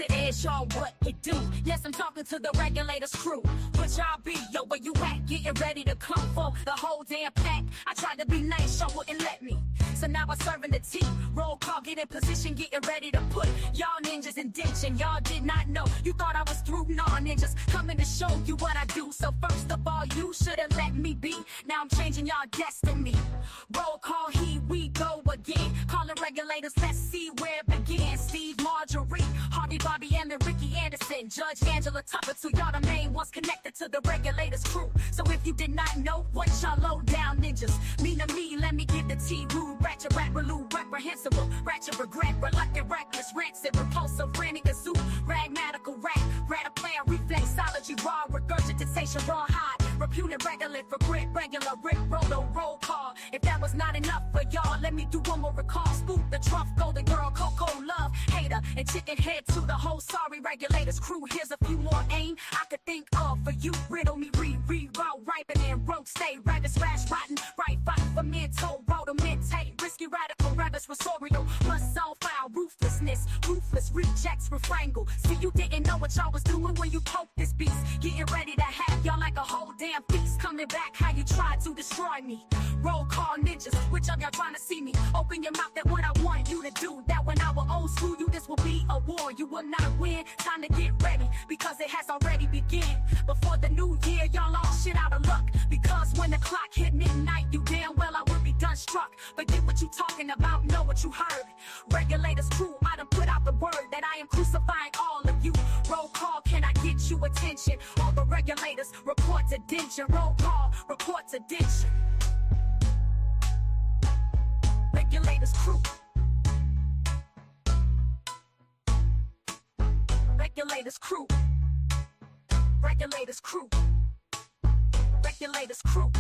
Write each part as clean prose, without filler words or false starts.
It is y'all what it do. Yes, I'm talking to the Regulators crew. But y'all be, yo, where you at? Getting ready to come for the whole damn pack. I tried to be nice, y'all wouldn't let me. So now I'm serving the tea. Roll call, get in position, getting ready to put y'all ninjas in ditch. And y'all did not know. You thought I was through? Nah, ninjas, coming to show you what I do. So first of all, you should have let me be. Now I'm changing y'all destiny. Roll call, here we go again. Calling Regulators, let's see where it begins. Steve, Marjorie, Harvey, Bobby, and then Ricky Anderson, Judge Angela Tucker, to y'all the main ones connected to the Regulators crew. So if you did not know, what y'all low down ninjas mean to me, let me give the T. Rude, ratchet, rap, rude, reprehensible, ratchet, regret, reluctant, reckless, rancid, repulsive, frantic, azoo, ragmatical, rata player, reflexology, raw, regurgitation, raw hide, reputed, regular, for grit, regular, Rick, roll call. If that was not enough for y'all, let me do one more recall. Spook the Trump, golden girl, Coco, love, hater, and chicken head to the whole sorry Regulators crew. Here's a few more aim I could think of for you. Riddle me, reroute, ripen and road, stay, rabbit, slash, rotten, right, fight for mental, rotomentate, risky, radical, rabbits, resorial, must solve file, ruthlessness, ruthless, rejects, refrangle. See, you didn't know what y'all was doing when you poked this beast. Getting ready to have y'all like a whole damn feast. Coming back how you tried to destroy me. Roll call ninjas, which of y'all trying to see me? Open your mouth, that what I want you to do. That when I will old school you, this will be a war. You will not win, time to get ready, because it has already begun. Before the new year, y'all all shit out of luck, because when the clock hit midnight, you damn well I would be done struck. Forget what you talking about, know what you heard. Regulators crew, I done put out the word that I am crucifying all of you. Roll call, can I get you attention? All the Regulators report to detention. Roll call, report to detention. Regulators crew. Regulators crew. Regulators crew. Regulators crew.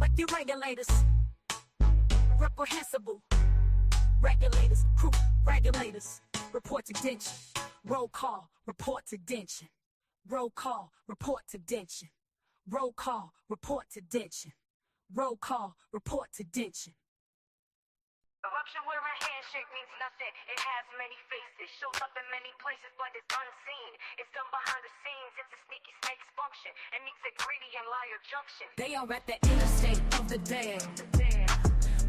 Like the Regulators. Reprehensible. Regulators crew. Regulators report to detention. Roll call, report to detention. Roll call, report to detention. Roll call, report to detention. Roll call, report to detention. Corruption where a handshake means nothing. It has many faces, shows up in many places, but it's unseen. It's done behind the scenes. It's a sneaky snake's function, and meets a greedy and liar junction. They are at the interstate of the dead.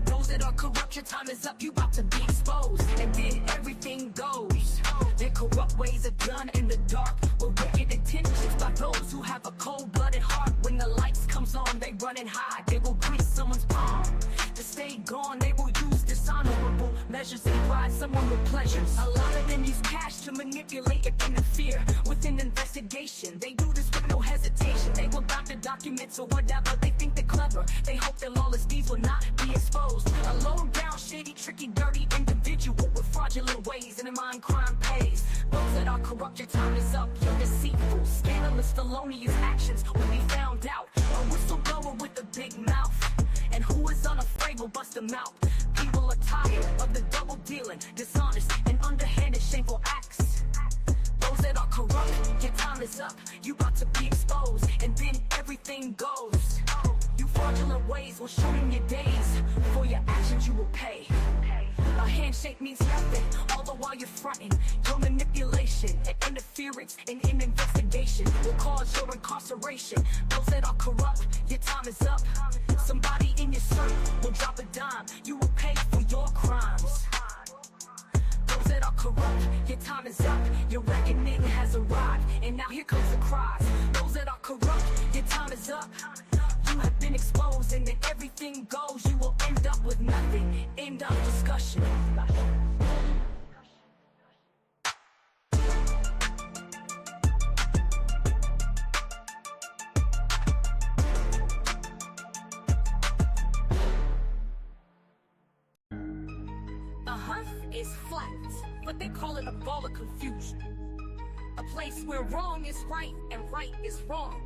Those that are corrupt, your time is up. You about to be exposed, and then everything goes. Their corrupt ways are done in the dark, with wicked intentions by those who have a cold-blooded heart. When the lights comes on, they run and hide. They will grease someone's palm. To stay gone, they will use dishonorable measures and bribe someone with pleasures. A lot of them use cash to manipulate and interfere with an investigation. They do this with no hesitation. They will block the documents or whatever. They think they're clever. They hope their lawless deeds will not be exposed. A low-down, shady, tricky, dirty individual with fraudulent ways and a mind crime pays. Those that are corrupt, your time is up. You're deceitful, scandalous, felonious actions will be found out. A whistleblower with a big mouth, and who is unafraid will bust them out. People are tired of the double dealing, dishonest and underhanded, shameful acts. Those that are corrupt, your time is up. You about to be exposed, and then everything goes. You fraudulent ways will shorten your days. For your actions you will pay. A handshake means nothing, all the while you're fronting. Your manipulation and interference in an investigation will cause your incarceration. Those that are corrupt, your time is up. Somebody in your circle will drop a dime. You will pay for your crimes. Those that are corrupt, your time is up. Your reckoning has arrived, and now here comes the cries. Those that are corrupt, your time is up. You have been exposed, and then everything goes. You will end up with nothing. End of discussion. The Huff is flat, but they call it a ball of confusion. A place where wrong is right and right is wrong.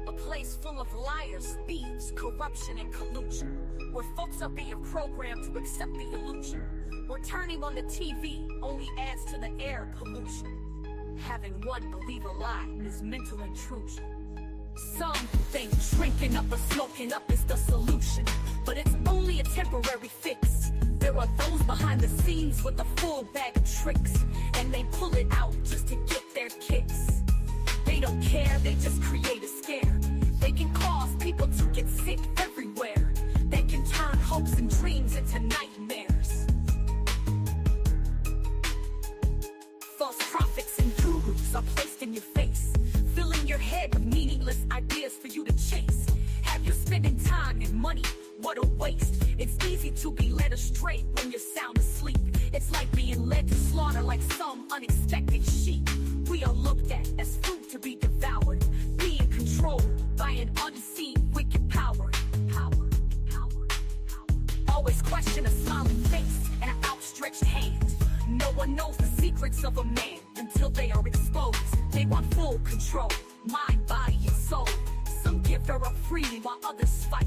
A place full of liars, thieves, corruption, and collusion, where folks are being programmed to accept the illusion. Where turning on the TV only adds to the air pollution. Having one believe a lie is mental intrusion. Some think drinking up or smoking up is the solution, but it's only a temporary fix. There are those behind behind the scenes with a full bag of tricks, and they pull it out just to get their kicks. They don't care, they just create a scare. They can cause people to get sick everywhere. They can turn hopes and dreams into nightmares. False prophets and gurus are placed in your face, filling your head with meaningless ideas for you to chase. Have you spending time and money? What a waste. It's easy to be led astray when you're sound asleep. It's like being led to slaughter like some unexpected sheep. We are looked at as food to be devoured, being controlled by an unseen wicked power. Always question a smiling face and an outstretched hand. No one knows the secrets of a man until they are exposed. They want full control, mind, body, and soul. Some give her up freely while others fight.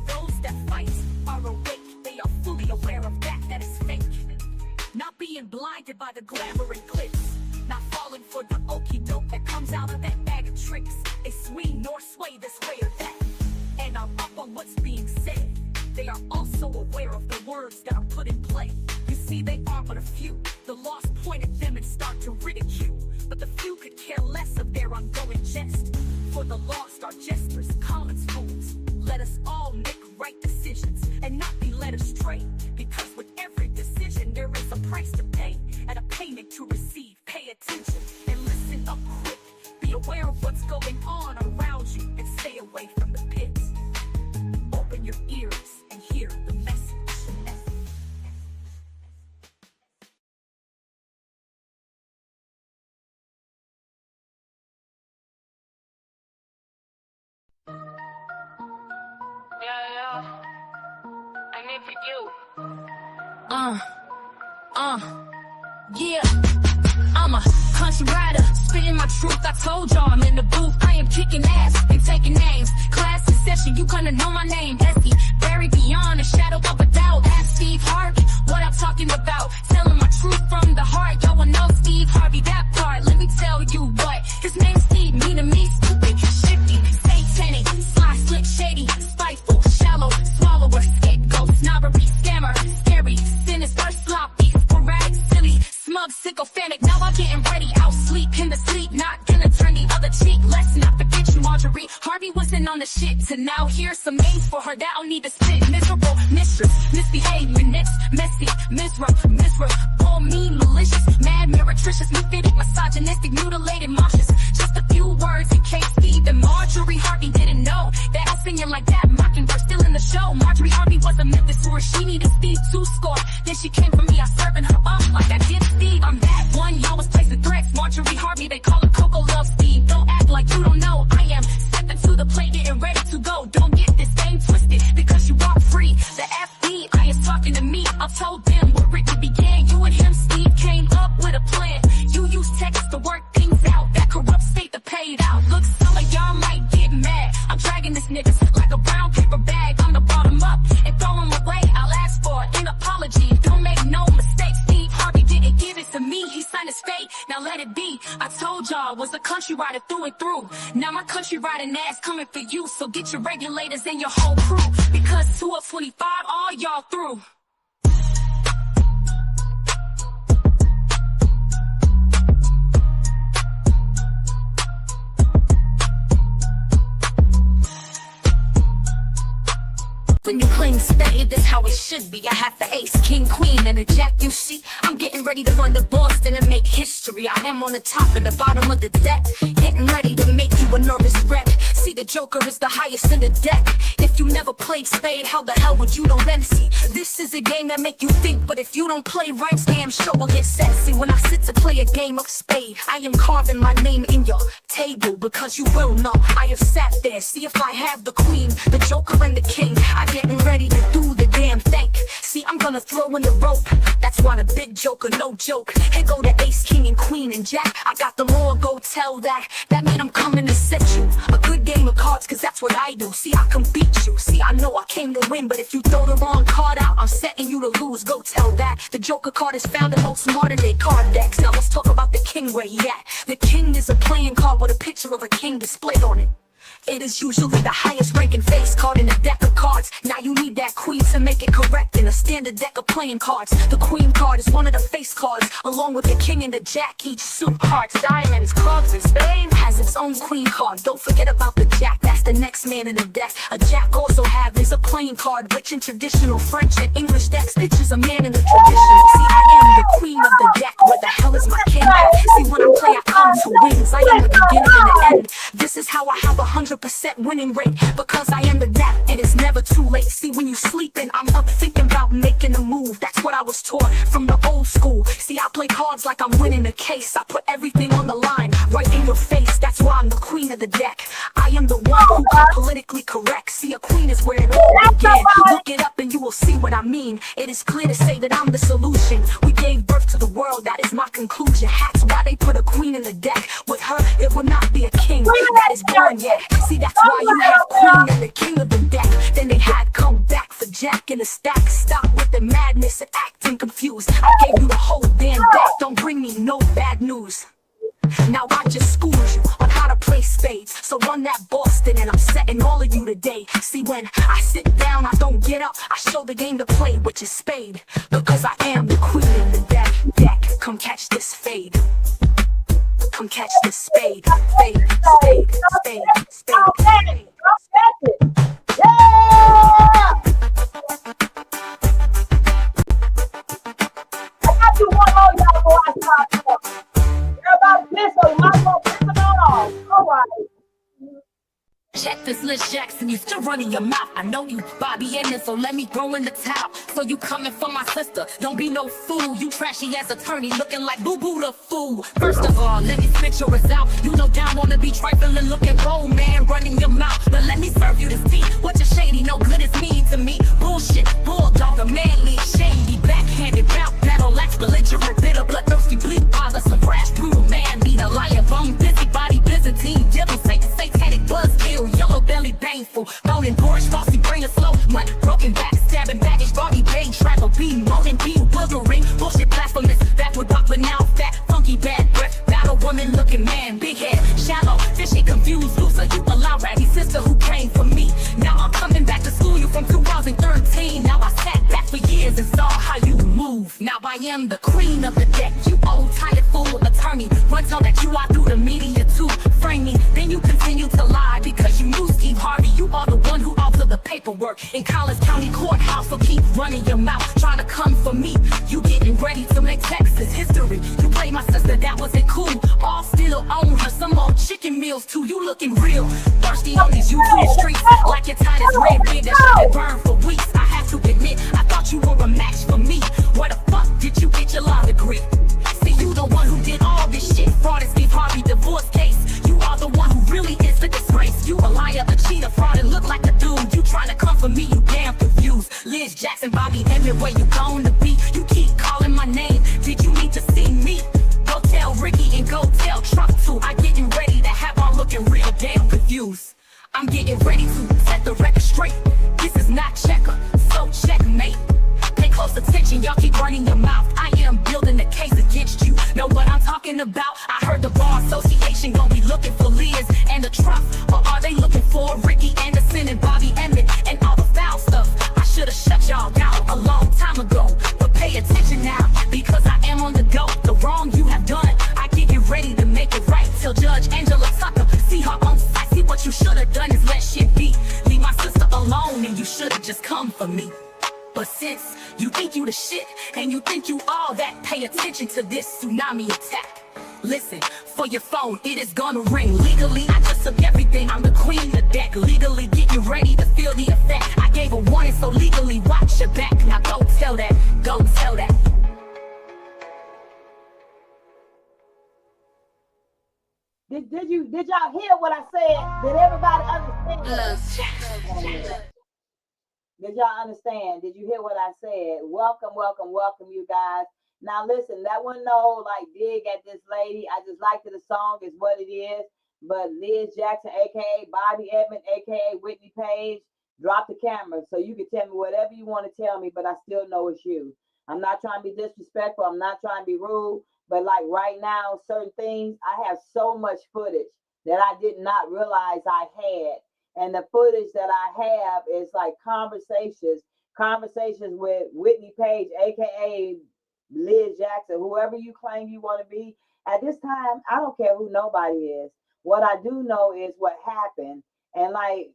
Those that fight are awake, they are fully aware of that is fake. Not being blinded by the glamour and glitz, not falling for the okie doke that comes out of that bag of tricks. They swing nor sway this way or that, and are up on what's being said. They are also aware of the words that are put in play. You see, they are but a few. The lost point at them and start to ridicule, but the few could care less of their ongoing jest. For the lost are jesters, common fools. Let us all make right decisions and not be led astray, because with every decision there is a price to pay and a payment to receive. Pay attention and listen up quick. Be aware of what's going on around you and stay away from the pit. Open your ears and hear the message. Yeah. I mean for you. Yeah. I'm a country rider, spitting my truth. I told y'all I'm in the booth. I am kicking ass and taking names. Class in session, you gonna know my name. Essie, buried beyond the shadow of a doubt. Ask Steve Harvey what I'm talking about. Telling my truth from the heart. Y'all will know Steve Harvey, that part. Let me tell you what his name's Steve, mean to me, stupid, shifty, satanic, sly, slick, shady, spiteful, shallow, swallower, scapegoat, snobbery, scammer, scary, sinister, sloppy, sporadic, silly, smug, sycophantic. Now I'm getting ready, I'll sleep in the sleep, not gonna turn the other cheek. Let's not forget you, Marjorie. Harvey wasn't on the shit, so now here's some names for her that I'll need to spit. Miserable, mistress, misbehavior, next, messy, miserable, all mean, malicious, mad, meretricious, mephitic, misogynistic, mutilated, nauseous. Just a few words in case Steve and Marjorie Harvey didn't know that I'm singing like that. Mockingbird still in the show. Marjorie Harvey was a Memphis tour. She needed Steve to score. Then she came for me, I serving her up like I did Steve. I'm that one, y'all was placing threats. Marjorie Harvey, they call her Coco Love Steve. Don't act like you don't know. I am stepping to the plate, getting ready to go. Don't get this game twisted because you walk free. The FBI is talking to me. I told them where Ricky began. You and him, Steve, came up with a plan. You use text to work things out. That corrupt state that paid out. Look, some of y'all might get mad. I'm dragging this niggas like a brown paper bag. I'm the bottom up and throw him away. I'll ask for an apology. Don't make no mistake. Steve Harvey didn't give it to me. He signed his fate. Now let it be. I told y'all was a country rider through and through. Now my country riding ass coming for you. So get your regulators and your whole crew, because 2 of 25, all y'all through. When you playing spade, that's how it should be. I have the ace, king, queen, and a jack, you see. I'm getting ready to run to Boston and make history. I am on the top and the bottom of the deck, getting ready to make you a nervous wreck. See, the joker is the highest in the deck. If you never played spade, how the hell would you know then? See, this is a game that make you think, but if you don't play right, damn sure will get sexy. When I sit to play a game of spade, I am carving my name in your table, because you will know I have sat there. See if I have the queen, the joker, and the king. I getting ready to do the damn thing. See, I'm gonna throw in the rope. That's why the big joker, no joke. Here go the ace, king, and queen, and jack. I got them all, go tell that. That mean I'm coming to set you a good game of cards, cause that's what I do. See, I can beat you. See, I know I came to win, but if you throw the wrong card out, I'm setting you to lose. Go tell that. The joker card is found in most modern day card decks. Now let's talk about the king, where he at. The king is a playing card with a picture of a king displayed on it. It is usually the highest ranking face card in a deck of cards. Now you need that queen to make it correct in a standard deck of playing cards. The queen card is one of the face cards, along with the king and the jack. Each suit, hearts, diamonds, clubs, and spades has its own queen card. Don't forget about the jack, that's the next man in the deck. A jack also is a playing card, which in traditional French and English decks pictures a man in the tradition. See, I am the queen of the deck. Where the hell is my king at? See, when I play, I come to wins. I am the beginning and the end. This is how I have 100% winning rate, because I am the deck and it's never too late. See, when you sleeping, I'm up thinking about making a move. That's what I was taught from the old school. See, I play cards like I'm winning a case. I put everything on the line, right in your face. That's why I'm the queen of the deck. I am the one who got politically correct. See, a queen is where it all began. Look it up and you will see what I mean. It is clear to say that I'm the solution. We gave birth to the world, that is my conclusion. That's why they put a queen in the deck. With her, it will not be a king that is born yet. See, that's why you have queen and the king of the deck. Then they had come back for jack in the stack. Stop with the madness and acting confused. I gave you the whole damn deck. Don't bring me no bad news. Now I just schooled you on how to play spades. So run that Boston and I'm setting all of you today. See, when I sit down, I don't get up. I show the game to play, which is spade. Because I am the queen in the deck. Come catch this fade. Come catch this spade. Spade, spade, spade, spade, spade. Yeah! I got you one more, y'all, before I start. Everybody piss on my phone, piss it on. All right. Check this list, Jackson, you still running your mouth. I know you Bobby in it, so let me throw in the towel. So you coming for my sister, don't be no fool. You trashy ass attorney, looking like boo-boo the fool. First of all, let me spit your result. You know down wanna be trifling, looking bold, man, running your mouth. But let me serve you this tea. What you shady, no good is mean to me. Bullshit, bulldog, a manly, shady, backhanded, bout, battle, axe, belligerent, bitter, bloodthirsty, bleed, father, some brash, brutal man, be the liar, bone, busybody, Byzantine, devil, satanic, buzzkill, yellow belly, baneful, bone and gorge, falsely, bring a slow, one, broken back, stabbing, baggage, body, pain, tribal, beam, moaning, beam, wildering, bullshit, blasphemous, backward, but now fat, funky, bad breath, battle, woman, looking man, big head, shallow, fishy, confused, loser, you allow ratty sister who came for me. Now I'm coming back to school you from 2013. Now I sat back for years and saw how you move. Now I am the queen of the deck. You old tired fool attorney. Run tell that you are through the media to frame me. Then you continue to lie because you knew Steve Harvey. You are the one who altered the paperwork in Collins County Courthouse. So keep running your mouth, trying to come for me. You getting ready to make Texas history. You played my sister, that wasn't cool. All still own her, some more chicken meals too. You looking real thirsty on these YouTube streets, like your tightest red wig that should have burned for weeks. I have to admit, I thought you were a match for me. Where the fuck did you get your law degree? See, you the one who did all this shit. Fraud and Steve Harvey divorce case. You are the one who really is the disgrace. You a liar, a cheater, fraud, and look like a dude. You trying to come for me, you damn confused. Liz Jackson, Bobby, everywhere you gonna be. You keep calling my name. Did you need to see me? Go tell Ricky and go tell Trump too. I getting ready to have all looking real damn confused. I'm getting ready to set the record straight. This is not checker, so checkmate. Pay close attention, y'all keep running your mouth. I am building a case against you. Know what I'm talking about? I heard the Bar Association gon' be looking for Liz and the Trump. Or are they looking for Ricky Anderson and Bobby Emmett and all the foul stuff? I should've shut y'all down a long time ago. But pay attention now, because I am on the go. The wrong you have done, I get you ready to make it right. Till Judge Angela Tucker see her own sight. See, what you should've done is let shit be. Leave my sister alone and you should've just come for me. But since you think you the shit and you think you all that, pay attention to this tsunami attack. Listen, for your phone, it is gonna ring. Legally, I just took everything. I'm the queen of the deck. Legally, get you ready to feel the effect. I gave a warning, so legally, watch your back. Now go tell that, go tell that. Did y'all hear what I said? Did everybody understand? Did y'all understand? Did you hear what I said? Welcome, welcome, welcome, you guys. Now listen, that wasn't no like dig at this lady. I just liked the song is what it is. But Liz Jackson, aka Bobby Edmond, aka Whitney Page, drop the camera so you can tell me whatever you want to tell me, but I still know it's you. I'm not trying to be disrespectful. I'm not trying to be rude. But like right now, certain things, I have so much footage that I did not realize I had. And the footage that I have is like conversations with Whitney Page, aka Liz Jackson, whoever you claim you want to be. At this time, I don't care who nobody is. What I do know is what happened. And like,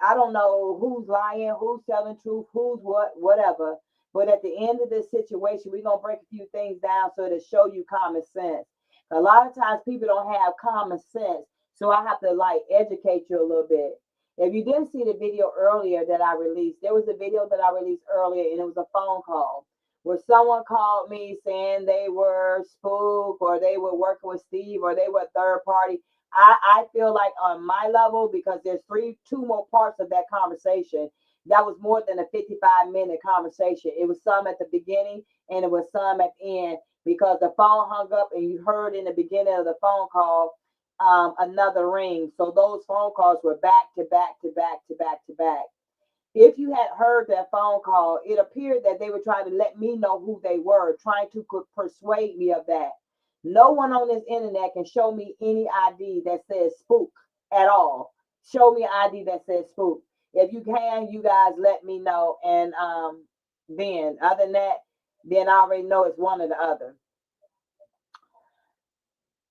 I don't know who's lying, who's telling truth, who's what, whatever. But at the end of this situation, we're gonna break a few things down so to show you common sense. A lot of times people don't have common sense. So I have to like educate you a little bit. If you didn't see the video earlier that I released, there was a video that I released earlier and it was a phone call where someone called me saying they were spooked or they were working with Steve or they were a third party. I feel like on my level, because there's two more parts of that conversation, that was more than a 55-minute conversation. It was some at the beginning and it was some at the end because the phone hung up and you heard in the beginning of the phone call another ring. So those phone calls were back to back to back to back to back. If you had heard that phone call, it appeared that they were trying to let me know who they were, trying to persuade me of that. No one on this internet can show me any ID that says spook at all. Show me an ID that says spook. If you can, you guys let me know. And then, other than that, then I already know it's one or the other.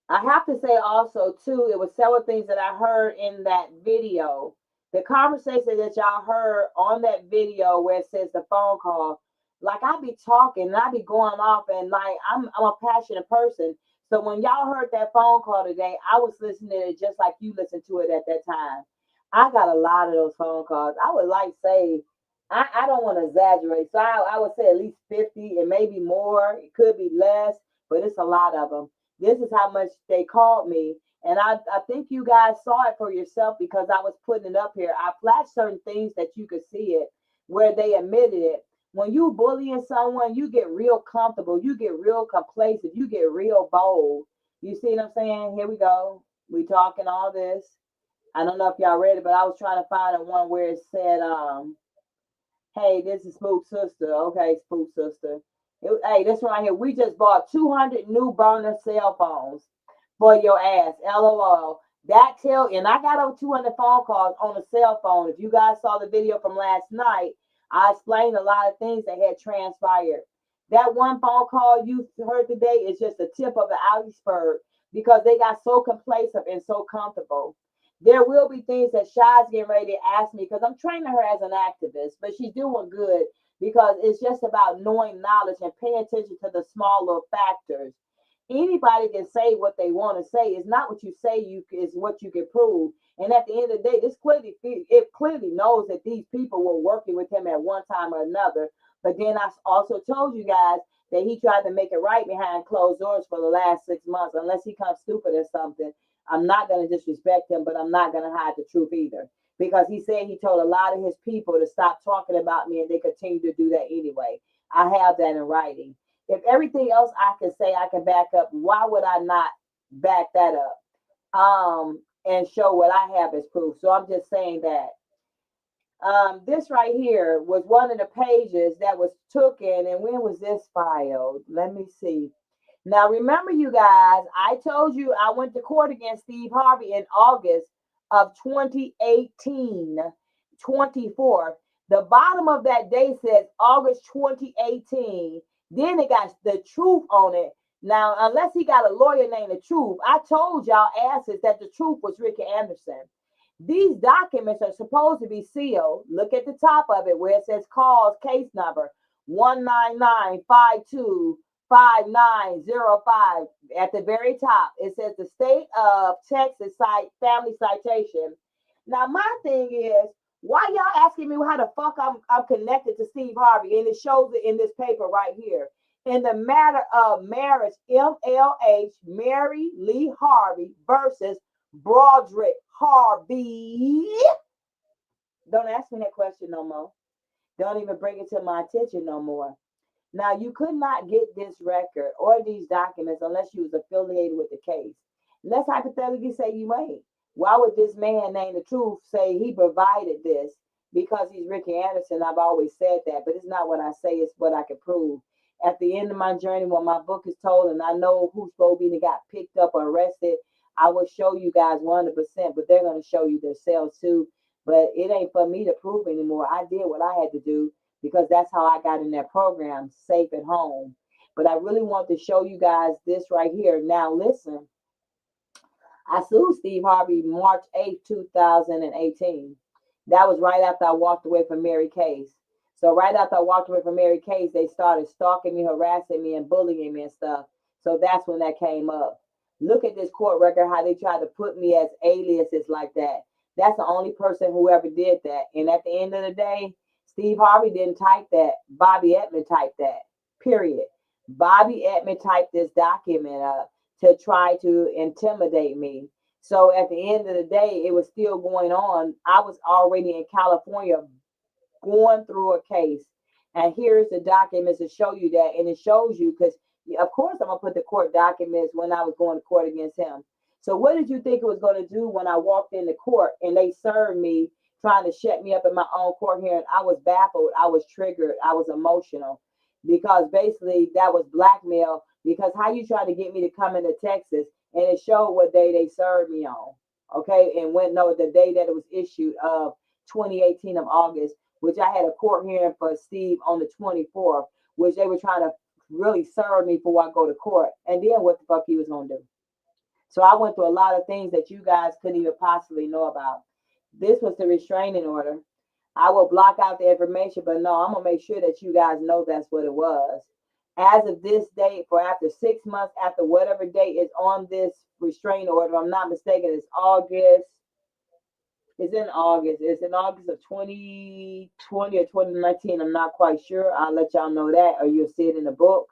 I have to say also, too, it was several things that I heard in that video. The conversation that y'all heard on that video where it says the phone call, like I be talking and I be going off and like I'm a passionate person. So when y'all heard that phone call today, I was listening to it just like you listened to it at that time. I got a lot of those phone calls. I would like say, I don't want to exaggerate. So I would say at least 50 and maybe more. It could be less, but it's a lot of them. This is how much they called me. And I think you guys saw it for yourself because I was putting it up here. I flashed certain things that you could see it where they admitted it. When you bullying someone, you get real comfortable. You get real complacent. You get real bold. You see what I'm saying? Here we go. We talking all this. I don't know if y'all read it, but I was trying to find a one where it said, hey, this is Spook Sister. Okay, Spook Sister. Hey, this one right here. We just bought 200 new burner cell phones for your ass. LOL. And I got over 200 phone calls on a cell phone. If you guys saw the video from last night, I explained a lot of things that had transpired. That one phone call you heard today is just the tip of the iceberg because they got so complacent and so comfortable. There will be things that Shai's getting ready to ask me because I'm training her as an activist, but she's doing good because it's just about knowing knowledge and paying attention to the small little factors. Anybody can say what they want to say. It's not what you say is what you can prove. And at the end of the day, it clearly knows that these people were working with him at one time or another. But then I also told you guys that he tried to make it right behind closed doors for the last 6 months, unless he comes stupid or something. I'm not going to disrespect him, but I'm not going to hide the truth either. Because he said he told a lot of his people to stop talking about me and they continue to do that anyway. I have that in writing. If everything else I can say, I can back up, why would I not back that up and show what I have as proof? So I'm just saying that. This right here was one of the pages that was taken. And when was this filed? Let me see. Now, remember, you guys, I told you I went to court against Steve Harvey in August of 2018, 24th. The bottom of that day says August 2018. Then it got the truth on it. Now, unless he got a lawyer named The Truth, I told y'all asses that the truth was Ricky Anderson. These documents are supposed to be sealed. Look at the top of it where it says cause case number 19952. 5905 at the very top. It says the state of Texas family citation. Now, my thing is, why y'all asking me how the fuck I'm connected to Steve Harvey? And it shows it in this paper right here. In the matter of marriage, MLH, Mary Lee Harvey versus Broderick Harvey. Don't ask me that question no more. Don't even bring it to my attention no more. Now, you could not get this record or these documents unless you was affiliated with the case. Let's hypothetically say you ain't. Why would this man named The Truth say he provided this? Because he's Ricky Anderson. I've always said that, but it's not what I say, it's what I can prove. At the end of my journey, when my book is told and I know who's supposed to be got picked up or arrested, I will show you guys 100%, but they're going to show you themselves too. But it ain't for me to prove anymore. I did what I had to do because that's how I got in that program, safe at home. But I really want to show you guys this right here. Now, listen, I sued Steve Harvey March 8th, 2018. That was right after I walked away from Mary Case. So right after I walked away from Mary Case, they started stalking me, harassing me, and bullying me and stuff. So that's when that came up. Look at this court record, how they tried to put me as aliases like that. That's the only person who ever did that. And at the end of the day, Steve Harvey didn't type that. Bobby Edmond typed that. Period. Bobby Edmond typed this document up to try to intimidate me. So at the end of the day, it was still going on. I was already in California going through a case. And here's the documents to show you that. And it shows you because, of course, I'm going to put the court documents when I was going to court against him. So what did you think it was going to do when I walked into court and they served me, trying to shut me up in my own court hearing? I was baffled. I was triggered. I was emotional because basically that was blackmail. Because how you trying to get me to come into Texas, and it showed what day they served me on, okay? And the day that it was issued of 2018 of August, which I had a court hearing for Steve on the 24th, which they were trying to really serve me before I go to court. And then what the fuck he was gonna do? So I went through a lot of things that you guys couldn't even possibly know about. This was the restraining order. I will block out the information, but no, I'm gonna make sure that you guys know that's what it was. As of this date, for after 6 months, after whatever date is on this restraining order, if I'm not mistaken, it's August. It's in August. It's in August of 2020 or 2019. I'm not quite sure. I'll let y'all know that, or you'll see it in the book.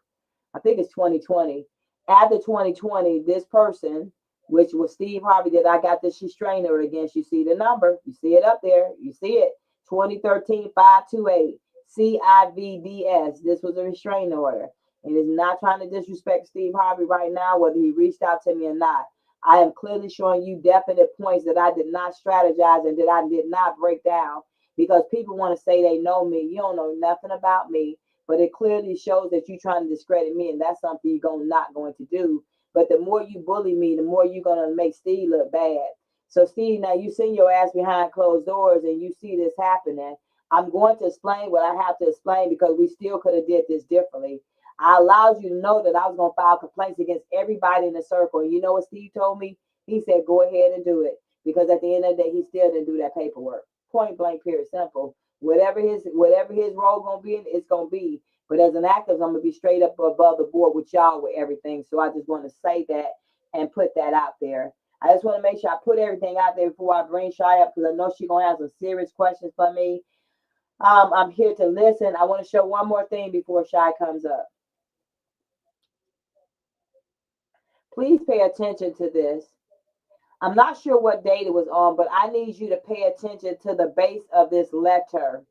I think it's 2020. After 2020, this person, which was Steve Harvey, that I got this restraining order against. You see the number. You see it up there. You see it. 2013-528. CIVDS. This was a restraining order. And it's not trying to disrespect Steve Harvey right now, whether he reached out to me or not. I am clearly showing you definite points that I did not strategize and that I did not break down, because people want to say they know me. You don't know nothing about me, but it clearly shows that you're trying to discredit me, and that's something you're not going to do. But the more you bully me, the more you're going to make Steve look bad. So, Steve, now you send your ass behind closed doors and you see this happening. I'm going to explain what I have to explain because we still could have did this differently. I allowed you to know that I was going to file complaints against everybody in the circle. And you know what Steve told me? He said, go ahead and do it. Because at the end of the day, he still didn't do that paperwork. Point blank, period, simple. Whatever his role going to be, it's going to be. But as an actor, I'm going to be straight up above the board with y'all with everything. So I just want to say that and put that out there. I just want to make sure I put everything out there before I bring Shai up, because I know she's going to have some serious questions for me. I'm here to listen. I want to show one more thing before Shai comes up. Please pay attention to this. I'm not sure what date it was on, but I need you to pay attention to the base of this letter.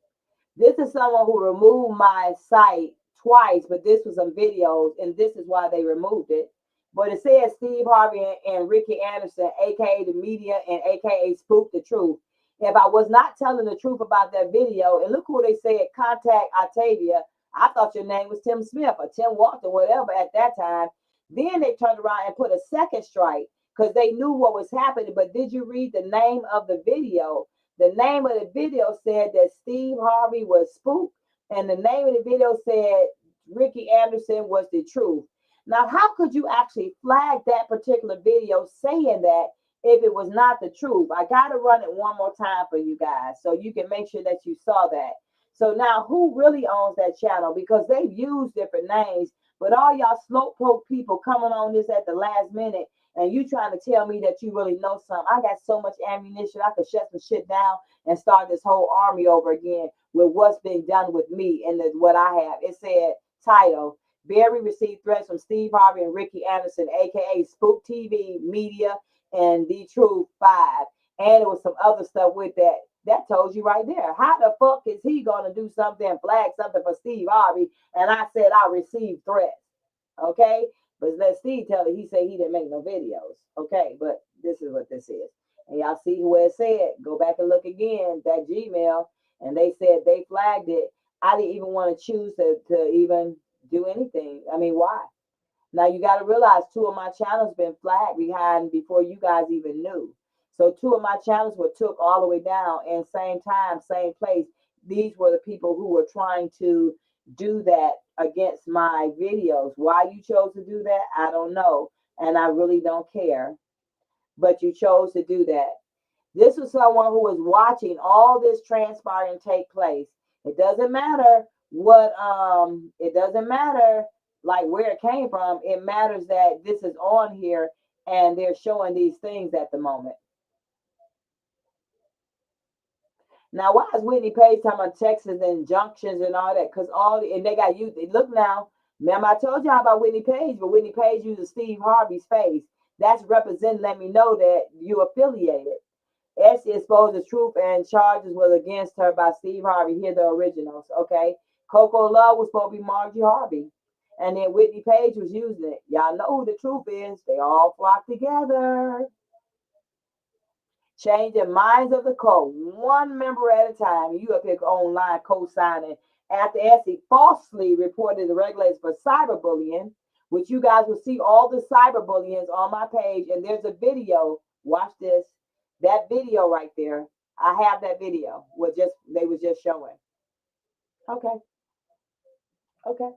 This is someone who removed my site twice, but this was some videos, and this is why they removed it. But it says Steve Harvey and Ricky Anderson, aka the media and aka Spook the Truth. If I was not telling the truth about that video, and look who they said, contact Octavia. I thought your name was Tim Smith or Tim Walton, whatever at that time. Then they turned around and put a second strike because they knew what was happening. But did you read the name of the video? The name of the video said that Steve Harvey was Spook, and the name of the video said Ricky Anderson was the truth. Now, how could you actually flag that particular video saying that if it was not the truth? I got to run it one more time for you guys so you can make sure that you saw that. So now, who really owns that channel? Because they've used different names, but all y'all slowpoke people coming on this at the last minute, and you trying to tell me that you really know something. I got so much ammunition, I could shut some shit down and start this whole army over again with what's been done with me and what I have. It said, title, Barry received threats from Steve Harvey and Ricky Anderson, aka Spook TV, Media, and The Truth 5. And it was some other stuff with that. That told you right there. How the fuck is he going to do something, flag something for Steve Harvey? And I said, I received threats. Okay? But let Steve tell it. He said he didn't make no videos. Okay? But this is what this is. And y'all see where it said. Go back and look again. That Gmail. And they said they flagged it. I didn't even want to choose to even do anything. I mean, why? Now you got to realize 2 of my channels been flagged behind before you guys even knew. So 2 of my channels were took all the way down, and same time, same place. These were the people who were trying to do that against my videos. Why you chose to do that, I don't know, and I really don't care. But you chose to do that. This was someone who was watching all this transpiring take place. It doesn't matter what it doesn't matter like where it came from. It matters that this is on here and they're showing these things at the moment. Now, why is Whitney Page talking about Texas injunctions and all that? Because and they got you. Look now, remember I told y'all about Whitney Page, but Whitney Page uses Steve Harvey's face. That's representing, let me know that you affiliated. Essie exposed the truth and charges was against her by Steve Harvey. Here the originals, okay? Coco Love was supposed to be Margie Harvey. And then Whitney Page was using it. Y'all know who the truth is. They all flock together. Changing minds of the code, one member at a time. You up here online co-signing after Essie falsely reported the regulators for cyberbullying, which you guys will see all the cyberbullying on my page. And there's a video. Watch this. That video right there, I have that video. They was just showing. Okay. Okay.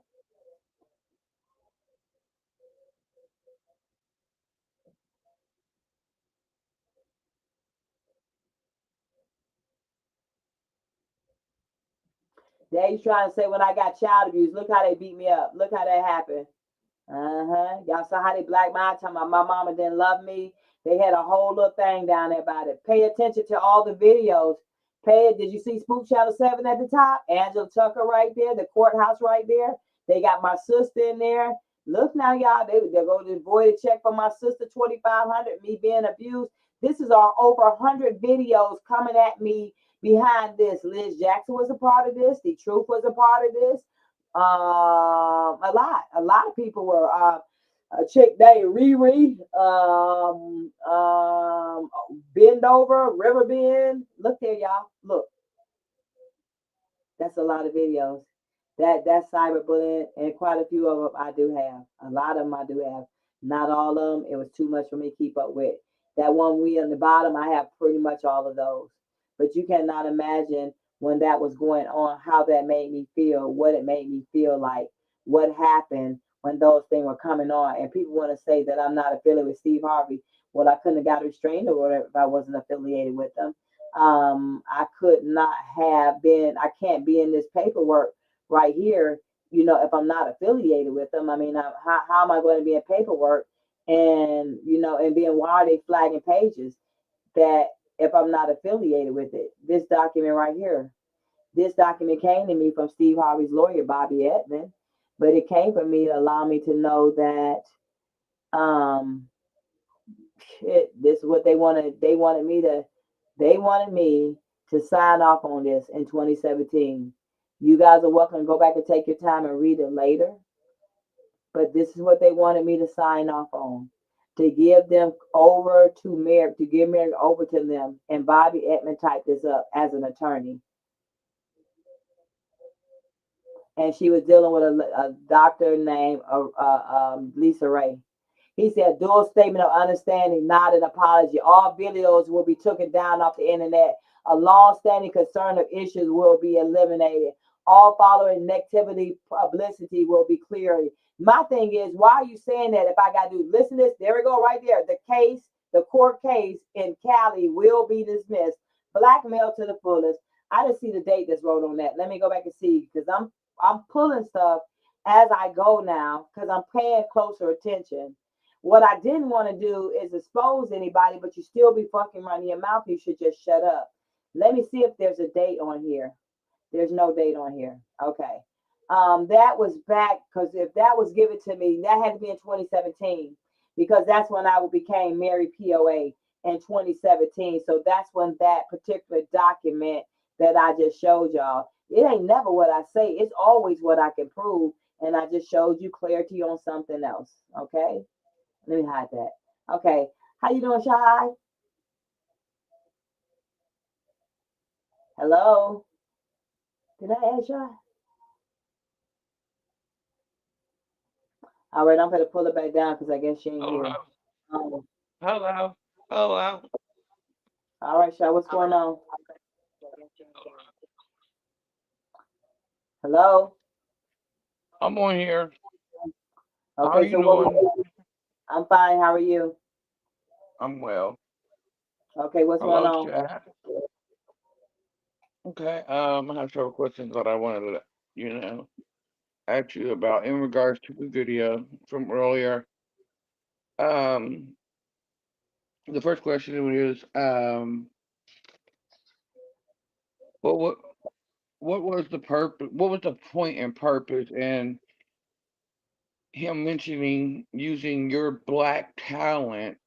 They trying to say when I got child abuse, look how they beat me up. Look how that happened. Y'all saw how they black my talking about my mama didn't love me. They had a whole little thing down there about it. Pay attention to all the videos. Pay it. Did you see Spook Channel 7 at the top? Angela Tucker right there, the courthouse right there. They got my sister in there. Look now, y'all. They're going to void a check for my sister, $2,500, me being abused. This is our over 100 videos coming at me behind this. Liz Jackson was a part of this. The Truth was a part of this. A lot of people were Chick Day, Riri, Bend Over, River Bend. Look there, y'all. Look, that's a lot of videos. That's cyberbullying, and quite a few of them I do have. A lot of them I do have. Not all of them. It was too much for me to keep up with. That one we on the bottom, I have pretty much all of those. But you cannot imagine when that was going on, how that made me feel, what it made me feel like, what happened when those things were coming on. And people want to say that I'm not affiliated with Steve Harvey. Well, I couldn't have got restrained or whatever if I wasn't affiliated with them. I could not have been, I can't be in this paperwork right here, if I'm not affiliated with them. I mean, how am I going to be in paperwork and, and then why are they flagging pages that if I'm not affiliated with it? This document right here, this document came to me from Steve Harvey's lawyer, Bobby Edmond, but it came from me to allow me to know that this is what they wanted. They wanted me to sign off on this in 2017. You guys are welcome to go back and take your time and read it later. But this is what they wanted me to sign off on. To give them over to Mary, to give Mary over to them. And Bobby Edmond typed this up as an attorney. And she was dealing with a doctor named Lisa Ray. He said, dual statement of understanding, not an apology. All videos will be taken down off the internet. A long-standing concern of issues will be eliminated. All following negativity publicity will be cleared. My thing is, why are you saying that if I got to do, listen to this, there we go right there. The court case in Cali will be dismissed. Blackmail to the fullest. I didn't see the date that's wrote on that. Let me go back and see, because I'm pulling stuff as I go now, because I'm paying closer attention. What I didn't want to do is expose anybody, but you still be fucking running your mouth. You should just shut up. Let me see if there's a date on here. There's no date on here. Okay. That was back, because if that was given to me, that had to be in 2017, because that's when I became Mary POA in 2017. So that's when that particular document that I just showed y'all, it ain't never what I say. It's always what I can prove. And I just showed you clarity on something else. Okay. Let me hide that. Okay. How you doing, Shai? Hello? Did I ask Shai? All right, I'm gonna pull it back down because I guess she ain't Hello, here. Um, hello, hello. all right, Shai, what's going on? Hello. I'm on here. How are Okay, you so what doing? we? I'm fine. How are you? I'm well. Okay, what's going Hello, on? chat. Okay. I have several questions that I wanted to, you know, ask you about in regards to the video from earlier. Um, the first question is, what what what was the purpose? What was the point and purpose in him mentioning using your black talent,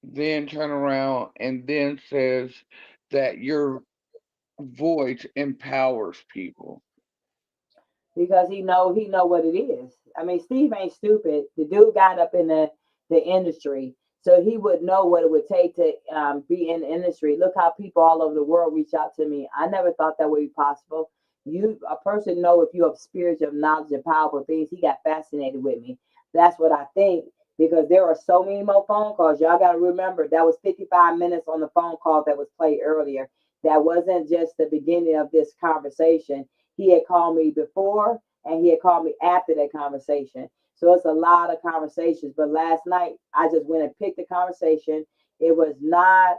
then turn around and then says that your voice empowers people? Because he know what it is. I mean, Steve ain't stupid. The dude got up in the industry, so he would know what it would take to be in the industry. Look how people all over the world reach out to me. I never thought that would be possible. A person know if you have spirits of knowledge and powerful things. He got fascinated with me. That's what I think because there are so many more phone calls. Y'all got to remember that was 55 minutes on the phone call that was played earlier. That wasn't just the beginning of this conversation. He had called me before and he had called me after that conversation. So it's a lot of conversations. But last night, I just went and picked the conversation. It was not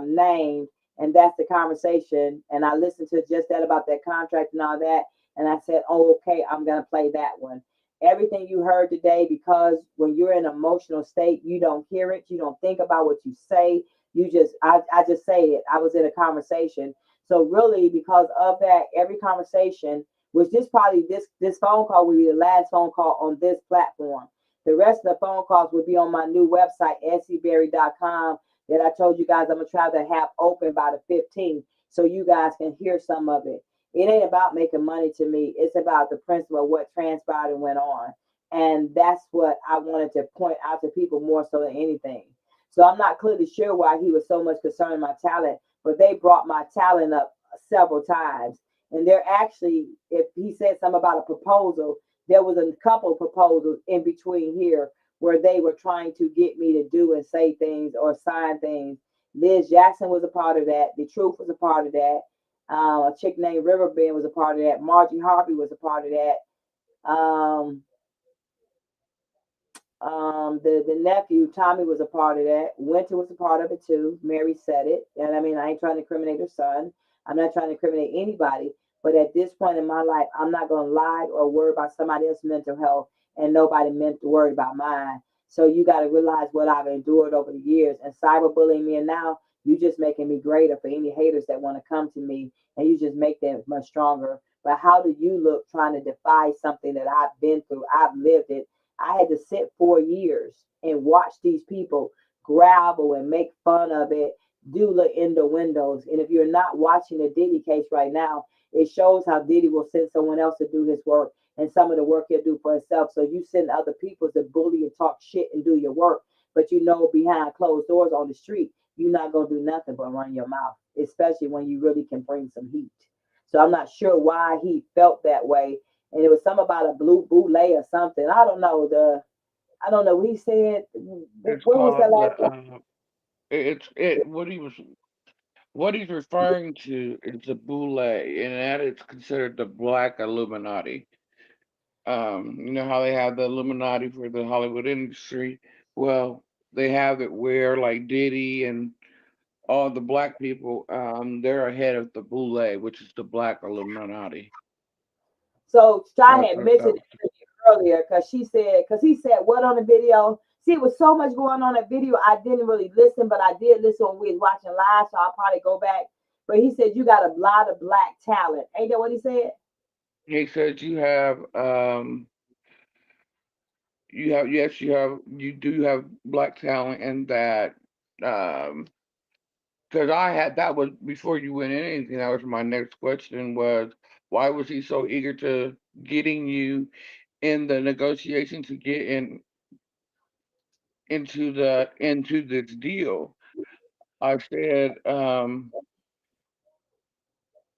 named, and that's the conversation. And I listened to just that about that contract and all that. And I said, oh, okay, I'm going to play that one. Everything you heard today, because when you're in an emotional state, you don't hear it. You don't think about what you say. I just say it. I was in a conversation, so really, because of that, every conversation, which this phone call will be the last phone call on this platform. The rest of the phone calls will be on my new website, ncberry.com, that I told you guys I'm gonna try to have open by the 15th, so you guys can hear some of it. It ain't about making money to me. It's about the principle of what transpired and went on. And that's what I wanted to point out to people more so than anything. So I'm not clearly sure why he was so much concerned with my talent, but they brought my talent up several times. And they're actually, if he said something about a proposal, there was a couple of proposals in between here where they were trying to get me to do and say things or sign things. Liz Jackson was a part of that. The Truth was a part of that. A chick named Riverbend was a part of that. Margie Harvey was a part of that. The nephew Tommy was a part of that. Winter was a part of it too. Mary said it, and I mean I ain't trying to incriminate her son. I'm not trying to incriminate anybody. But at this point in my life, I'm not gonna lie or worry about somebody else's mental health, and nobody meant to worry about mine. So you got to realize what I've endured over the years, and cyberbullying me, and now you just making me greater for any haters that want to come to me, and you just make them much stronger. But how do you look trying to defy something that I've been through? I've lived it. I had to sit 4 years and watch these people gravel and make fun of it, do the innuendos. And if you're not watching the Diddy case right now, it shows how Diddy will send someone else to do his work and some of the work he'll do for himself. So you send other people to bully and talk shit and do your work, but you know behind closed doors on the street, you're not gonna do nothing but run your mouth, especially when you really can bring some heat. So I'm not sure why he felt that way, and it was something about a blue boule or something. I don't know what he said. It's What was that called last the one? it's it what he's referring to is the Boule, and that is considered the Black Illuminati. You know how they have the Illuminati for the Hollywood industry? Well, they have it where like Diddy and all the black people, they're ahead of the Boule, which is the Black Illuminati. So So Shai I had thought that mentioned was it earlier because he said what on the video. See, it was so much going on in that video. I didn't really listen, but I did listen when we was watching live, so I'll probably go back. But he said you got a lot of black talent. Ain't that what he said? he said you do have black talent and that um because I had that was before you went in anything, that was my next question was why was he so eager to getting you in the negotiation to get into this deal? I said,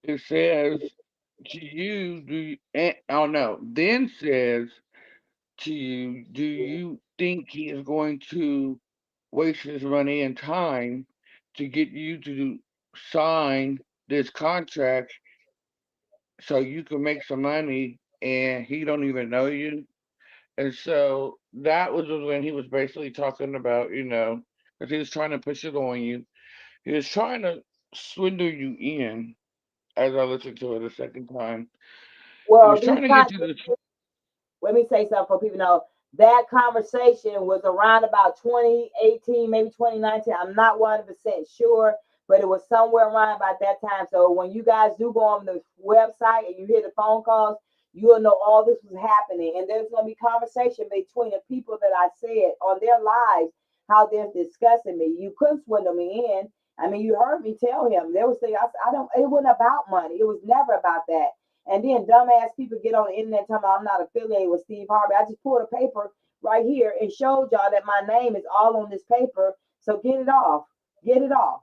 it says to you, oh no, then says to you, do you think he is going to waste his money and time to get you to sign this contract so you can make some money and he don't even know you? And so that was when he was basically talking about, because he was trying to push it on you. He was trying to swindle you in, as I listened to it a second time. He Well, was trying to get you to, let me say something for people know. That conversation was around about 2018, maybe 2019. I'm not 100% sure, but it was somewhere around about that time. So when you guys do go on the website and you hear the phone calls, you will know all this was happening. And there's going to be conversation between the people that I said on their lives, how they're discussing me. You couldn't swindle me in. I mean, you heard me tell him. There was things I don't, it wasn't about money. It was never about that. And then dumbass people get on the internet talking about I'm not affiliated with Steve Harvey. I just pulled a paper right here and showed y'all that my name is all on this paper. So get it off. Get it off.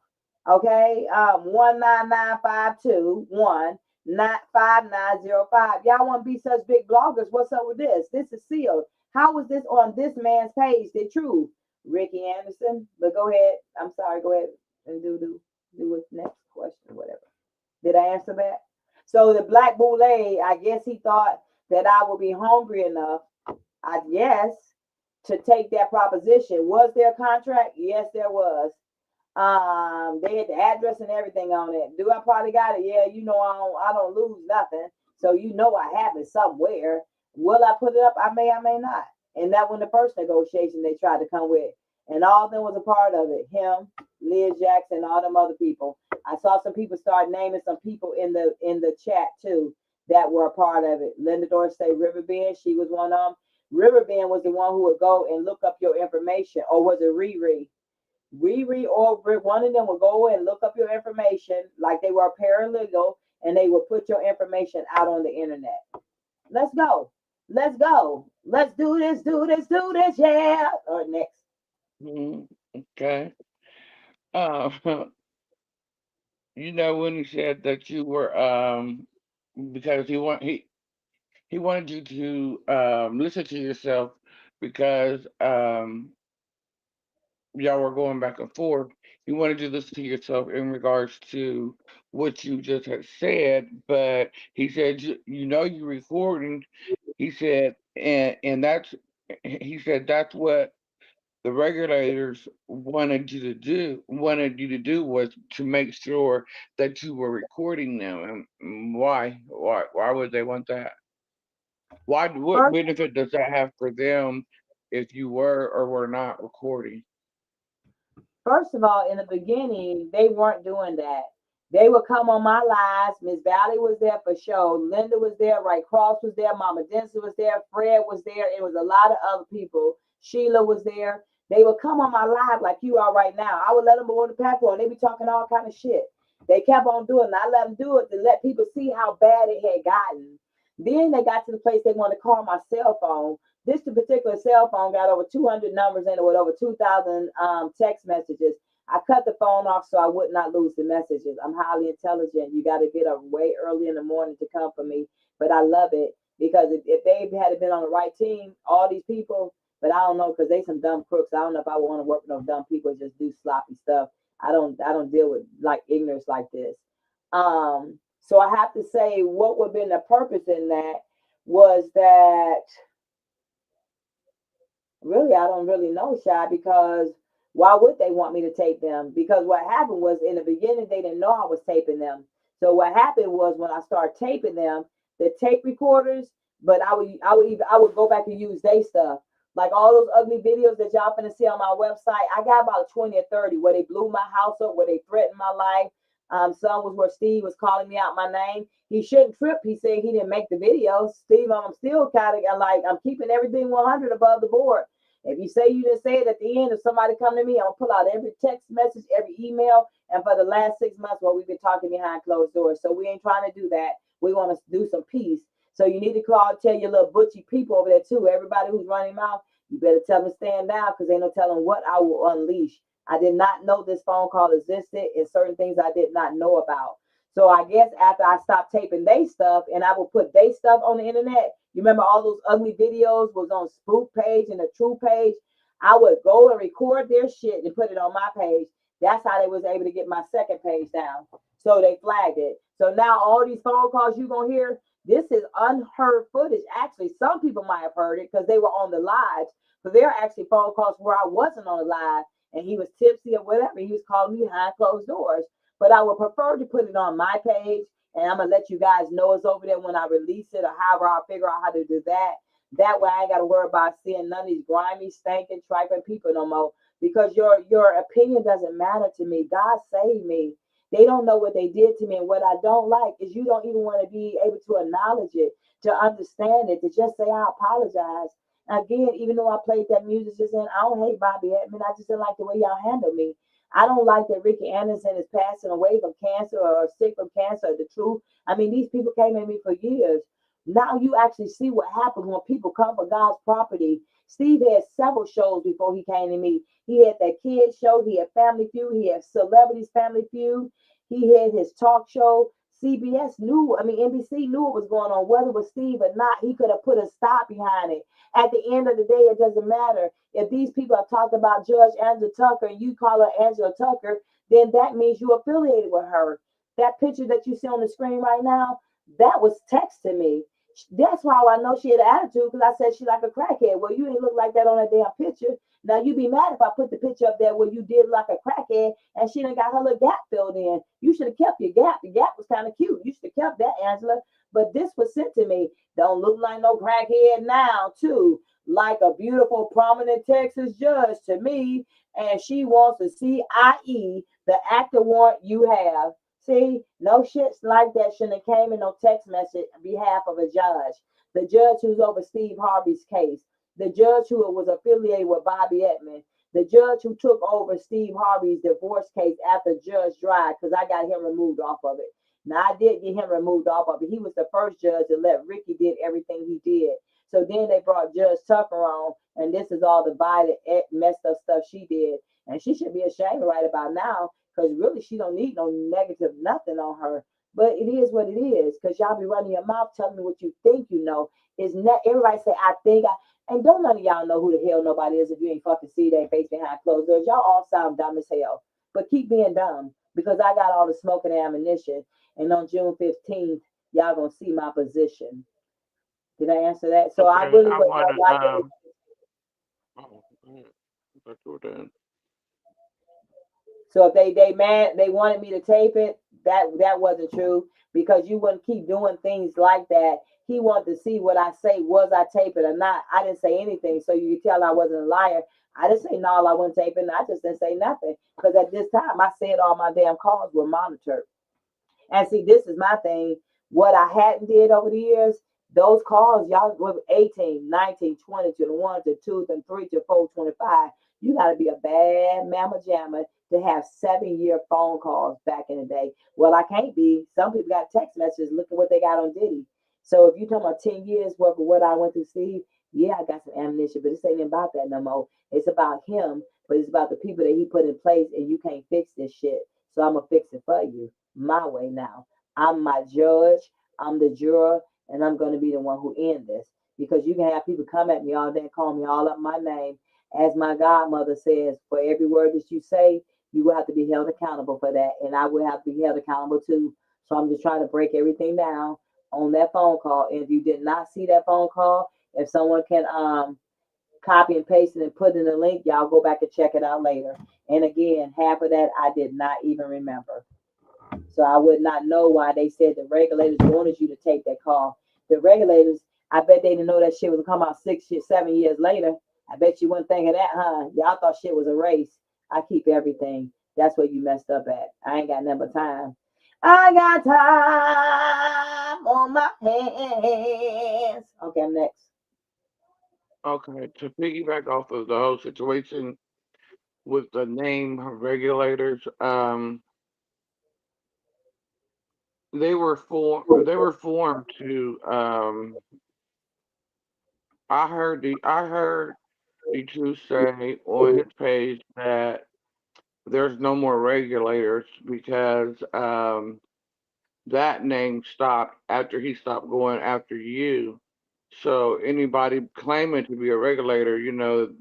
Okay. 19952195905. Y'all want to be such big bloggers. What's up with this? This is sealed. How was this on this man's page? The truth. Ricky Anderson. But go ahead. I'm sorry. Go ahead and do what's next question, whatever. Did I answer that? So the Black Boule, I guess he thought that I would be hungry enough, I guess, to take that proposition. Was there a contract? Yes, there was. They had the address and everything on it. Do I probably got it? Yeah, I don't lose nothing. So I have it somewhere. Will I put it up? I may not. And that was the first negotiation they tried to come with. And all of them was a part of it. Him, Liz Jackson, all them other people. I saw some people start naming some people in the chat too that were a part of it. Linda Dorsey, Riverbend, she was one of them. Riverbend was the one who would go and look up your information, or was it Riri? Riri or one of them would go and look up your information like they were paralegal, and they would put your information out on the internet. Let's go. Let's go. Let's do this, yeah. Or next. okay. Uh, when he said that you were, because he wanted you to listen to yourself because y'all were going back and forth. He wanted you to listen to yourself in regards to what you just had said, but he said you recording. He said, and that's what the regulators wanted you to do was to make sure that you were recording them. And why would they want that? What First, benefit does that have for them if you were or were not recording? first of all, in the beginning, they weren't doing that. They would come on my lives. Miss Valley was there for sure. Linda was there. Right Cross was there. Mama Denson was there. Fred was there. It was a lot of other people. Sheila was there. They would come on my live like you are right now. I would let them go on the platform. They be talking all kind of shit. They kept on doing it. And I let them do it to let people see how bad it had gotten. Then they got to the place they want to call my cell phone. This particular cell phone got over 200 numbers in it with over 2,000 text messages. I cut the phone off so I would not lose the messages. I'm highly intelligent. You got to get up way early in the morning to come for me. But I love it because if they had been on the right team, all these people, but I don't know because they some dumb crooks. I don't know if I would want to work with no dumb people and just do sloppy stuff. I don't deal with like ignorance like this. So I have to say what would have been the purpose in that was that really, I don't really know, Shai, because why would they want me to tape them? Because what happened was in the beginning, they didn't know I was taping them. So what happened was when I started taping them, the tape recorders, but I would go back and use their stuff. Like all those ugly videos that y'all finna see on my website, I got about 20 or 30 where they blew my house up, where they threatened my life. Some was where Steve was calling me out my name. He shouldn't trip. He said he didn't make the videos. Steve, I'm still kind of like, I'm keeping everything 100 above the board. If you say you didn't say it at the end, if somebody come to me, I'm gonna pull out every text message, every email. And for the last 6 months, we've been talking behind closed doors. So we ain't trying to do that. We want to do some peace. So you need to call, tell your little butchy people over there too. Everybody who's running mouth, you better tell them to stand down because ain't no telling what I will unleash. I did not know this phone call existed and certain things I did not know about. So I guess after I stopped taping they stuff and I would put they stuff on the internet, You remember all those ugly videos was on Spook page and the True page? I would go and record their shit and put it on my page. That's how they was able to get my second page down. So they flagged it. So now all these phone calls you gonna hear, this is unheard footage. Actually, some people might have heard it because they were on the lives. But there are actually phone calls where I wasn't on the live and he was tipsy or whatever. He was calling me behind closed doors. But I would prefer to put it on my page, and I'm gonna let you guys know it's over there when I release it, or however I'll figure out how to do that. That way I ain't gotta worry about seeing none of these grimy, stinking, trifling people no more. Because your opinion doesn't matter to me. God saved me. They don't know what they did to me. And what I don't like is you don't even want to be able to acknowledge it, to understand it, to just say I apologize. Again, even though I played that music just then, I don't hate Bobby Edmond. I just didn't like the way y'all handle me. I don't like that Ricky Anderson is passing away from cancer or sick from cancer. The truth. I mean, these people came at me for years. Now you actually see what happens when people come for God's property. Steve had several shows before he came to me. He had that kid show. He had Family Feud. He had Celebrities Family Feud. He had his talk show. CBS knew, I mean, NBC knew what was going on, whether it was Steve or not. He could have put a stop behind it. At the end of the day, it doesn't matter. If these people have talked about Judge Angela Tucker and you call her Angela Tucker, then that means you're affiliated with her. That picture that you see on the screen right now, that was text to me. That's why I know she had an attitude because I said she like a crackhead. Well, you didn't look like that on that damn picture. Now you be mad if I put the picture up there where you did like a crackhead and she done got her little gap filled in. You should have kept your gap. The gap was kind of cute. You should have kept that, Angela. But this was sent to me. Don't look like no crackhead now, too. Like a beautiful, prominent Texas judge to me. And she wants to see, i.e., the actor warrant you have. See, no shits like that shouldn't have came in no text message on behalf of a judge. The judge who's over Steve Harvey's case. The judge who was affiliated with Bobby Edmond. The judge who took over Steve Harvey's divorce case after Judge died because I got him removed off of it. Now, I did get him removed off of it. He was the first judge that let Ricky did everything he did. So then they brought Judge Tucker on, and this is all the violent, messed up stuff she did. And she should be ashamed right about now because really she don't need no negative nothing on her. But it is what it is because y'all be running your mouth telling me what you think you know. Is not everybody say, I think I, and don't none of y'all know who the hell nobody is if you ain't fucking see their face behind closed doors. Y'all all sound dumb as hell. But keep being dumb because I got all the smoke and ammunition. And on June 15th, y'all gonna see my position. Did I answer that? So I Okay, really I would want not to like it. oh, yeah, that's what then. So if they mad they wanted me to tape it, that wasn't true because you wouldn't keep doing things like that. He wanted to see what I say, was I taping or not. I didn't say anything, so you could tell I wasn't a liar. I didn't say no, I wasn't taping. I just didn't say nothing because at this time I said all my damn calls were monitored. And see, this is my thing. What I hadn't did over the years, those calls, y'all with 18, 19, 20 to the 1 to 2 to 3 to 4, 25. You got to be a bad mamma jamma to have 7-year phone calls back in the day. Well, I can't be. Some people got text messages. Look at what they got on Diddy. So if you talking about 10 years worth of what I went through, Steve, yeah, I got some ammunition, but this ain't about that no more. It's about him, but it's about the people that he put in place, and you can't fix this shit. So I'm going to fix it for you my way now. I'm my judge, I'm the juror, and I'm going to be the one who end this. Because you can have people come at me all day and call me all up my name. As my godmother says, for every word that you say, you will have to be held accountable for that. And I will have to be held accountable too. So I'm just trying to break everything down on that phone call. And if you did not see that phone call, if someone can copy and paste it and put in the link, y'all go back and check it out later. And again, half of that I did not even remember. So I would not know why they said the regulators wanted you to take that call. The regulators, I bet they didn't know that shit was gonna come out 7 years later. I bet you wouldn't think of that, huh? Y'all thought shit was a race. I keep everything. That's where you messed up at. I ain't got nothing but time. I got time on my hands. Okay, I'm next. Okay, to piggyback off of the whole situation with the name regulators, they were formed to I heard the truth say on his page that there's no more regulators because that name stopped after he stopped going after you. So anybody claiming to be a regulator,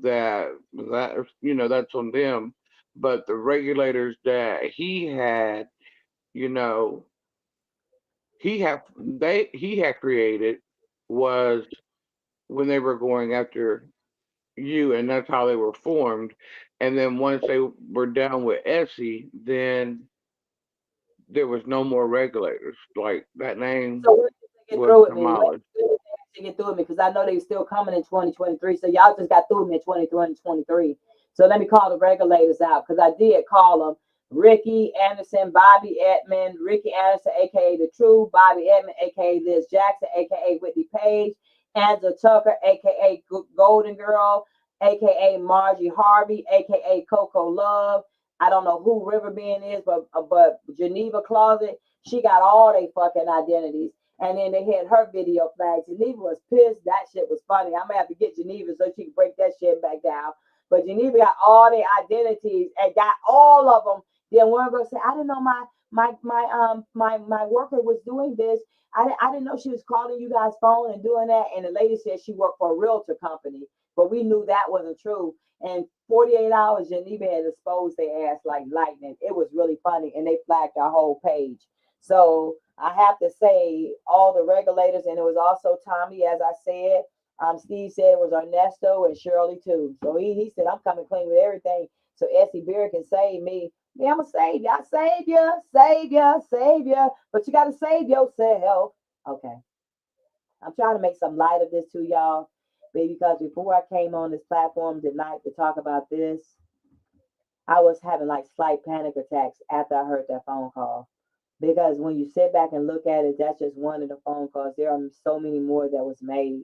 that's on them. But the regulators that you know, he had created was when they were going after you, and that's how they were formed. And then once they were done with Essie, then there was no more regulators. Like that name So when did they get was through with me? When demolished. did they actually get through with me? Because I know they still coming in 2023. So y'all just got through with me in 2023. So let me call the regulators out because I did call them. Ricky Anderson, Bobby Edmond, Ricky Anderson, aka The True, Bobby Edmond, aka Liz Jackson, aka Whitney Page, Angela Tucker, aka Golden Girl, aka Margie Harvey, aka Coco Love. I don't know who Riverbend is, but Geneva Closet, she got all they fucking identities. And then they had her video flagged. Geneva was pissed. That shit was funny. I'm gonna have to get Geneva so she can break that shit back down. But Geneva got all their identities and got all of them. Then one girl said, "I didn't know my worker was doing this. I didn't know she was calling you guys phone and doing that." And the lady said she worked for a realtor company, but we knew that wasn't true. And 48 hours, Geneva had exposed their ass like lightning. It was really funny, and they flagged our whole page. So I have to say, all the regulators, and it was also Tommy, as I said. Steve said it was Ernesto and Shirley too. So he said, I'm coming clean with everything. So Essie Beer can save me. Yeah, I'm gonna save you. I save you, save you, save you. But you gotta save yourself. Okay. I'm trying to make some light of this to y'all. Baby, because before I came on this platform tonight to talk about this, I was having like slight panic attacks after I heard that phone call. Because when you sit back and look at it, that's just one of the phone calls. There are so many more that was made.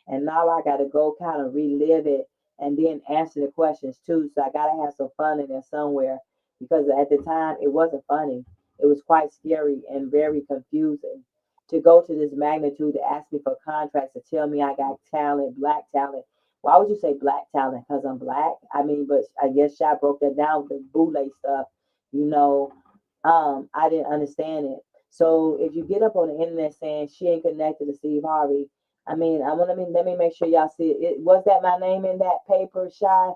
And now I got to go kind of relive it and then answer the questions too. So I got to have some fun in there somewhere because at the time it wasn't funny. It was quite scary and very confusing to go to this magnitude to ask me for contracts to tell me I got talent, black talent. Why would you say black talent? Because I'm black? I mean, but I guess Shai broke that down with the Boule stuff, you know. I didn't understand it. So if you get up on the internet saying she ain't connected to Steve Harvey, I mean, let me make sure y'all see it. Was that my name in that paper, Shy?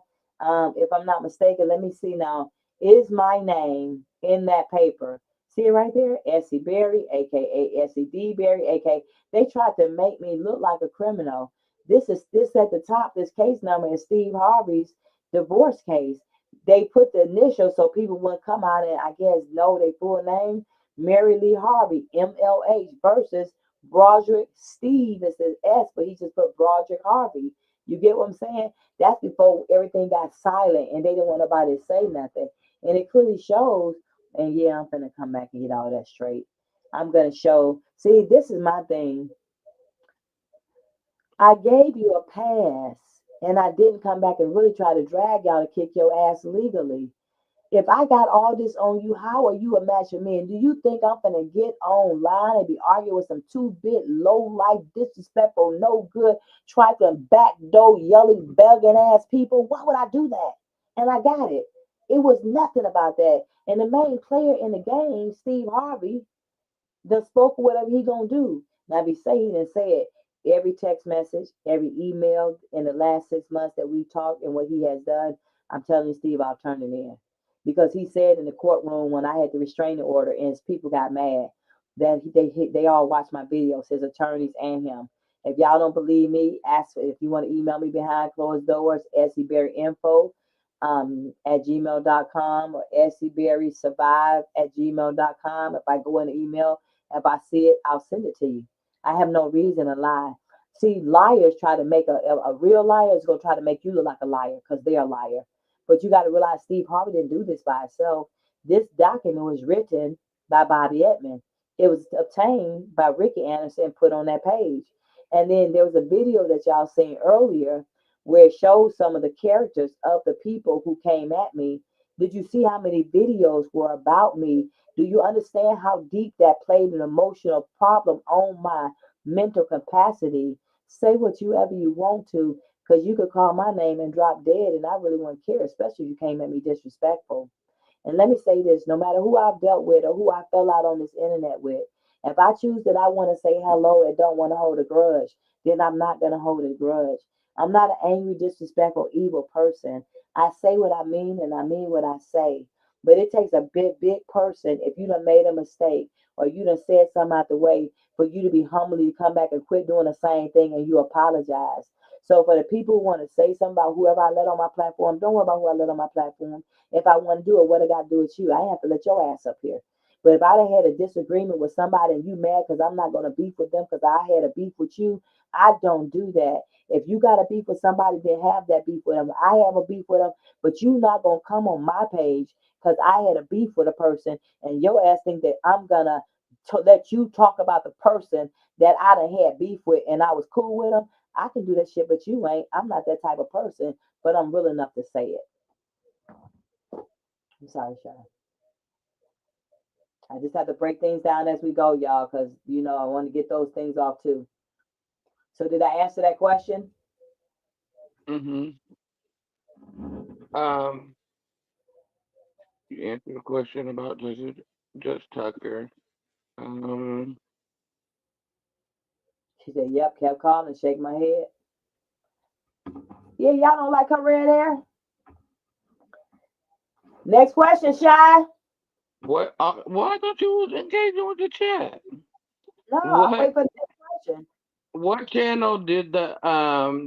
If I'm not mistaken, let me see now. Is my name in that paper? See it right there? Essie Berry, aka Essie D Berry, aka they tried to make me look like a criminal. This at the top, this case number is Steve Harvey's divorce case. They put the initials so people wouldn't come out and I guess know their full name. Mary Lee Harvey, MLH versus Broderick Steve. It says S, but he just put Broderick Harvey. You get what I'm saying? That's before everything got silent and they didn't want nobody to say nothing. And it clearly shows, and yeah, I'm gonna come back and get all that straight. I'm gonna show, see, this is my thing. I gave you a pass and I didn't come back and really try to drag y'all to kick your ass legally. If I got all this on you, how are you a match for me? And do you think I'm gonna get online and be arguing with some two-bit, low-life, disrespectful, no good, trifling, backdoor, yelling, begging ass people? Why would I do that? And I got it. It was nothing about that. And the main player in the game, Steve Harvey, done spoke whatever he gonna do. Now, if he say he didn't say it, every text message, every email in the last 6 months that we talked and what he has done, I'm telling you, Steve, I'll turn it in. Because he said in the courtroom when I had the restraining order and his people got mad that they all watched my videos, his attorneys and him. If y'all don't believe me, ask if you want to email me behind closed doors, SCBerryInfo at gmail.com or SCBerrySurvive at gmail.com. If I go in the email, if I see it, I'll send it to you. I have no reason to lie. See, liars try to make a real liar is going to try to make you look like a liar because they're a liar. But you got to realize Steve Harvey didn't do this by himself. This document was written by Bobby Edmond. It was obtained by Ricky Anderson and put on that page. And then there was a video that y'all seen earlier where it shows some of the characters of the people who came at me. Did you see how many videos were about me? Do you understand how deep that played an emotional problem on my mental capacity? Say what you ever you want to, because you could call my name and drop dead, and I really wouldn't care, especially if you came at me disrespectful. And let me say this, no matter who I've dealt with or who I fell out on this internet with, if I choose that I want to say hello and don't want to hold a grudge, then I'm not going to hold a grudge. I'm not an angry, disrespectful, evil person. I say what I mean and I mean what I say. But it takes a big person if you done made a mistake or you done said something out the way for you to be humbly to come back and quit doing the same thing and you apologize. So for the people who want to say something about whoever I let on my platform, don't worry about who I let on my platform. If I want to do it, what I got to do with you? I have to let your ass up here. But if I done had a disagreement with somebody and you mad because I'm not going to beef with them because I had a beef with you, I don't do that. If you got a beef with somebody, then have that beef with them. I have a beef with them, but you not going to come on my page because I had a beef with a person and your ass think that I'm going to let you talk about the person that I done had beef with and I was cool with them. I can do that shit, but you ain't. I'm not that type of person, but I'm real enough to say it. I'm sorry, Shai. I just have to break things down as we go, y'all, because I want to get those things off too. So did I answer that question? Mm-hmm. Um, you answered the question about Judge Tucker. Um, She said, yep, kept calling, shake my head. Yeah, y'all don't like her red hair? Next question, Shy. what? Why don't you was engaging with the chat? No, I'm What? waiting for the next question. What channel did the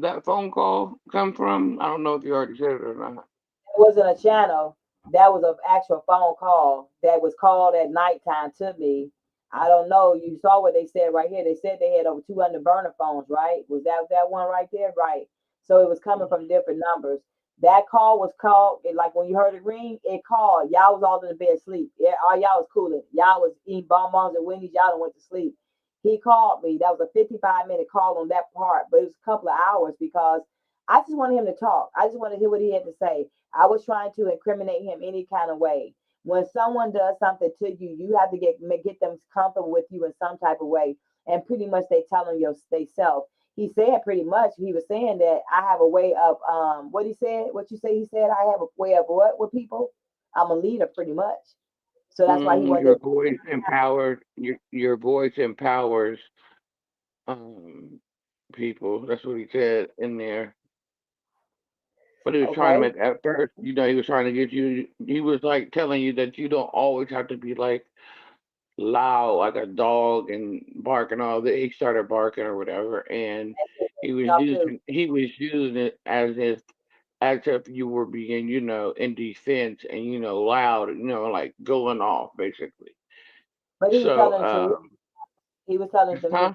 that phone call come from? I don't know if you already said it or not. It wasn't a channel. That was an actual phone call that was called at nighttime to me. I don't know. You saw what they said right here. They said they had over 200 burner phones, right? Was that one right there? Right. So it was coming from different numbers. That call was called, like when you heard it ring, it called. Y'all was all in the bed asleep. Yeah, all y'all was cooling. Y'all was eating bonbons and Wendy's. Y'all done went to sleep. He called me. That was a 55-minute call on that part, but it was a couple of hours because I just wanted him to talk. I just wanted to hear what he had to say. I was trying to incriminate him any kind of way. When someone does something to you, you have to get them comfortable with you in some type of way. And pretty much they telling your they self. He said pretty much he was saying that I have a way of what he said, what you say he said, I have a way of what with people? I'm a leader pretty much. So that's why he wanted Your to voice empowers your voice empowers um people. That's what he said in there. But he was trying to okay. make at first, he was trying to get you. He was like telling you that you don't always have to be like loud like a dog and barking all that. He started barking or whatever, and Y'all too. he was using it as if you were being in defense and loud, like going off basically. But he was So, telling the truth. He was telling the truth. huh?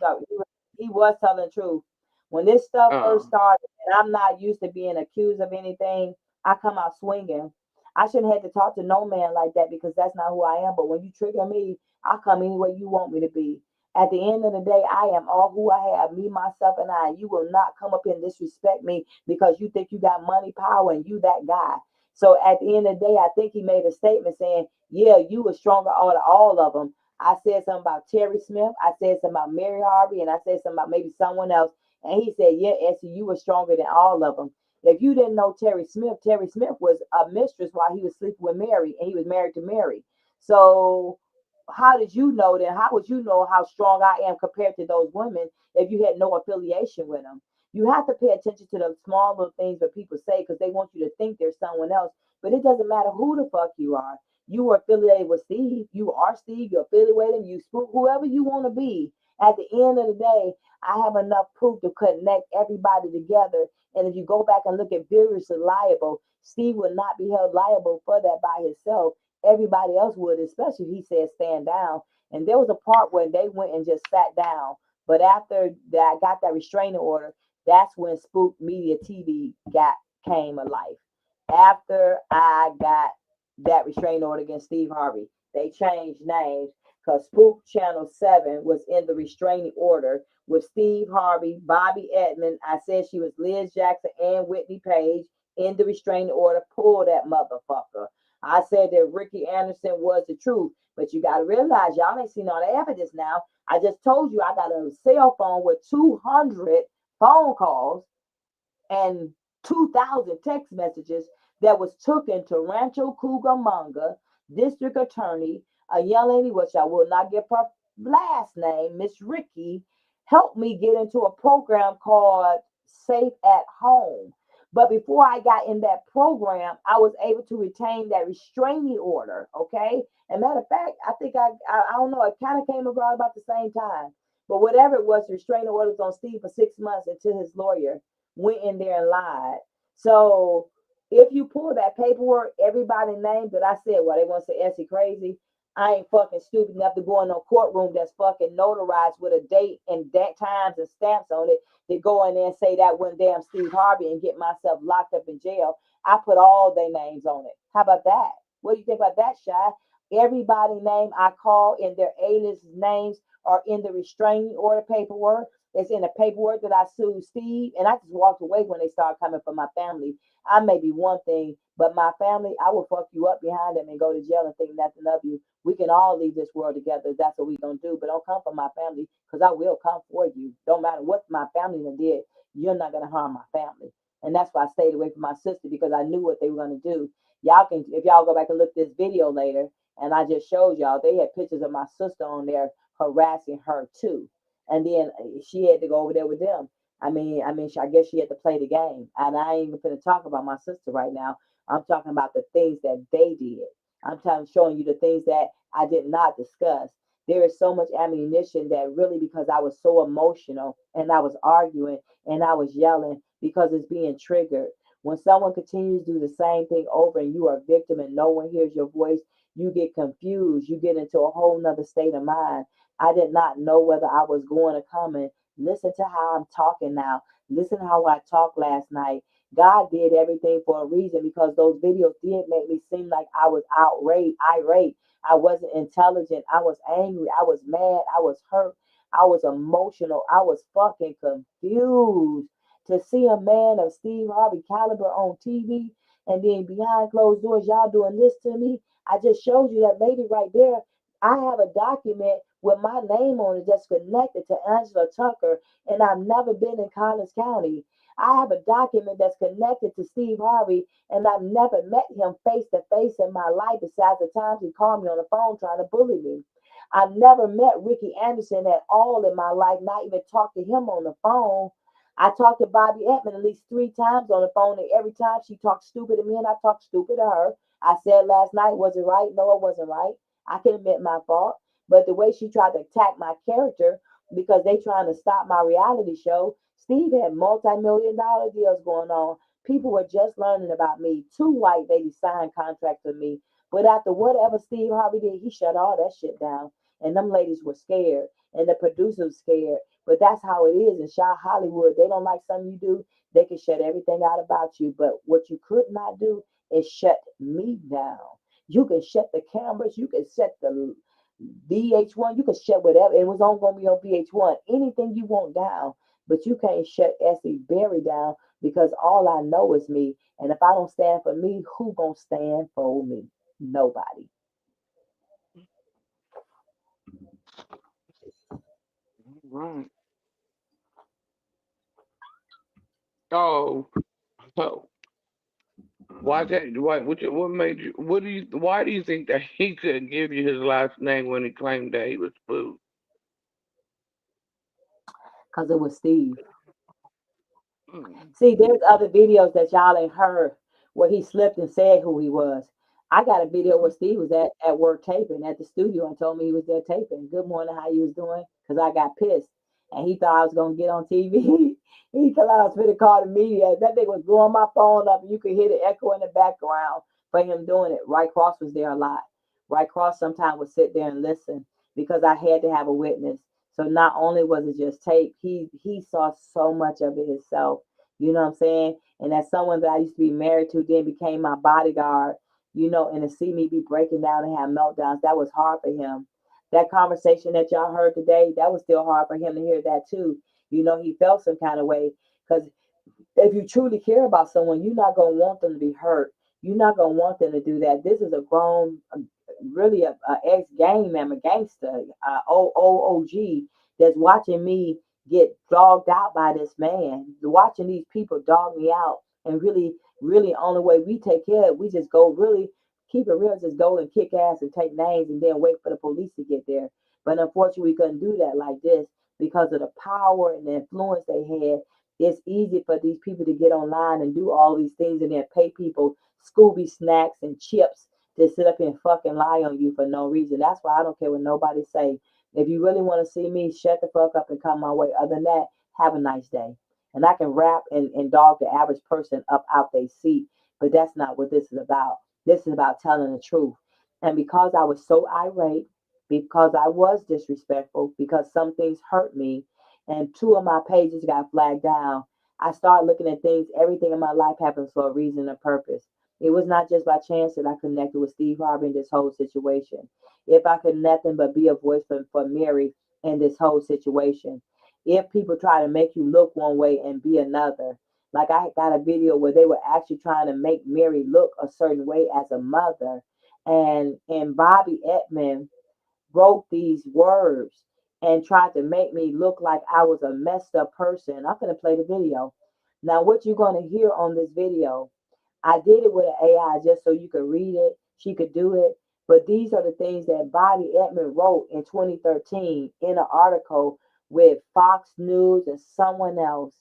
He was telling the truth. When this stuff first Um, started, and I'm not used to being accused of anything, I come out swinging. I shouldn't have to talk to no man like that because that's not who I am. But when you trigger me, I come any way you want me to be. At the end of the day, I am all who I have, me, myself, and I. You will not come up and disrespect me because you think you got money, power, and you that guy. So at the end of the day, I think he made a statement saying, "Yeah, you were stronger out of all of them." I said something about Terry Smith. I said something about Mary Harvey, and I said something about maybe someone else. And he said, "Yeah, Essie, you were stronger than all of them." If you didn't know Terry Smith was a mistress while he was sleeping with Mary, and he was married to Mary. So how did you know then? How would you know how strong I am compared to those women if you had no affiliation with them? You have to pay attention to the small little things that people say because they want you to think they're someone else. But it doesn't matter who the fuck you are. You are affiliated with Steve. You are Steve. You're affiliated with him. You spook whoever you want to be. At the end of the day, I have enough proof to connect everybody together. And if you go back and look at Variously Liable, Steve would not be held liable for that by himself. Everybody else would, especially if he said stand down. And there was a part where they went and just sat down. But after that, I got that restraining order. That's when Spook Media TV came alive. After I got that restraining order against Steve Harvey, they changed names because Spook Channel 7 was in the restraining order with Steve Harvey, Bobby Edmond. I said she was Liz Jackson and Whitney Page in the restraining order. Pull that motherfucker. I said that Ricky Anderson was the truth, but you got to realize y'all ain't seen all the evidence now. I just told you I got a cell phone with 200 phone calls and 2,000 text messages that was taken to Rancho Cucamonga district attorney, a young lady, which I will not give her last name, Miss Ricky, helped me get into a program called Safe at Home. But before I got in that program, I was able to retain that restraining order. Okay. And matter of fact, I think I don't know, it kind of came around about the same time. But whatever it was, restraining orders on Steve for 6 months until his lawyer went in there and lied. So if you pull that paperwork, everybody named that I said, well, they want to say Essie crazy. I ain't fucking stupid enough to go in no courtroom that's fucking notarized with a date and that times and stamps on it to go in there and say that one damn Steve Harvey and get myself locked up in jail. I put all their names on it. How about that? What do you think about that, Shai? Everybody name I call in their alias names are in the restraining order paperwork. It's in the paperwork that I sued Steve, and I just walked away when they started coming for my family. I may be one thing, but my family, I will fuck you up behind them and go to jail and think nothing of you. We can all leave this world together. That's what we're gonna do. But don't come for my family, because I will come for you. Don't matter what my family done did, you're not gonna harm my family. And that's why I stayed away from my sister, because I knew what they were gonna do. Y'all can, if y'all go back and look this video later, and I just showed y'all, they had pictures of my sister on there harassing her too. And then she had to go over there with them. I guess she had to play the game. And I ain't even gonna talk about my sister right now. I'm talking about the things that they did. Showing you the things that I did not discuss. There is so much ammunition that really, because I was so emotional and I was arguing and I was yelling because it's being triggered. When someone continues to do the same thing over and you are a victim and no one hears your voice, you get confused. You get into a whole nother state of mind. I did not know whether I was going to come and listen to how I'm talking now. Listen how I talked last night. God did everything for a reason, because those videos did make me seem like I was outraged, irate. I wasn't intelligent. I was angry. I was mad. I was hurt. I was emotional. I was fucking confused. To see a man of Steve Harvey caliber on TV and then behind closed doors, y'all doing this to me. I just showed you that lady right there. I have a document with my name on it that's connected to Angela Tucker, and I've never been in Collins County. I have a document that's connected to Steve Harvey, and I've never met him face to face in my life besides the times he called me on the phone trying to bully me. I've never met Ricky Anderson at all in my life, not even talked to him on the phone. I talked to Bobby Edmond at least 3 times on the phone, and every time she talked stupid to me and I talked stupid to her. I said last night, was it right? No, it wasn't right. I can admit my fault. But the way she tried to attack my character, because they trying to stop my reality show, Steve had multi-million-dollar deals going on. People were just learning about me. 2 white ladies signed contracts with me. But after whatever Steve Harvey did, he shut all that shit down. And them ladies were scared. And the producers scared. But that's how it is in Shaw Hollywood. They don't like something you do, they can shut everything out about you. But what you could not do is shut me down. You can shut the cameras, you can shut the VH1, you can shut whatever. It was on gonna be on VH1. Anything you want down, but you can't shut Essie Berry down, because all I know is me. And if I don't stand for me, who gonna stand for me? Nobody. Right. Oh, so why that? What made you? What do you? Why do you think that he couldn't give you his last name when he claimed that he was Fued? Because it was Steve. Mm. See, there's other videos that y'all ain't heard where he slipped and said who he was. I got a video where Steve was at work taping at the studio and told me he was there taping. Good morning, how you was doing? Because I got pissed. And he thought I was gonna get on TV. He thought I was finna call the media. That thing was blowing my phone up, and you could hear the echo in the background for him doing it. Right Cross was there a lot. Right Cross sometimes would sit there and listen, because I had to have a witness. So not only was it just tape, he saw so much of it himself. You know what I'm saying? And as someone that I used to be married to then became my bodyguard, and to see me be breaking down and have meltdowns, that was hard for him. That conversation that y'all heard today, that was still hard for him to hear that too. He felt some kind of way, because if you truly care about someone, you're not going to want them to be hurt. You're not going to want them to do that. This is a grown, really a ex gang member, gangster, OOG, that's watching me get dogged out by this man, watching these people dog me out. And really, really, only way we take care of it, we just go really keep it real, just go and kick ass and take names and then wait for the police to get there. But unfortunately, we couldn't do that like this. because of the power and the influence they had. It's easy for these people to get online and do all these things and then pay people Scooby snacks and chips to sit up and fucking lie on you for no reason. That's why I don't care what nobody say. If you really want to see me, shut the fuck up and come my way. Other than that, have a nice day. And I can rap and dog the average person up out their seat, but that's not what this is about. This is about telling the truth. And because I was so irate, because I was disrespectful, because some things hurt me, and two of my pages got flagged down, I started looking at things. Everything in my life happens for a reason and purpose. It was not just by chance that I connected with Steve Harvey in this whole situation. If I could nothing but be a voice for Mary in this whole situation. If people try to make you look one way and be another, like I got a video where they were actually trying to make Mary look a certain way as a mother, and Bobby Edmond wrote these words and tried to make me look like I was a messed up person. I'm gonna play the video. Now, what you're gonna hear on this video, I did it with an AI just so you could read it. She could do it. But these are the things that Bobby Edmond wrote in 2013 in an article with Fox News and someone else,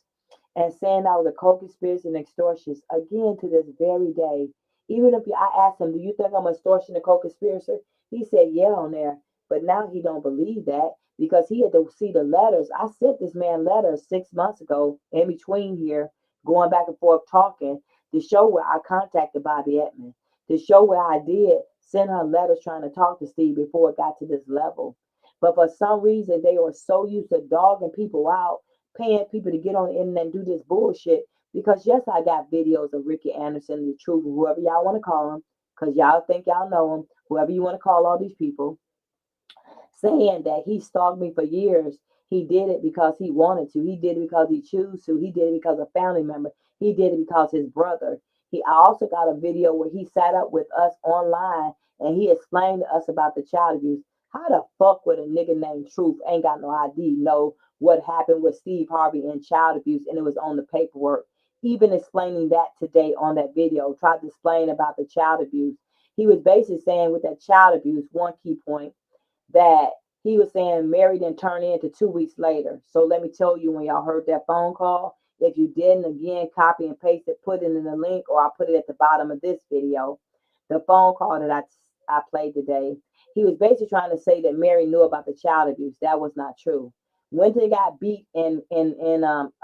and saying I was a co-conspirator and extortionist. Again, to this very day, even if I asked him, "Do you think I'm an extortion and co-conspirator?" He said, "Yeah," on there. But now he don't believe that because he had to see the letters. I sent this man letters 6 months ago in between here, going back and forth talking to show where I contacted Bobby Edmond, to show where I did send her letters trying to talk to Steve before it got to this level. But for some reason, they are so used to dogging people out, paying people to get on the internet and do this bullshit. Because yes, I got videos of Ricky Anderson, the truth, whoever y'all want to call him, because y'all think y'all know him, whoever you want to call all these people, saying that he stalked me for years. He did it because he wanted to. He did it because he chose to. He did it because a family member. He did it because his brother. I also got a video where he sat up with us online and he explained to us about the child abuse. How the fuck would a nigga named Truth ain't got no ID know what happened with Steve Harvey and child abuse and it was on the paperwork? Even explaining that today on that video, tried to explain about the child abuse. He was basically saying with that child abuse, one key point, that he was saying Mary didn't turn into 2 weeks later. So let me tell you, when y'all heard that phone call, if you didn't, again, copy and paste it, put it in the link, or I'll put it at the bottom of this video. The phone call that I played today, he was basically trying to say that Mary knew about the child abuse. That was not true. When they got beat in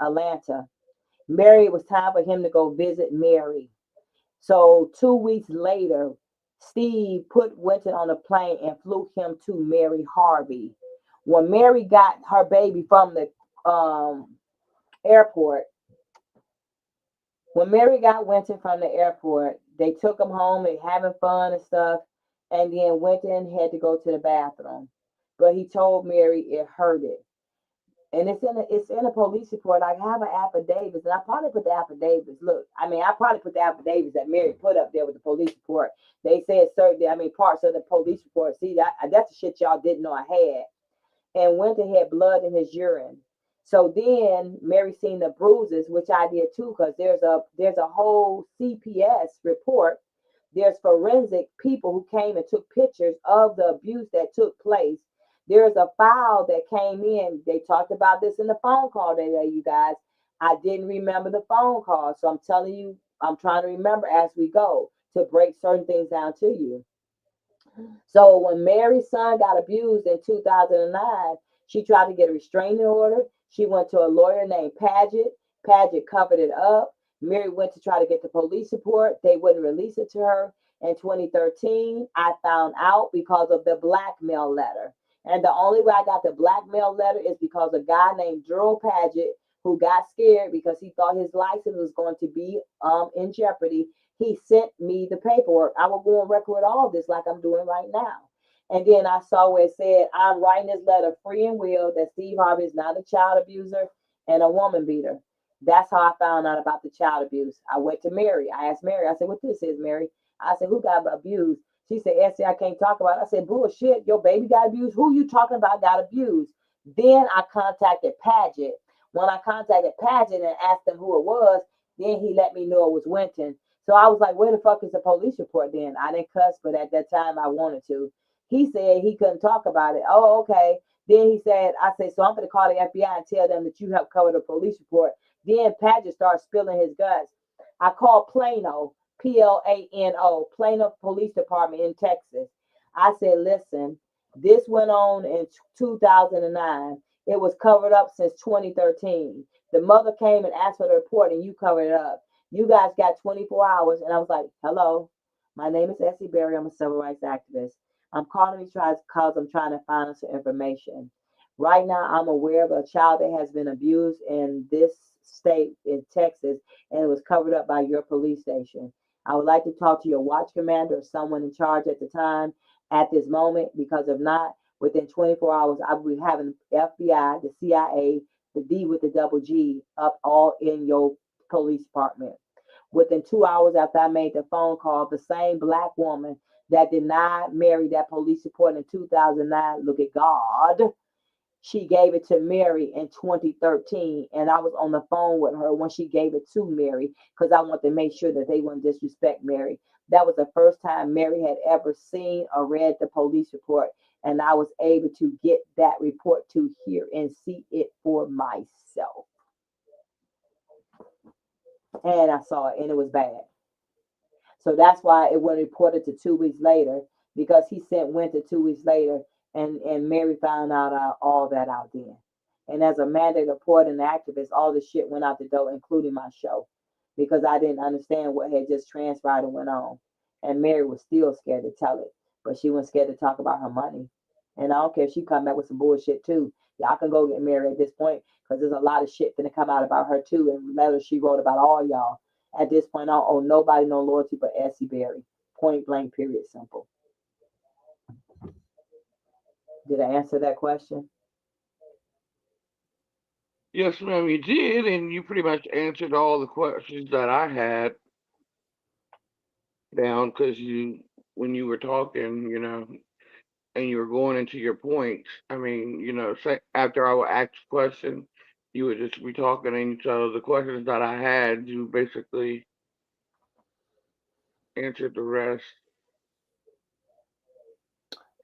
Atlanta, Mary, it was time for him to go visit Mary. So 2 weeks later, Steve put Winton on a plane and flew him to Mary Harvey. When Mary got her baby from the airport, when Mary got Winton from the airport, they took him home. They having fun and stuff. And then Winton had to go to the bathroom. But he told Mary it hurted. And it's in a police report. I have an affidavit, and I probably put the affidavits. Look, I mean, I probably put the affidavits that Mary put up there with the police report. They said certain, I mean, parts of the police report. See, that's the shit y'all didn't know I had. And Winter had blood in his urine. So then Mary seen the bruises, which I did too, because there's a whole CPS report. There's forensic people who came and took pictures of the abuse that took place. There's a file that came in. They talked about this in the phone call today, you guys. I didn't remember the phone call. So I'm telling you, I'm trying to remember as we go to break certain things down to you. So when Mary's son got abused in 2009, she tried to get a restraining order. She went to a lawyer named Paget. Paget covered it up. Mary went to try to get the police report. They wouldn't release it to her. In 2013, I found out because of the blackmail letter. And the only way I got the blackmail letter is because a guy named Gerald Paget, who got scared because he thought his license was going to be in jeopardy, he sent me the paperwork. I will go on record all this like I'm doing right now. And then I saw where it said, I'm writing this letter free and will that Steve Harvey is not a child abuser and a woman beater. That's how I found out about the child abuse. I went to Mary. I asked Mary, I said, what this is, Mary? I said, who got abused? She said, Essie, I can't talk about it. I said, bullshit, your baby got abused. Who you talking about got abused? Then I contacted Paget. When I contacted Paget and asked him who it was, then he let me know it was Winton. So I was like, where the fuck is the police report then? I didn't cuss, but at that time I wanted to. He said he couldn't talk about it. Oh, okay. Then he said, I said, so I'm going to call the FBI and tell them that you have covered a police report. Then Paget started spilling his guts. I called Plano, Plano, Plano Police Department in Texas. I said, listen, this went on in 2009. It was covered up since 2013. The mother came and asked for the report and you covered it up. You guys got 24 hours. And I was like, hello, my name is Essie Berry. I'm a civil rights activist. I'm calling these tries because I'm trying to find some information. Right now, I'm aware of a child that has been abused in this state in Texas, and it was covered up by your police station. I would like to talk to your watch commander or someone in charge at the time at this moment, because if not, within 24 hours, I will be having FBI, the CIA, the D with the double G up all in your police department. Within 2 hours after I made the phone call, the same black woman that denied Mary that police report in 2009, look at God, she gave it to Mary in 2013. And I was on the phone with her when she gave it to Mary because I wanted to make sure that they wouldn't disrespect Mary. That was the first time Mary had ever seen or read the police report. And I was able to get that report to hear and see it for myself. And I saw it and it was bad. So that's why it was reported to 2 weeks later, because he sent Winter 2 weeks later, and Mary found out all that out then. And as a mandate reporter and activist, all the shit went out the door, including my show, because I didn't understand what had just transpired and went on. And Mary was still scared to tell it, but she wasn't scared to talk about her money. And I don't care if she come back with some bullshit too. Y'all can go get Mary at this point, because there's a lot of shit gonna come out about her too, and letters she wrote about all y'all. At this point, I don't owe nobody no loyalty but Essie Berry. Point blank, period, simple. Did I answer that question? Yes, ma'am, you did, and you pretty much answered all the questions that I had down because when you were talking, and you were going into your points. I mean, say after I would ask a question, you would just be talking, and so the questions that I had, you basically answered the rest.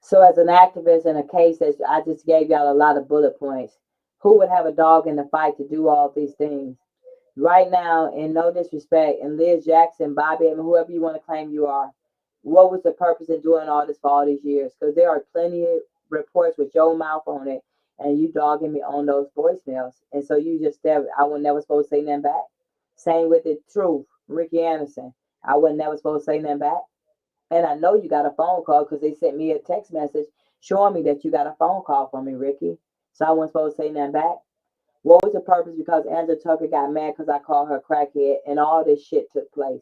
So, as an activist in a case that I just gave y'all a lot of bullet points, who would have a dog in the fight to do all these things? Right now, in no disrespect, and Liz Jackson, Bobby, and whoever you want to claim you are, what was the purpose in doing all this for all these years? Because there are plenty of reports with your mouth on it, and you dogging me on those voicemails. And so you just, I was never supposed to say nothing back. Same with the truth, Ricky Anderson. I was never supposed to say nothing back. And I know you got a phone call because they sent me a text message showing me that you got a phone call from me, Ricky. So I wasn't supposed to say nothing back. What was the purpose? Because Angela Tucker got mad because I called her crackhead, and all this shit took place.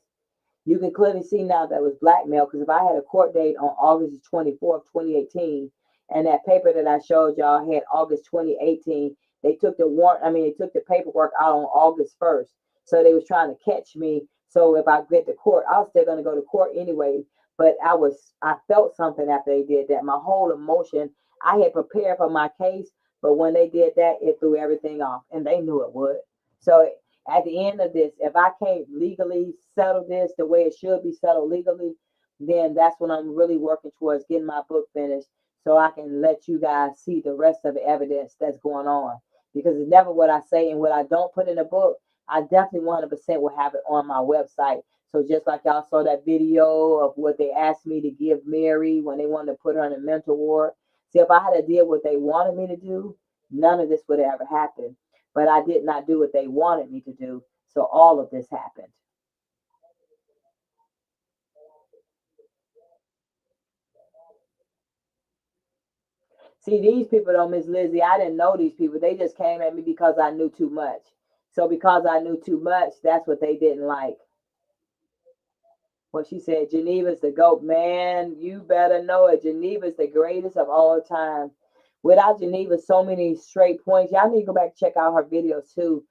You can clearly see now that was blackmail, because if I had a court date on August 24th, 2018, and that paper that I showed y'all had August 2018, they took the warrant, they took the paperwork out on August 1st. So they was trying to catch me. So if I get to court, I was still going to go to court anyway. But I felt something after they did that. My whole emotion, I had prepared for my case, but when they did that, it threw everything off, and they knew it would. So at the end of this, if I can't legally settle this the way it should be settled legally, then that's when I'm really working towards getting my book finished, so I can let you guys see the rest of the evidence that's going on. Because it's never what I say and what I don't put in the book. I definitely 100% will have it on my website. So just like y'all saw that video of what they asked me to give Mary when they wanted to put her in a mental ward. See, if I had to deal what they wanted me to do, none of this would have ever happened. But I did not do what they wanted me to do. So all of this happened. See, these people don't, Miss Lizzie, I didn't know these people. They just came at me because I knew too much. So because I knew too much, that's what they didn't like. Well, she said, Geneva's the GOAT. Man, you better know it. Geneva's the greatest of all time. Without Geneva, so many straight points. Y'all need to go back and check out her videos too.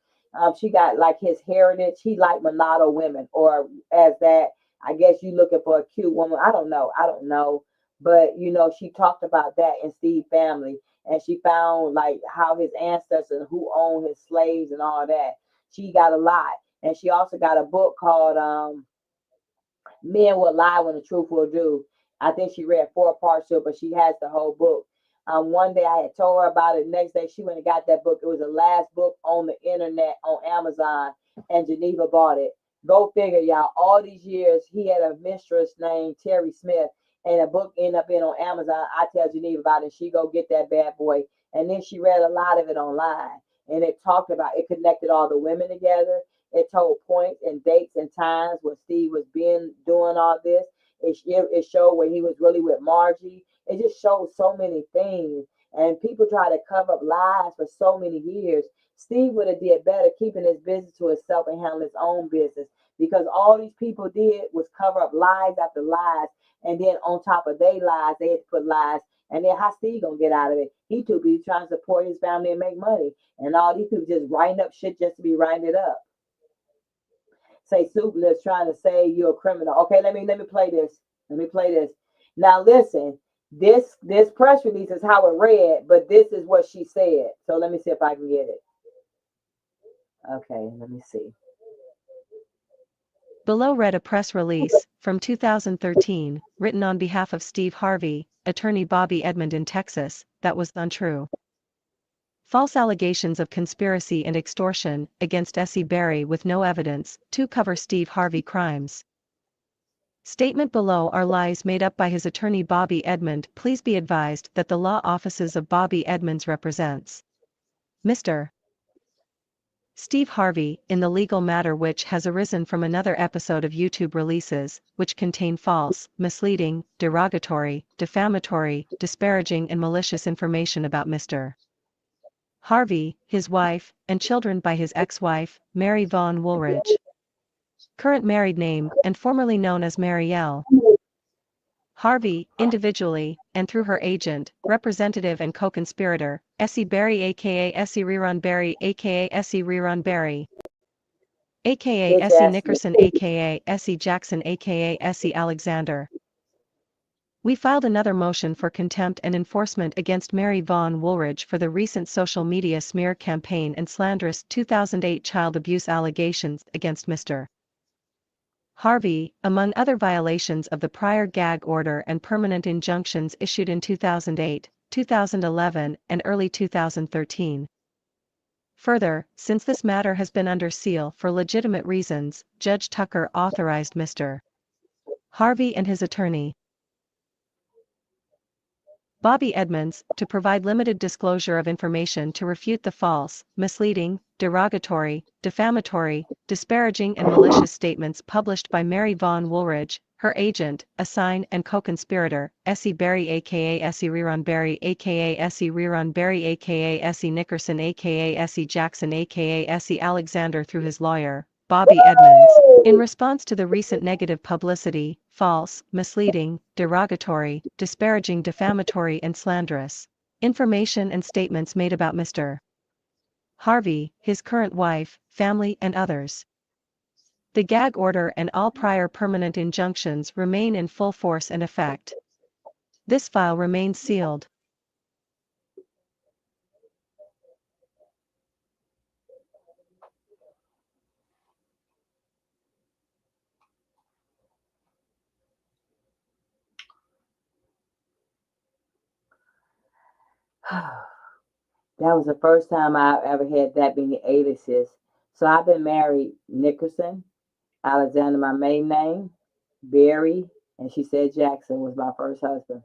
She got like his heritage. He liked mulatto women, or as that, I guess you looking for a cute woman. I don't know. But she talked about that in Steve family, and she found like how his ancestors, who owned his slaves and all that. She got a lot. And she also got a book called Men Will Lie When the Truth Will Do. I think she read 4 parts to it, but she has the whole book. One day I had told her about it. Next day she went and got that book. It was the last book on the internet on Amazon, and Geneva bought it. Go figure, y'all. All these years he had a mistress named Terry Smith, and a book ended up being on Amazon. I tell Geneva about it. She go get that bad boy, and then she read a lot of it online, and it talked about it connected all the women together. It told points and dates and times when Steve was being doing all this. It showed when he was really with Margie. It just showed so many things. And people try to cover up lies for so many years. Steve would have did better keeping his business to himself and handling his own business, because all these people did was cover up lies after lies. And then on top of their lies, they had to put lies. And then how Steve gonna get out of it? He too be trying to support his family and make money. And all these people just writing up shit just to be writing it up. Say Soupless trying to say you're a criminal. Okay, let me play this. Let me play this. Now listen, this press release is how it read, but this is what she said. So let me see if I can get it. Okay, let me see. Below read a press release from 2013, written on behalf of Steve Harvey, attorney Bobby Edmond in Texas, that was untrue. False allegations of conspiracy and extortion against Essie Berry with no evidence to cover Steve Harvey crimes. Statement below are lies made up by his attorney Bobby Edmond. Please be advised that the law offices of Bobby Edmonds represents Mr. Steve Harvey in the legal matter which has arisen from another episode of YouTube releases, which contain false, misleading, derogatory, defamatory, disparaging and malicious information about Mr. Harvey, his wife, and children by his ex-wife, Mary Vaughn Woolridge. Current married name, and formerly known as Mary L. Harvey, individually, and through her agent, representative and co-conspirator, Essie Berry aka Essie Rerun Berry aka Essie Rerun Berry, aka It's Essie Essie. Nickerson aka Essie Jackson aka Essie Alexander. We filed another motion for contempt and enforcement against Mary Vaughn Woolridge for the recent social media smear campaign and slanderous 2008 child abuse allegations against Mr. Harvey, among other violations of the prior gag order and permanent injunctions issued in 2008, 2011, and early 2013. Further, since this matter has been under seal for legitimate reasons, Judge Tucker authorized Mr. Harvey and his attorney, Bobby Edmonds, to provide limited disclosure of information to refute the false, misleading, derogatory, defamatory, disparaging and malicious statements published by Mary Vaughn Woolridge, her agent, assign and co-conspirator, Essie Berry aka Essie Rerun Berry aka Essie Rerun Berry aka Essie Nickerson aka Essie Jackson aka Essie Alexander through his lawyer, Bobby Edmonds, in response to the recent negative publicity, false, misleading, derogatory, disparaging, defamatory and slanderous information and statements made about Mr. Harvey, his current wife, family and others. The gag order and all prior permanent injunctions remain in full force and effect. This file remains sealed. That was the first time I ever had that many aliases. So I've been married Nickerson, Alexander, my maiden name, Berry, and she said Jackson was my first husband.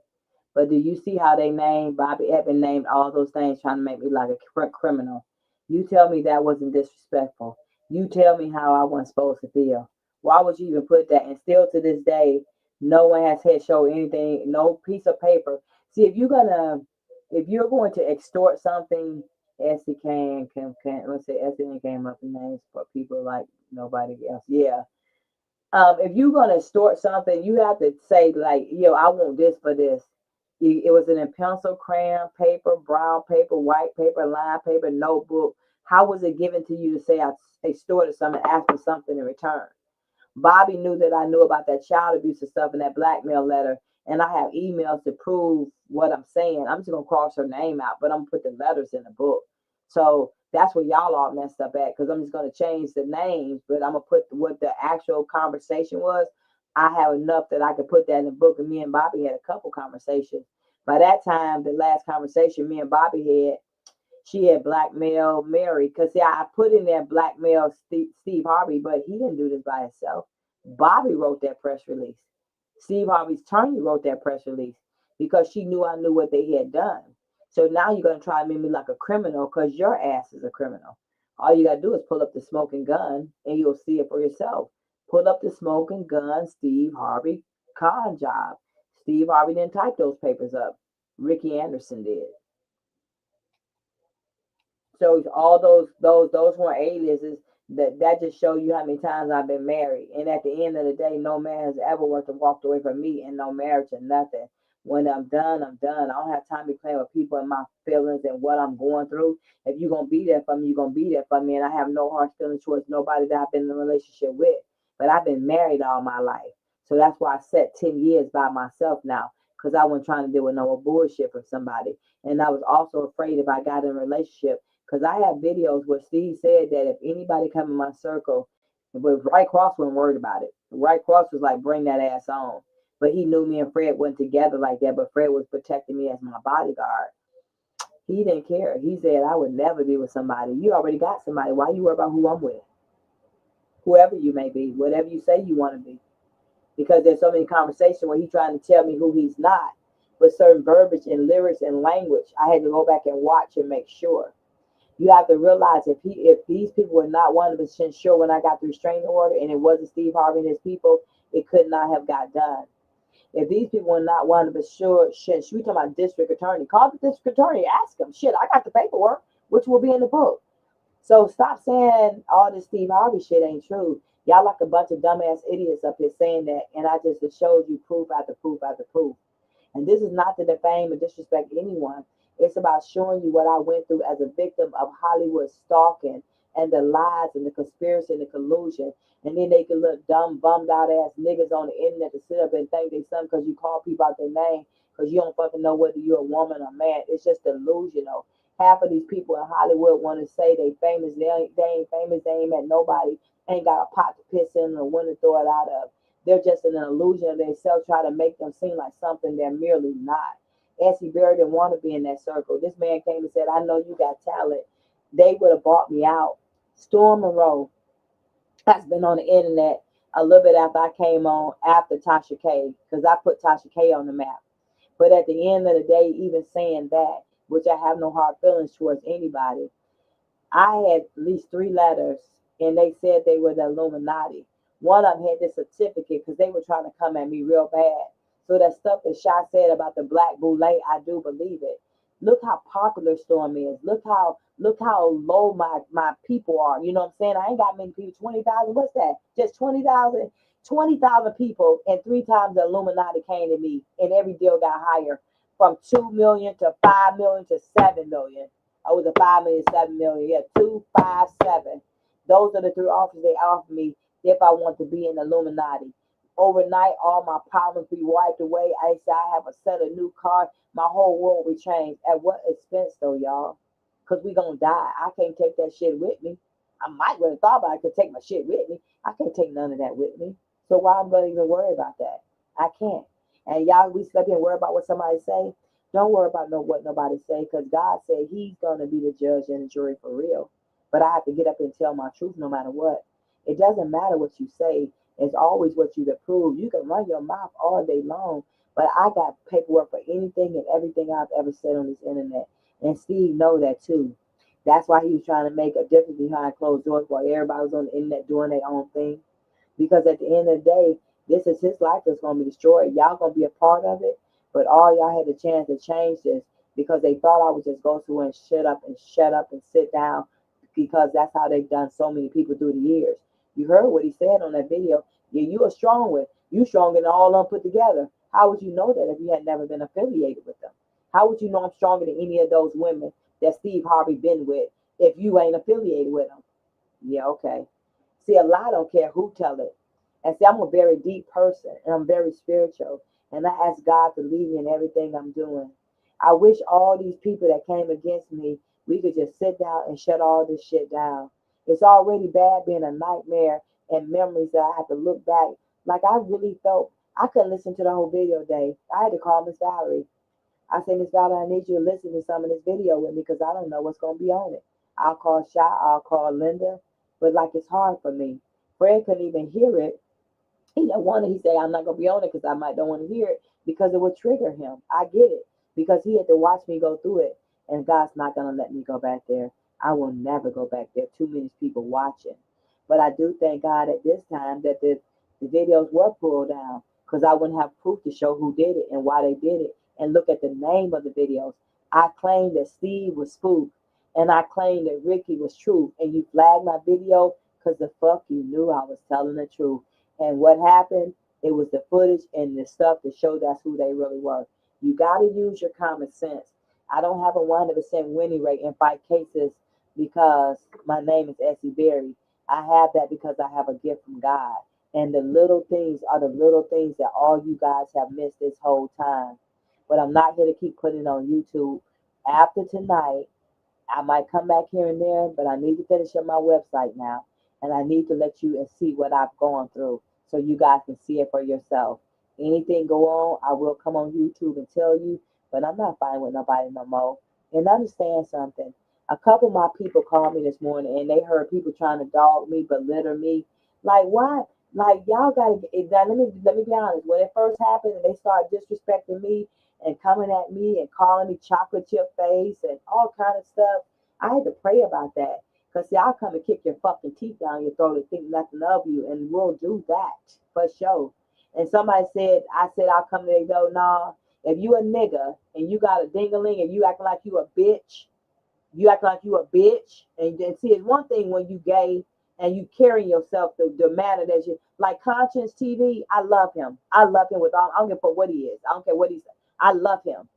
But do you see how they named Bobby Edmond named all those things trying to make me like a criminal? You tell me that wasn't disrespectful. You tell me how I wasn't supposed to feel. Why would you even put that? And still to this day, no one has had show anything, no piece of paper. See, if you're going to extort something, Essie can let's say Essie came up with names for people like nobody else. Yeah, if you're gonna store something, you have to say like, yo, I want this for this. It was in a pencil, crayon, paper, brown paper, white paper, line paper, notebook. How was it given to you to say I extorted something, asked for something in return? Bobby knew that I knew about that child abuse and stuff in that blackmail letter, and I have emails to prove what I'm saying. I'm just gonna cross her name out, but I'm gonna put the letters in the book. So that's where y'all all messed up at, because I'm just gonna change the names, but I'm gonna put what the actual conversation was. I have enough that I could put that in the book, and me and Bobby had a couple conversations. By that time, the last conversation me and Bobby had, she had blackmailed Mary. Because, see, I put in there blackmail Steve Harvey, but he didn't do this by himself. Bobby wrote that press release. Steve Harvey's attorney wrote that press release because she knew I knew what they had done. So now you're going to try to make me like a criminal because your ass is a criminal. All you got to do is pull up the smoking gun and you'll see it for yourself. Pull up the smoking gun, Steve Harvey con job. Steve Harvey didn't type those papers up. Ricky Anderson did. So all those weren't aliases. That just show you how many times I've been married. And at the end of the day, no man has ever walked away from me and no marriage or nothing. When I'm done, I'm done. I don't have time to be playing with people and my feelings and what I'm going through. If you're gonna be there for me, you're gonna be there for me. And I have no hard feelings towards nobody that I've been in a relationship with. But I've been married all my life. So that's why I set 10 years by myself now. Because I wasn't trying to deal with no bullshit from somebody. And I was also afraid if I got in a relationship, because I have videos where Steve said that if anybody come in my circle, but Right Cross wasn't worried about it. Right Cross was like, bring that ass on. But he knew me and Fred went together like that, but Fred was protecting me as my bodyguard. He didn't care. He said, I would never be with somebody. You already got somebody. Why you worry about who I'm with? Whoever you may be, whatever you say you want to be. Because there's so many conversations where he's trying to tell me who he's not. But certain verbiage and lyrics and language, I had to go back and watch and make sure. You have to realize if these people were not 100% sure when I got the restraining order and it wasn't Steve Harvey and his people, it could not have got done. If these people were not 100% sure, shit, we talking about district attorney. Call the district attorney, ask him. Shit, I got the paperwork, which will be in the book. So stop saying all this Steve Harvey shit ain't true. Y'all like a bunch of dumbass idiots up here saying that, and I just showed you proof after proof after proof. And this is not to defame or disrespect anyone. It's about showing you what I went through as a victim of Hollywood stalking and the lies and the conspiracy and the collusion. And then they can look dumb, bummed out ass niggas on the internet to sit up and think they something because you call people out their name because you don't fucking know whether you're a woman or man. It's just delusional. Half of these people in Hollywood want to say they famous. They ain't famous. They ain't met nobody. Ain't got a pot to piss in or one to throw it out of. They're just in an illusion of themselves, trying to make them seem like something they're merely not. Essie Berry didn't want to be in that circle. This man came and said, I know you got talent. They would have bought me out. Storm Monroe has been on the internet a little bit after I came on after Tasha K, because I put Tasha K on the map. But at the end of the day, even saying that, which I have no hard feelings towards anybody, I had at least 3 letters, and they said they were the Illuminati. One of them had this certificate because they were trying to come at me real bad. So that stuff that Shai said about the black Boule, I do believe it. Look how popular Storm is. Look how low my people are. You know what I'm saying? I ain't got many people. 20,000. What's that? Just 20,000. 20,000 people, and 3 times the Illuminati came to me, and every deal got higher from 2 million to 5 million to 7 million. I was a 5 million, 7 million. Yeah, 2, 5, 7. Those are the 3 offers they offered me if I want to be in the Illuminati. Overnight, all my problems be wiped away. I say I have a set of new cars. My whole world will change. At what expense, though, y'all? Because we going to die. I can't take that shit with me. I might would have thought about it. I could take my shit with me. I can't take none of that with me. So why am I going to even worry about that? I can't. And y'all, we sit here and worry about what somebody say. Don't worry about what nobody say, because God said he's going to be the judge and the jury for real. But I have to get up and tell my truth no matter what. It doesn't matter what you say. It's always what you prove. You can run your mouth all day long, but I got paperwork for anything and everything I've ever said on this internet. And Steve know that too. That's why he was trying to make a difference behind closed doors while everybody was on the internet doing their own thing. Because at the end of the day, this is his life that's going to be destroyed. Y'all going to be a part of it, but all y'all had the chance to change this because they thought I would just go through and shut up and sit down, because that's how they've done so many people through the years. You heard what he said on that video. Yeah, you are strong with. You stronger than all of them put together. How would you know that if you had never been affiliated with them? How would you know I'm stronger than any of those women that Steve Harvey been with if you ain't affiliated with them? Yeah, okay. See, a lie don't care who tell it. And see, I'm a very deep person, and I'm very spiritual. And I ask God to lead me in everything I'm doing. I wish all these people that came against me, we could just sit down and shut all this shit down. It's already bad being a nightmare and memories that I have to look back. Like I really felt, I couldn't listen to the whole video day. I had to call Miss Valerie. I say, Miss Valerie, I need you to listen to some of this video with me because I don't know what's going to be on it. I'll call Shai, I'll call Linda, but like it's hard for me. Fred couldn't even hear it. He didn't want it. He said, I'm not going to be on it because I might don't want to hear it because it would trigger him. I get it because he had to watch me go through it. And God's not going to let me go back there. I will never go back there. Too many people watching. But I do thank God at this time that the videos were pulled down because I wouldn't have proof to show who did it and why they did it. And look at the name of the videos. I claimed that Steve was spook and I claimed that Ricky was truth. And you flagged my video because the fuck you knew I was telling the truth. And what happened? It was the footage and the stuff to show that's who they really were. You got to use your common sense. I don't have a 100% winning rate in fight cases because my name is Essie Berry. I have that because I have a gift from God. And the little things are the little things that all you guys have missed this whole time. But I'm not here to keep putting it on YouTube. After tonight, I might come back here and there, but I need to finish up my website now. And I need to let you and see what I've gone through so you guys can see it for yourself. Anything go on, I will come on YouTube and tell you, but I'm not fighting with nobody no more. And understand something. A couple of my people called me this morning and they heard people trying to dog me, belittle me. Like why? Like y'all gotta get now, let me be honest. When it first happened and they started disrespecting me and coming at me and calling me chocolate chip face and all kind of stuff, I had to pray about that. Cause see, I'll come and kick your fucking teeth down your throat and think nothing of you, and we'll do that for sure. And somebody said, I said I'll come there and go, nah. If you a nigga and you got a dingaling and you acting like you a bitch, you act like you a bitch. And then see, it's one thing when you gay and you carry yourself the manner that you like. Conscience TV, I love him. I love him with all. I don't give a fuck what he is. I don't care what he's. I love him.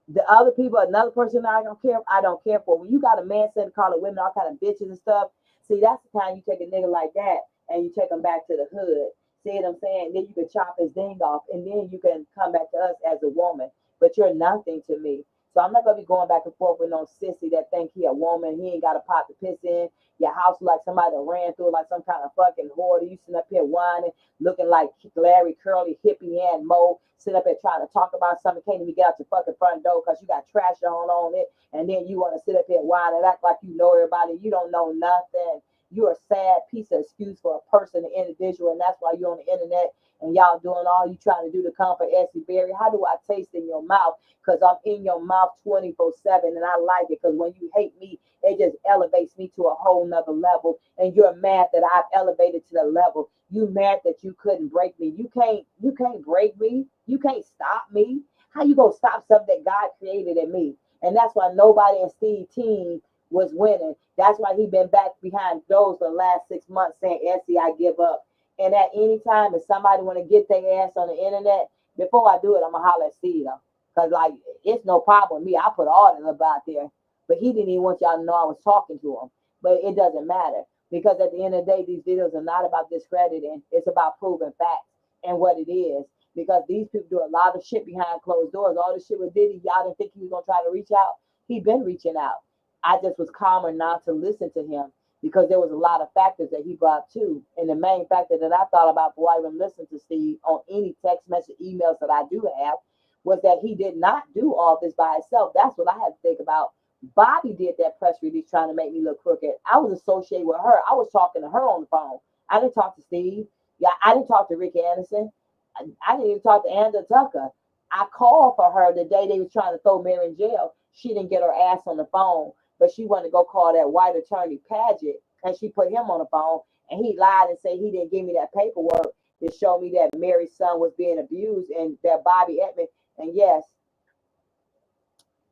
The other people, another person I don't care. I don't care for. When you got a man saying calling women all kind of bitches and stuff, see, that's the time you take a nigga like that and you take him back to the hood. See what I'm saying? Then you can chop his ding off, and then you can come back to us as a woman. But you're nothing to me. So I'm not gonna be going back and forth with no sissy that think he a woman. He ain't got a pot to piss in. Your house like somebody ran through like some kind of fucking hoarder. You sitting up here whining, looking like Larry Curly, hippie and Mo, sitting up here trying to talk about something, can't even get out your fucking front door because you got trash on it, and then you want to sit up here whine and act like you know everybody. You don't know nothing. You're a sad piece of excuse for a person, an individual, and that's why you're on the internet and y'all doing all you trying to do to come for Essie Berry. How do I taste in your mouth? Because I'm in your mouth 24/7, and I like it because when you hate me, it just elevates me to a whole nother level. And you're mad that I've elevated to the level. You mad that you couldn't break me. You can't break me. You can't stop me. How you gonna stop something that God created in me? And that's why nobody in Steve's team was winning. That's why he been back behind doors for the last 6 months saying, Essie, I give up. And at any time, if somebody want to get their ass on the internet, before I do it, I'm gonna holler at Steve though. Cause like it's no problem with me. I put all that about there. But he didn't even want y'all to know I was talking to him. But it doesn't matter. Because at the end of the day, these videos are not about discrediting. It's about proving facts and what it is. Because these people do a lot of shit behind closed doors. All the shit with Diddy, y'all didn't think he was gonna try to reach out. He been reaching out. I just was calmer not to listen to him because there was a lot of factors that he brought too. And the main factor that I thought about before I even listened to Steve on any text message, emails that I do have, was that he did not do all this by himself. That's what I had to think about. Bobby did that press release trying to make me look crooked. I was associated with her. I was talking to her on the phone. I didn't talk to Steve. Yeah, I didn't talk to Rick Anderson. I didn't even talk to Andrew Tucker. I called for her the day they was trying to throw Mary in jail. She didn't get her ass on the phone, but she wanted to go call that white attorney Paget, and she put him on the phone, and he lied and said he didn't give me that paperwork to show me that Mary's son was being abused and that Bobby Edmond. And yes,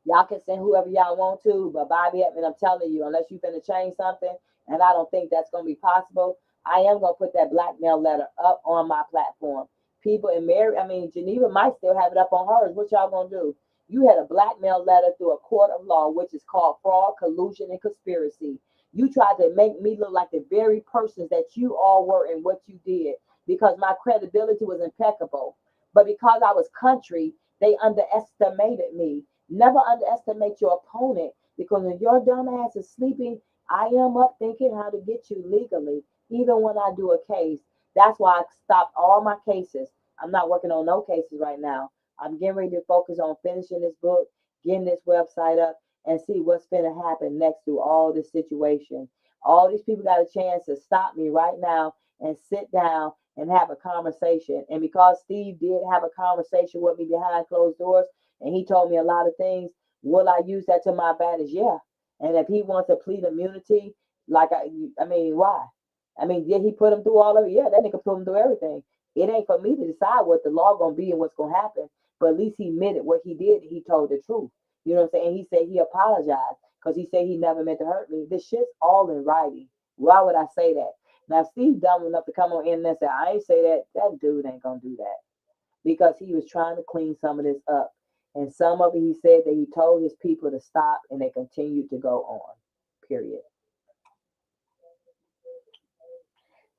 y'all can send whoever y'all want to, but Bobby Edmond, I'm telling you, unless you're going to change something, and I don't think that's going to be possible, I am going to put that blackmail letter up on my platform. People in Mary, Geneva might still have it up on hers. What y'all going to do? You had a blackmail letter through a court of law, which is called fraud, collusion, and conspiracy. You tried to make me look like the very persons that you all were and what you did because my credibility was impeccable. But because I was country, they underestimated me. Never underestimate your opponent because when your dumb ass is sleeping, I am up thinking how to get you legally, even when I do a case. That's why I stopped all my cases. I'm not working on no cases right now I'm getting ready to focus on finishing this book, getting this website up, and see what's going to happen next through all this situation. All these people got a chance to stop me right now and sit down and have a conversation. And because Steve did have a conversation with me behind closed doors and he told me a lot of things, will I use that to my advantage? Yeah. And if he wants to plead immunity, like I mean, why? I mean, did he put him through all of it? Yeah, that nigga put him through everything. It ain't for me to decide what the law gonna be and what's gonna happen. But at least he admitted what he did. He told the truth. You know what I'm saying? He said he apologized because he said he never meant to hurt me. This shit's all in writing. Why would I say that? Now Steve dumb enough to come on in and say, I ain't say that. That dude ain't gonna do that. Because he was trying to clean some of this up. And some of it he said that he told his people to stop and they continued to go on. Period.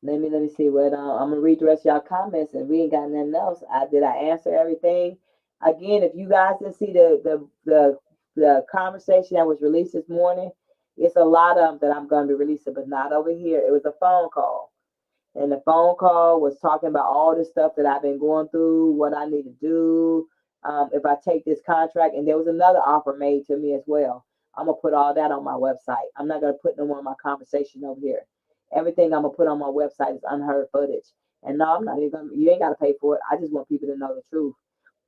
Let me see what I'm gonna read the rest of y'all comments and we ain't got nothing else. Did I answer everything? Again, if you guys didn't see the conversation that was released this morning, it's a lot of them that I'm gonna be releasing, but not over here. It was a phone call. And the phone call was talking about all the stuff that I've been going through, what I need to do, if I take this contract. And there was another offer made to me as well. I'm going to put all that on my website. I'm not going to put no more of my conversation over here. Everything I'm going to put on my website is unheard footage. And no, I'm not even going to, you ain't got to pay for it. I just want people to know the truth.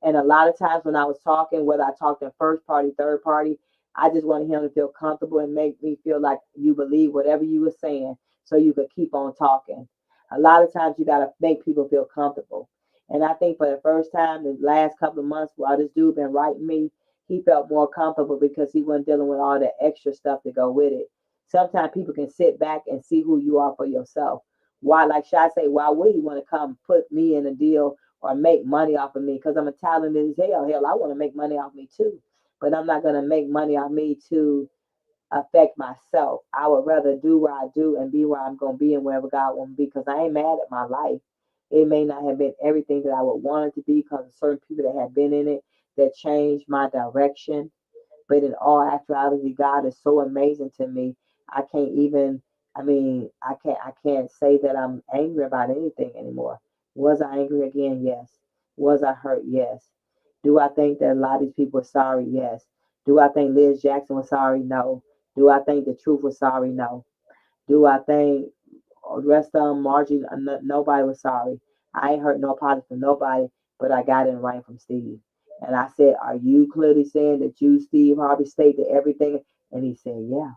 And a lot of times when I was talking, whether I talked in first party, third party, I just wanted him to feel comfortable and make me feel like you believe whatever you were saying so you could keep on talking. A lot of times you got to make people feel comfortable. And I think for the first time, the last couple of months while this dude been writing me, he felt more comfortable because he wasn't dealing with all the extra stuff to go with it. Sometimes people can sit back and see who you are for yourself. Why, like Shai say, why would he want to come put me in a deal or make money off of me? Because I'm a talented as hell. Hell, I want to make money off me too. But I'm not going to make money off me to affect myself. I would rather do what I do and be where I'm going to be and wherever God wants me to be because I ain't mad at my life. It may not have been everything that I would want it to be because of certain people that have been in it that changed my direction. But in all actuality, God is so amazing to me. I can't even, I can't say that I'm angry about anything anymore. Was I angry again? Yes. Was I hurt? Yes. Do I think that a lot of these people are sorry? Yes. Do I think Liz Jackson was sorry? No. Do I think the truth was sorry? No. Do I think the rest of them, Margie, nobody was sorry. I ain't heard no apology from nobody, but I got it in writing from Steve. And I said, are you clearly saying that you, Steve Harvey, stated everything? And he said, yeah.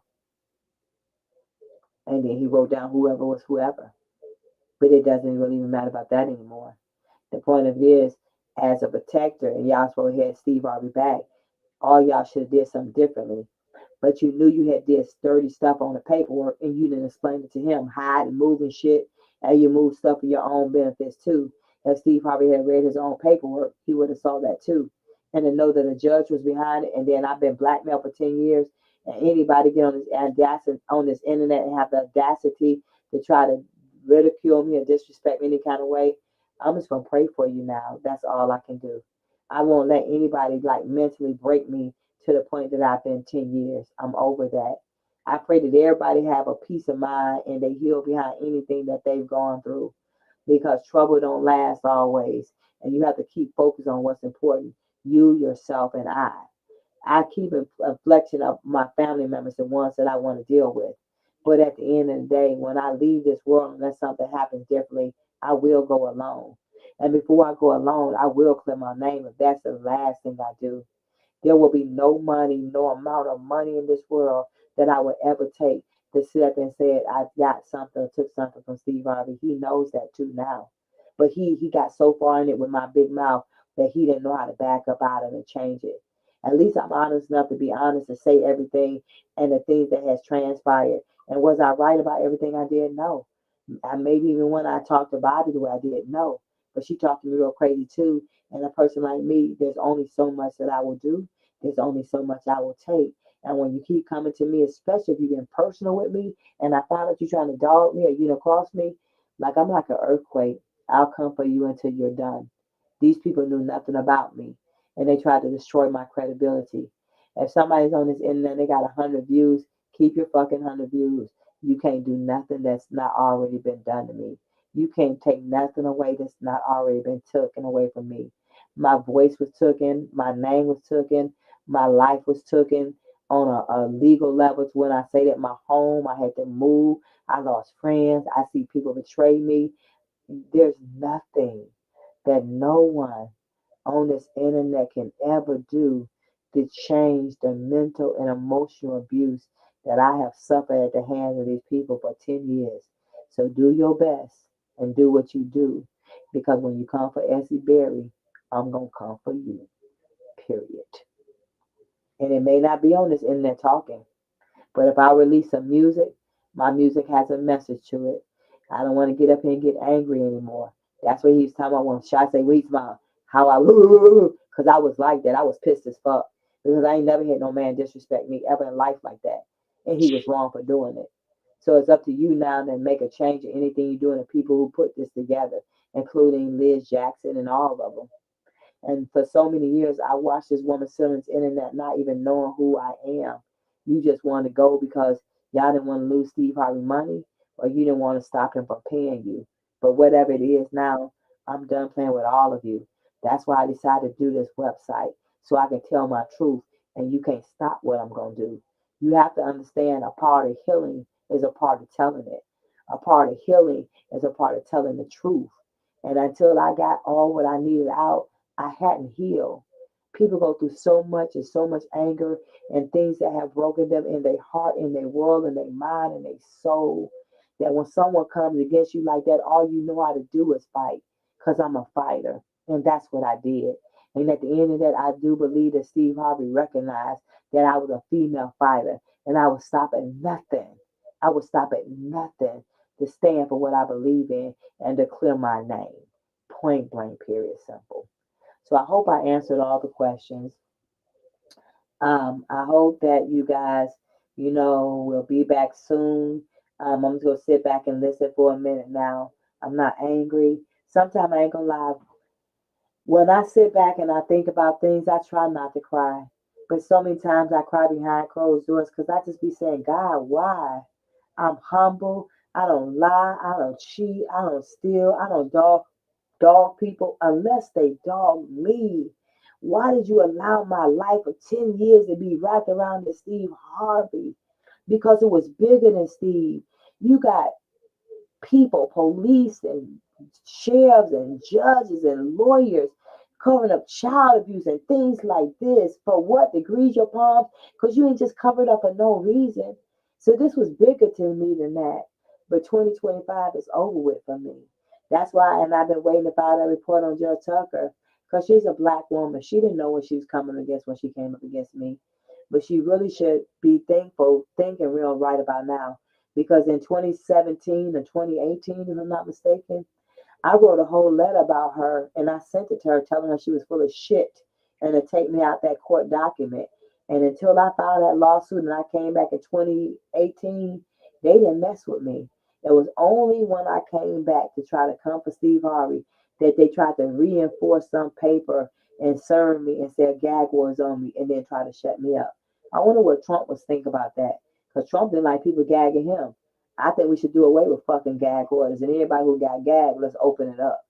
And then he wrote down whoever was whoever. But it doesn't really even matter about that anymore. The point of it is, as a protector, and y'all supposed to have Steve Harvey back, all y'all should have did something differently. But you knew you had this dirty stuff on the paperwork and you didn't explain it to him, hide and moving shit, and you move stuff for your own benefits too. If Steve Harvey had read his own paperwork, he would have saw that too. And to know that a judge was behind it, and then I've been blackmailed for 10 years, and anybody get on this audacity on this internet and have the audacity to try to ridicule me or disrespect me any kind of way, I'm just gonna pray for you now. That's all I can do. I won't let anybody like mentally break me to the point that I've been 10 years. I'm over that. I pray that everybody have a peace of mind and they heal behind anything that they've gone through because trouble don't last always. And you have to keep focused on what's important. You, yourself, and I. I keep a reflection of my family members, the ones that I want to deal with. But at the end of the day, when I leave this world, unless something happens differently, I will go alone. And before I go alone, I will clear my name if that's the last thing I do. There will be no money, no amount of money in this world that I would ever take to sit up and say I got something or took something from Steve Harvey. He knows that too now. But he got so far in it with my big mouth that he didn't know how to back up out of it and change it. At least I'm honest enough to be honest and say everything and the things that has transpired. And was I right about everything I did? No. And maybe even when I talked to Bobby the way I did, no. But she talked to me real crazy too. And a person like me, there's only so much that I will do. There's only so much I will take. And when you keep coming to me, especially if you've been personal with me, and I find that you're trying to dog me or you know cross me, like I'm like an earthquake. I'll come for you until you're done. These people knew nothing about me, and they tried to destroy my credibility. If somebody's on this internet, they got 100 views. Keep your fucking 100 views. You can't do nothing that's not already been done to me. You can't take nothing away that's not already been taken away from me. My voice was taken, my name was taken, my life was taken on a legal level. To when I say that my home, I had to move. I lost friends. I see people betray me. There's nothing that no one on this internet can ever do to change the mental and emotional abuse that I have suffered at the hands of these people for 10 years. So do your best and do what you do, because when you come for Essie Berry, I'm going to come for you, period. And it may not be on this internet talking, but if I release some music, my music has a message to it. I don't want to get up here and get angry anymore. That's what he was talking about when Shai say, "We smile." How I, because I was like that. I was pissed as fuck because I ain't never had no man disrespect me ever in life like that, and he was wrong for doing it. So it's up to you now to make a change in anything you do, and the people who put this together, including Liz Jackson and all of them. And for so many years, I watched this woman sit on this internet not even knowing who I am. You just want to go because y'all didn't want to lose Steve Harvey money, or you didn't want to stop him from paying you. But whatever it is now, I'm done playing with all of you. That's why I decided to do this website, so I can tell my truth, and you can't stop what I'm going to do. You have to understand, a part of healing is a part of telling it. A part of healing is a part of telling the truth. And until I got all what I needed out, I hadn't healed. People go through so much and so much anger and things that have broken them in their heart, in their world, in their mind, in their soul. That when someone comes against you like that, all you know how to do is fight. Because I'm a fighter. And that's what I did. And at the end of that, I do believe that Steve Harvey recognized that I was a female fighter. And I would stop at nothing. I would stop at nothing to stand for what I believe in and to clear my name. Point blank, period, simple. So I hope I answered all the questions. I hope that you guys, will be back soon. I'm just gonna sit back and listen for a minute now. I'm not angry. Sometimes I ain't gonna lie. When I sit back and I think about things, I try not to cry. But so many times I cry behind closed doors because I just be saying, God, why? I'm humble. I don't lie. I don't cheat. I don't steal. I don't dog people unless they dog me. Why did you allow my life for 10 years to be wrapped around the Steve Harvey? Because it was bigger than Steve. You got people, police and sheriffs and judges and lawyers covering up child abuse and things like this. For what? To grease your palms? Because you ain't just covered up for no reason. So this was bigger to me than that. But 2025 is over with for me. That's why, and I've been waiting to file that report on Judge Tucker, because she's a black woman. She didn't know what she was coming against when she came up against me. But she really should be thankful, thinking real right about now, because in 2017 and 2018, if I'm not mistaken, I wrote a whole letter about her and I sent it to her telling her she was full of shit and to take me out that court document. And until I filed that lawsuit and I came back in 2018, they didn't mess with me. It was only when I came back to try to come for Steve Harvey that they tried to reinforce some paper and serve me and say a gag was on me and then try to shut me up. I wonder what Trump was think about that. Because Trump didn't like people gagging him. I think we should do away with fucking gag orders. And anybody who got gagged, let's open it up.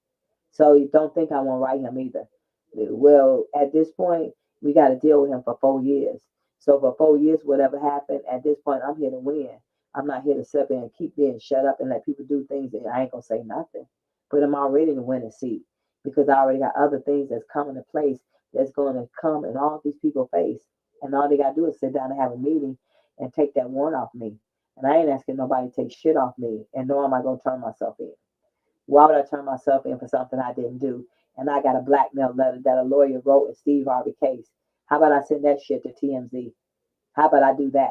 So you don't think I won't write him either. Well, at this point, we got to deal with him for 4 years. So for 4 years, whatever happened, at this point, I'm here to win. I'm not here to sit there and keep being shut up and let people do things and I ain't going to say nothing. But I'm already in the winning seat because I already got other things that's coming to place that's going to come in all these people face. And all they got to do is sit down and have a meeting and take that warrant off me. And I ain't asking nobody to take shit off me. And nor am I going to turn myself in. Why would I turn myself in for something I didn't do? And I got a blackmail letter that a lawyer wrote in Steve Harvey case. How about I send that shit to TMZ? How about I do that?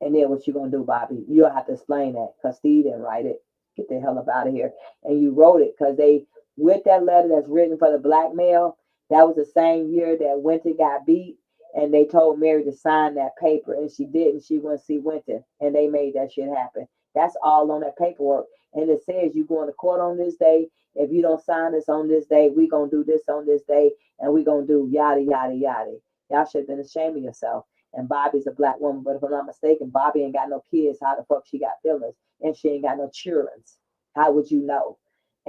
And then what you gonna do, Bobby? You'll have to explain that because Steve didn't write it. Get the hell up out of here. And you wrote it because they, with that letter that's written for the blackmail, that was the same year that Winter got beat. And they told Mary to sign that paper, and she didn't. She went to see Winter, and they made that shit happen. That's all on that paperwork. And it says you going to court on this day. If you don't sign this on this day, we gonna do this on this day, and we gonna do yada yada yada. Y'all should have been ashamed of yourself. And Bobby's a black woman, but if I'm not mistaken, Bobby ain't got no kids. How the fuck she got feelings? And she ain't got no children. How would you know?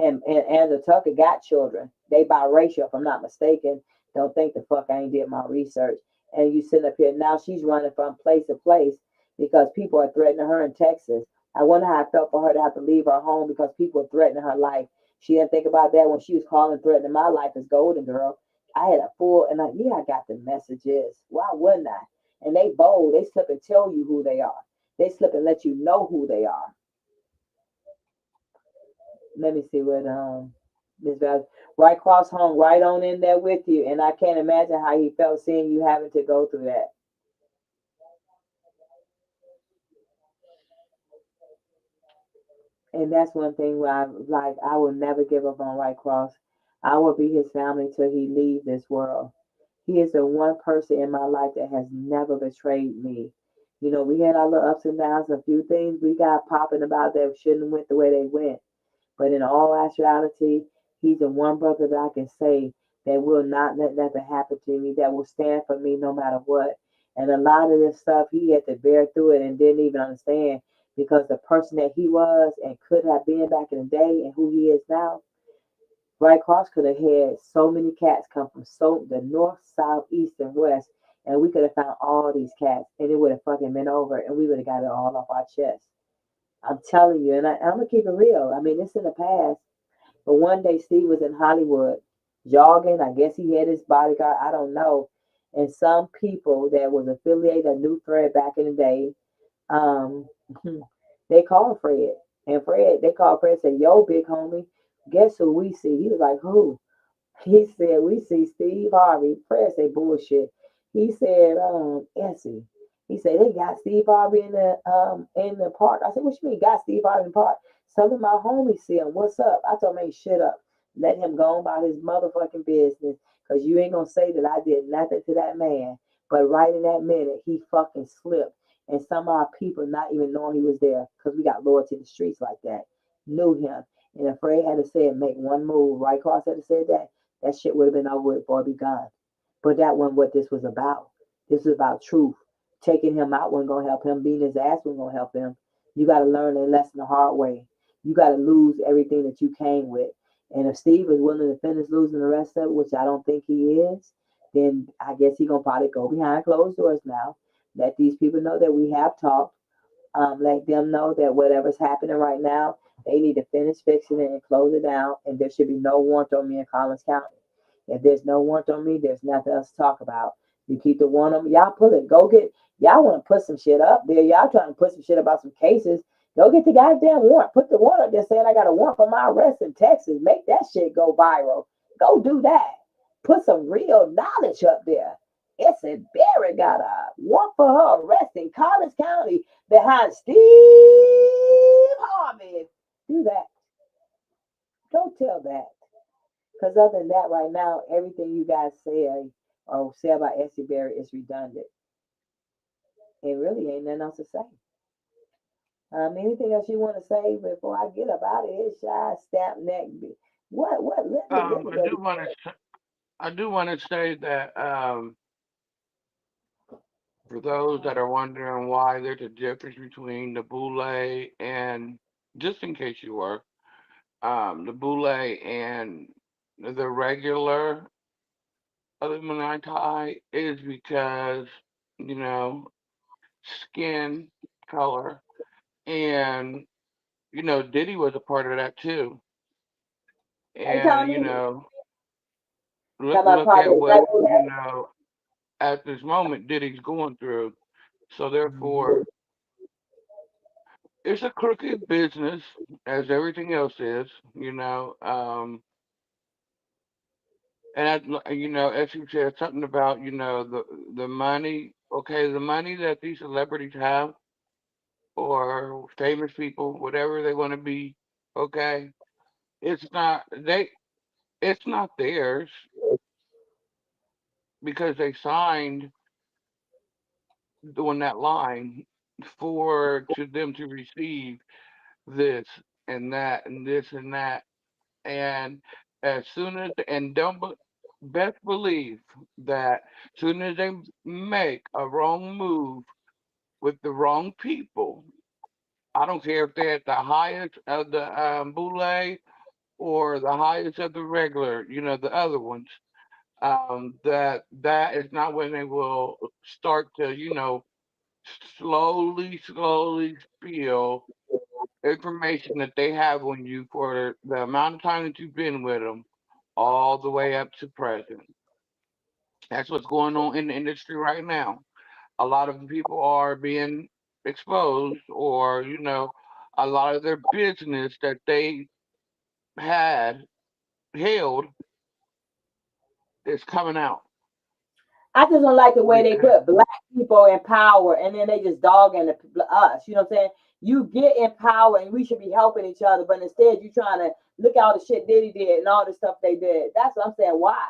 And the Tucker got children. They biracial, if I'm not mistaken. Don't think the fuck I ain't did my research. And you sitting up here now, she's running from place to place because people are threatening her in Texas. I wonder how it felt for her to have to leave her home because people are threatening her life. She didn't think about that when she was calling threatening my life as Golden Girl. I had a full and yeah, I got the messages. Why wouldn't I? And they bold. They slip and tell you who they are. They slip and let you know who they are. Let me see what Miss Val, right cross hung right on in there with you, and I can't imagine how he felt seeing you having to go through that. And that's one thing where I like I will never give up on White Cross. I will be his family till he leaves this world. He is the one person in my life that has never betrayed me. You know, we had our little ups and downs, a few things we got popping about that shouldn't have went the way they went. But in all actuality, he's the one brother that I can say that will not let nothing happen to me, that will stand for me no matter what. And a lot of this stuff, he had to bear through it and didn't even understand because the person that he was and could have been back in the day and who he is now, Right Cross could have had so many cats come from so the north, south, east, and west, and we could have found all these cats, and it would have fucking been over, and we would have got it all off our chest. I'm telling you, and I'm gonna keep it real. I mean, it's in the past. But one day Steve was in Hollywood jogging. I guess he had his bodyguard. I don't know. And some people that was affiliated, a new Fred back in the day, um, they called Fred. And Fred, they called Fred and said, Yo, big homie, guess who we see? He was like, Who? He said, We see Steve Harvey. Fred said, Bullshit. He said, Essie. He said, They got Steve Harvey in the park. I said, What you mean, got Steve Harvey in the park? Some of my homies see him. What's up? I told him, Hey, shut up. Let him go on about his motherfucking business. Because you ain't going to say that I did nothing to that man. But right in that minute, he fucking slipped. And some of our people, not even knowing he was there, because we got loyalty in the streets like that, knew him. And if Fred had to say it, make one move, right cross had to say that shit would have been over with before it be gone. But that wasn't what this was about. This is about truth. Taking him out wasn't gonna help him. Beating his ass wasn't gonna help him. You gotta learn a lesson the hard way. You gotta lose everything that you came with. And if Steve is willing to finish losing the rest of it, which I don't think he is, then I guess he gonna probably go behind closed doors now. Let these people know that we have talked. Let them know that whatever's happening right now, they need to finish fixing it and close it down. And there should be no warrant on me in Collins County. If there's no warrant on me, there's nothing else to talk about. You keep the warrant on me. Y'all pull it. Go get. Y'all want to put some shit up there. Y'all trying to put some shit about some cases. Go get the goddamn warrant. Put the warrant up there saying I got a warrant for my arrest in Texas. Make that shit go viral. Go do that. Put some real knowledge up there. Essie Berry got a warrant for her arrest in Collins County behind Steve Harvey. Do that. Go tell that. Because other than that, right now, everything you guys say or say about Essie Berry is redundant. It really ain't nothing else to say. Anything else you want to say before I get up out of here? Shy, stamp neck. What? Let me I go. do want to. I do want to say that for those that are wondering why there's a difference between the Boule and, just in case you were, the Boule and the regular Illuminati is because, you know, skin color. And, Diddy was a part of that too. Hey, And, Tony. look, Come up, look part at of what, at this moment Diddy's going through. So therefore, it's a crooked business, as everything else is, you know. As you said, something about, the money. Okay, the money that these celebrities have, or famous people, whatever they want to be. Okay, it's not they. It's not theirs because they signed on that line for to them to receive this and that and this and that. And as soon as and don't best believe that soon as they make a wrong move with the wrong people, I don't care if they're at the highest of the boule or the highest of the regular, the other ones, that is not when they will start to, slowly spill information that they have on you for the amount of time that you've been with them, all the way up to present. That's what's going on in the industry right now. A lot of people are being exposed, or a lot of their business that they had held is coming out. I just don't like the way they Because put black people in power and then they just dogging us. You know what I'm saying? You get in power and we should be helping each other, but instead you trying to look at all the shit Diddy did and all the stuff they did. That's what I'm saying. Why?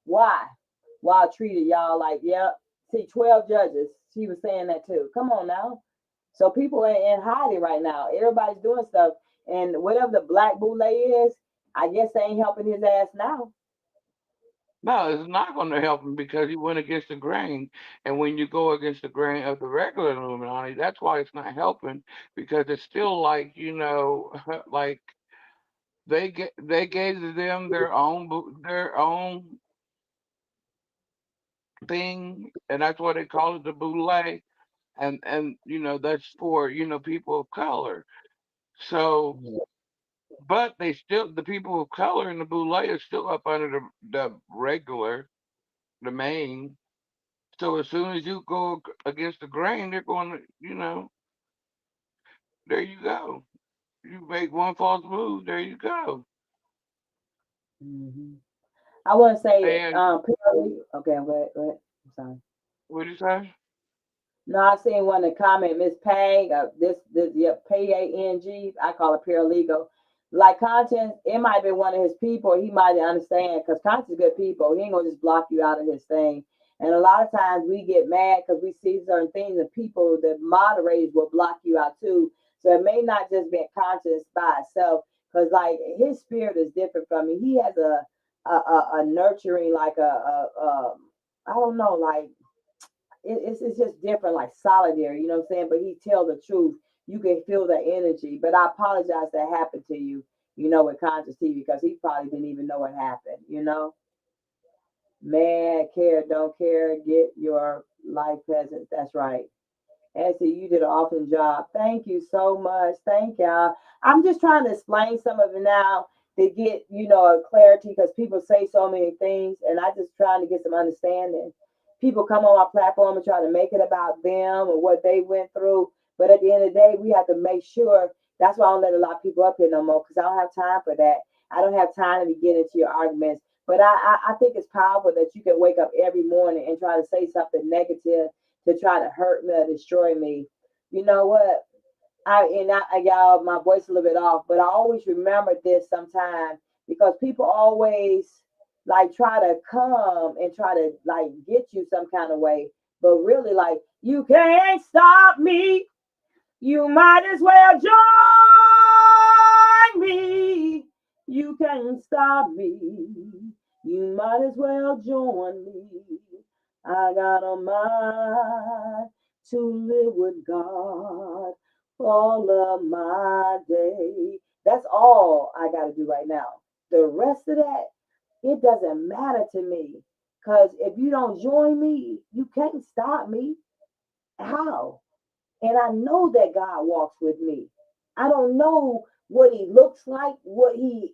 Why? Why I treated y'all like, yeah, see, 12 judges. She was saying that too. Come on now. So people are in hiding right now. Everybody's doing stuff. And whatever the black Boule is, I guess they ain't helping his ass now. no, it's not going to help him because he went against the grain. And when you go against the grain of the regular Illuminati, that's why it's not helping, because it's still like, like they gave them their own thing, and that's why they call it the boule. And that's for people of color. So, but the people of color in the boule are still up under the regular, the main. So as soon as you go against the grain, they're going to, there you go. You make one false move, there you go. Hmm. I want to say, And okay, go ahead. I'm sorry. what do you say? No, I seen one in the comment, Miss Pang, this, yeah, Pang. I call it paralegal. Like content, it might be one of his people. He might understand because content's good people. He ain't gonna just block you out of his thing. And a lot of times we get mad because we see certain things, and people, the moderators, will block you out too. So it may not just be a conscience by itself, because like his spirit is different from me. He has a nurturing, like I don't know, like it's just different, like solidary, you know what I'm saying? But he tell the truth. You can feel the energy. But I apologize that happened to you, with Conscious TV, because he probably didn't even know what happened. Man, care, don't care, get your life present. That's right. Essie, you did an awesome job. Thank you so much. Thank y'all. I'm just trying to explain some of it now to get, a clarity, because people say so many things, and I just trying to get some understanding. People come on my platform and try to make it about them or what they went through. But at the end of the day, we have to make sure. That's why I don't let a lot of people up here no more, because I don't have time for that. I don't have time to be getting into your arguments. But I think it's powerful that you can wake up every morning and try to say something negative to try to hurt me or destroy me. You know what? Y'all, my voice is a little bit off, but I always remember this sometimes, because people always like try to come and try to like get you some kind of way, but really, like, you can't stop me. You might as well join me. You can't stop me. You might as well join me. I got a mind to live with God all of my day. That's all I got to do right now. The rest of that, it doesn't matter to me. Because if you don't join me, you can't stop me. How? And I know that God walks with me. I don't know what he looks like, what he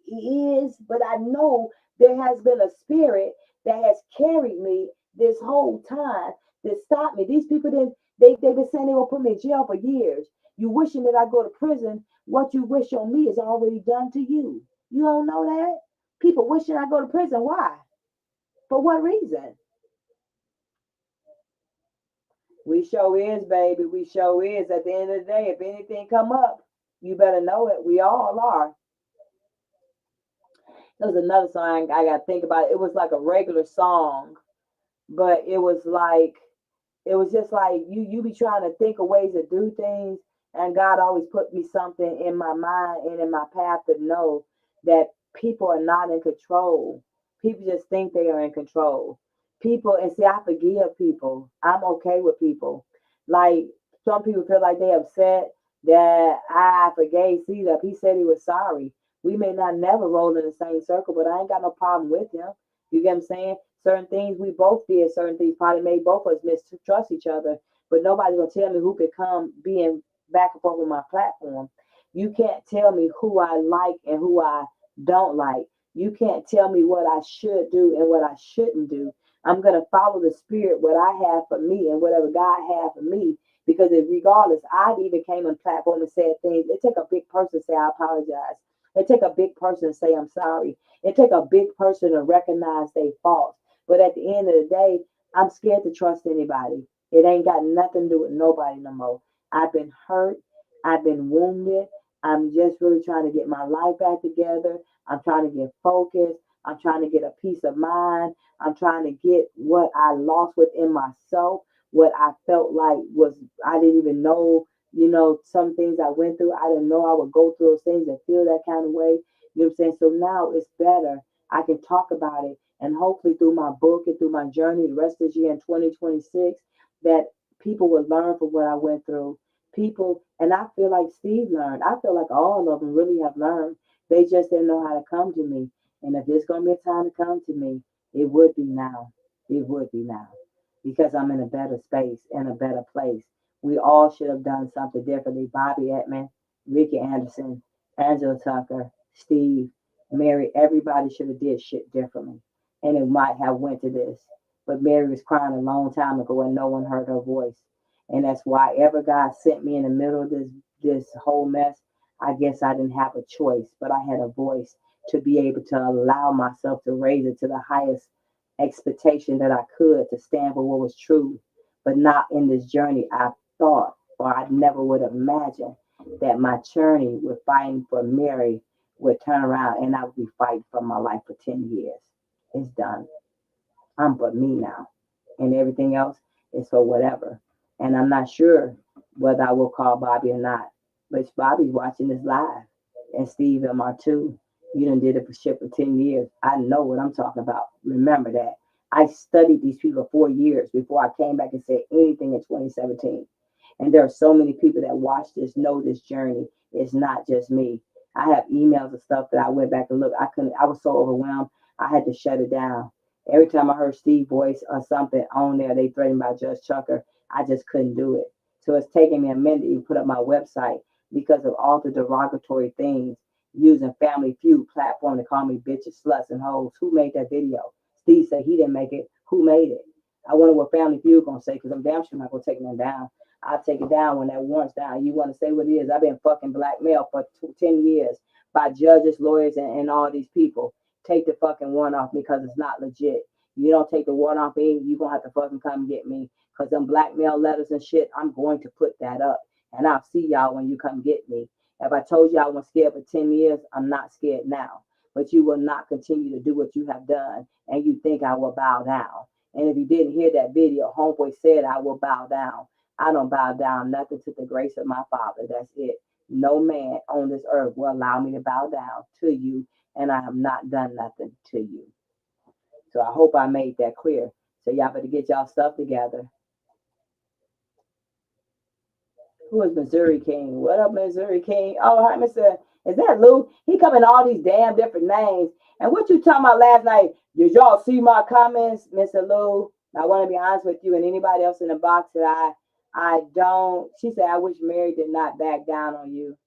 is, but I know there has been a spirit that has carried me this whole time that stopped me. These people didn't, they've been saying they will put me in jail for years. You wishing that I go to prison, what you wish on me is already done to you. You don't know that? People wishing I go to prison. Why? For what reason? We show is, baby. We show is. At the end of the day, if anything come up, you better know it. We all are. There was another song I got to think about. It was like a regular song, but it was just like you be trying to think of ways to do things, and God always put me something in my mind and in my path to know that people are not in control. People just think they are in control. People, and see, I forgive people. I'm okay with people. Like, some people feel like they upset that I forgave Cedar. He said he was sorry, We may not never roll in the same circle, but I ain't got no problem with him. You get what I'm saying? Certain things we both did, certain things probably made both of us mistrust each other. But nobody's gonna tell me who could come being back and forth on my platform. You can't tell me who I like and who I don't like. You can't tell me what I should do and what I shouldn't do. I'm gonna follow the spirit, what I have for me and whatever God has for me. Because if regardless, I even came on platform and said things. It take a big person to say I apologize. It take a big person to say I'm sorry. It take a big person to recognize their faults. But at the end of the day, I'm scared to trust anybody. It ain't got nothing to do with nobody no more. I've been hurt. I've been wounded. I'm just really trying to get my life back together. I'm trying to get focused. I'm trying to get a peace of mind. I'm trying to get what I lost within myself, what I felt like was, I didn't even know, some things I went through. I didn't know I would go through those things and feel that kind of way. You know what I'm saying? So now it's better. I can talk about it. And hopefully through my book and through my journey the rest of this year in 2026, that people will learn from what I went through. People, and I feel like Steve learned. I feel like all of them really have learned. They just didn't know how to come to me. And if there's going to be a time to come to me, it would be now. It would be now. Because I'm in a better space, in a better place. We all should have done something differently. Bobby Edmond, Ricky Anderson, Angela Tucker, Steve, Mary, everybody should have did shit differently. And it might have went to this. But Mary was crying a long time ago and no one heard her voice. And that's why ever God sent me in the middle of this whole mess, I guess I didn't have a choice, but I had a voice to be able to allow myself to raise it to the highest expectation that I could, to stand for what was true, but not in this journey. I thought, or I never would have imagined that my journey with fighting for Mary would turn around and I would be fighting for my life for 10 years. It's done. I'm for me now. And everything else is for whatever. And I'm not sure whether I will call Bobby or not. But Bobby's watching this live. And Steve and are too. You done did it for shit for 10 years. I know what I'm talking about. Remember that. I studied these people for 4 years before I came back and said anything in 2017. And there are so many people that watch this, know this journey. It's not just me. I have emails and stuff that I went back and looked. I was so overwhelmed, I had to shut it down. Every time I heard Steve's voice or something on there, they threatened by Judge Chucker, I just couldn't do it. So it's taking me a minute to even put up my website because of all the derogatory things using Family Feud platform to call me bitches, sluts, and hoes. Who made that video? Steve said he didn't make it. Who made it? I wonder what Family Feud gonna say because I'm damn sure not gonna take them down. I'll take it down when that warrant's down. You want to say what it is? I've been fucking blackmailed for 10 years by judges, lawyers, and all these people. Take the fucking warrant off me because it's not legit. You don't take the warrant off me, you're going to have to fucking come get me because them blackmail letters and shit, I'm going to put that up. And I'll see y'all when you come get me. If I told you I was scared for 10 years, I'm not scared now. But you will not continue to do what you have done and you think I will bow down. And if you didn't hear that video, Homeboy said I will bow down. I don't bow down nothing to the grace of my Father. That's it. No man on this earth will allow me to bow down to you, and I have not done nothing to you. So I hope I made that clear. So y'all better get y'all stuff together. Who is Missouri King? What up, Missouri King? Oh, hi, Mr. Is that Lou? He come in all these damn different names. And what you talking about last night? Did y'all see my comments, Mr. Lou? I want to be honest with you and anybody else in the box that I don't. She said, I wish Mary did not back down on you.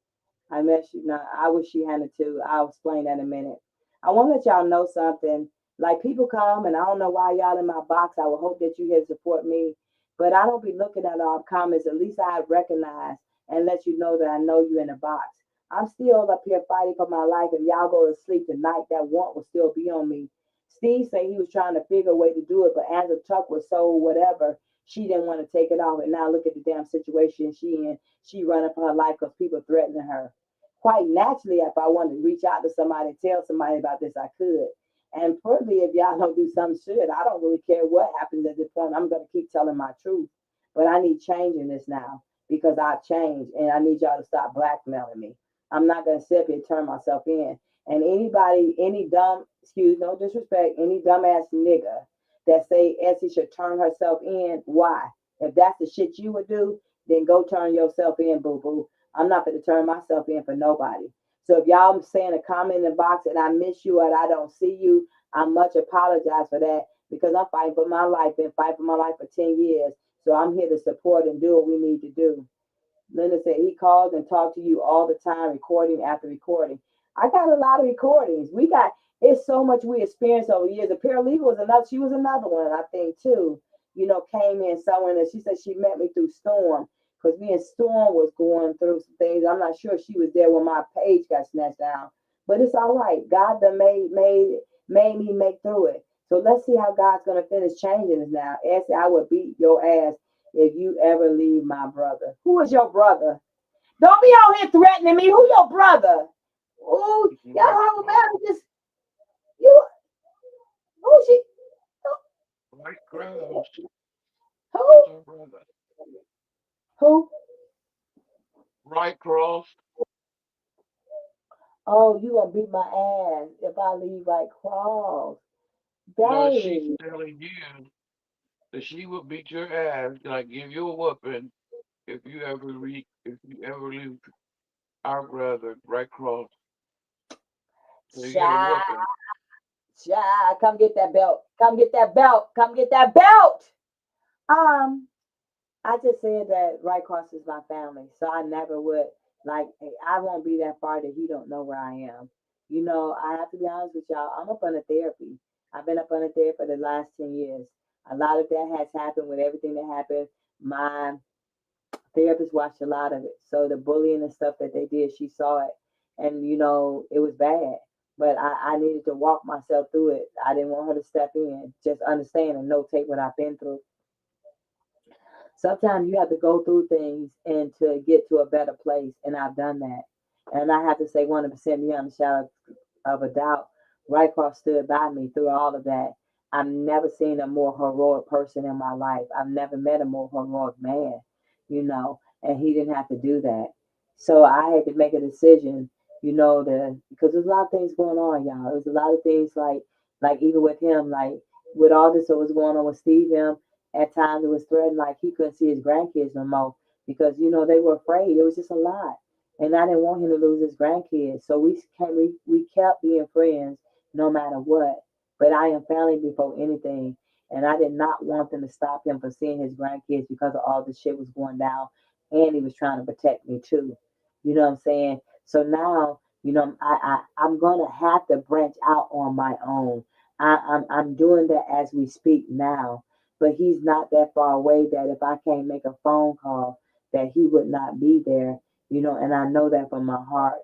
I miss you. No, I wish she had it too. I'll explain that in a minute. I want to let y'all know something. Like people come and I don't know why y'all in my box. I would hope that you here to support me. But I don't be looking at all comments. At least I recognize and let you know that I know you in the box. I'm still up here fighting for my life. If y'all go to sleep tonight, that want will still be on me. Steve said he was trying to figure a way to do it, but Angela Tuck was so whatever. She didn't want to take it off. And now look at the damn situation she in. She running for her life because people threatening her. Quite naturally, if I wanted to reach out to somebody and tell somebody about this, I could. And probably if y'all don't do some shit, I don't really care what happens at this point. I'm going to keep telling my truth. But I need change in this now because I've changed and I need y'all to stop blackmailing me. I'm not going to sit here and turn myself in. And anybody, any dumb, excuse no disrespect, any dumbass nigga that say Essie should turn herself in, why? If that's the shit you would do, then go turn yourself in, boo-boo. I'm not going to turn myself in for nobody. So if y'all saying a comment in the box and I miss you or I don't see you, I much apologize for that because I'm fighting for my life, been fighting for my life for 10 years. So I'm here to support and do what we need to do. Linda said he calls and talks to you all the time, recording after recording. I got a lot of recordings. We got it's so much we experienced over the years. The paralegal was another. She was another one, I think, too. Came in somewhere and she said she met me through Storm because me and Storm was going through some things. I'm not sure she was there when my page got snatched down, but it's all right. God done made me make through it. So let's see how God's gonna finish changing us now. Essie, I would beat your ass if you ever leave my brother. Who is your brother? Don't be out here threatening me. Who your brother? Ooh, y'all Right have cross. about just you. Who she? Right cross. Who? That's our brother. Who? Right cross. Oh, you gonna beat my ass if I leave right cross. No, she's Dang. telling you that she will beat your ass, like give you a whooping if you ever leave our brother right cross. So you get a Shy, whooping. shy, come get that belt. Come get that belt. Come get that belt. Um, I just said that right cross is my family, so I never would like. I won't be that far that he don't know where I am. I have to be honest with y'all. I'm up under therapy. I've been up under therapy for the last 10 years. A lot of that has happened with everything that happened. My therapist watched a lot of it, so the bullying and stuff that they did, she saw it, and it was bad. But I needed to walk myself through it. I didn't want her to step in, just understand and notate what I've been through. Sometimes you have to go through things and to get to a better place, and I've done that. And I have to say 100% beyond a shadow of a doubt, Rycroft stood by me through all of that. I've never seen a more heroic person in my life. I've never met a more heroic man, and he didn't have to do that. So I had to make a decision, because there's a lot of things going on, y'all. There's a lot of things like even with him, like with all this that was going on with Steve, him, at times it was threatened like he couldn't see his grandkids no more because they were afraid. It was just a lot, and I didn't want him to lose his grandkids. So we kept being friends no matter what. But I am family before anything, and I did not want them to stop him from seeing his grandkids because of all the shit was going down, and he was trying to protect me too. You know what I'm saying? So now, I'm gonna have to branch out on my own. I'm doing that as we speak now, but he's not that far away that if I can't make a phone call, that he would not be there, and I know that from my heart.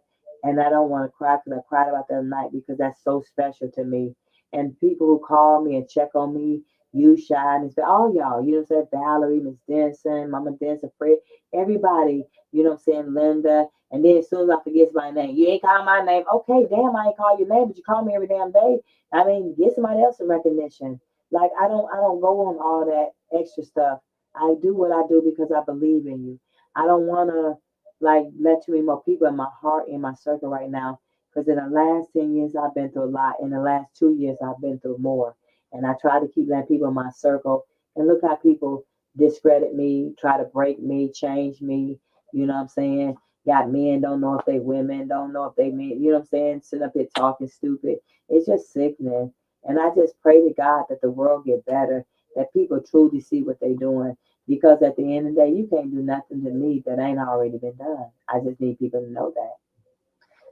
And I don't want to cry because I cried about that night because that's so special to me. And people who call me and check on me, you Shai, and say, all y'all, say Valerie, Miss Denson, Mama Denson, Fred, everybody, I'm saying, Linda. And then as soon as I forget my name, you ain't call my name. Okay, damn, I ain't call your name, but you call me every damn day. I mean, get somebody else some recognition. Like I don't go on all that extra stuff. I do what I do because I believe in you. I don't wanna like let too many more people in my heart in my circle right now. Because in the last 10 years I've been through a lot. In the last 2 years I've been through more. And I try to keep letting people in my circle. And look how people discredit me, try to break me, change me. You know what I'm saying? Got men don't know if they women, don't know if they men, you know what I'm saying? Sitting up here talking stupid. It's just sickening. And I just pray to God that the world get better, that people truly see what they're doing. Because at the end of the day, you can't do nothing to me that ain't already been done. I just need people to know that.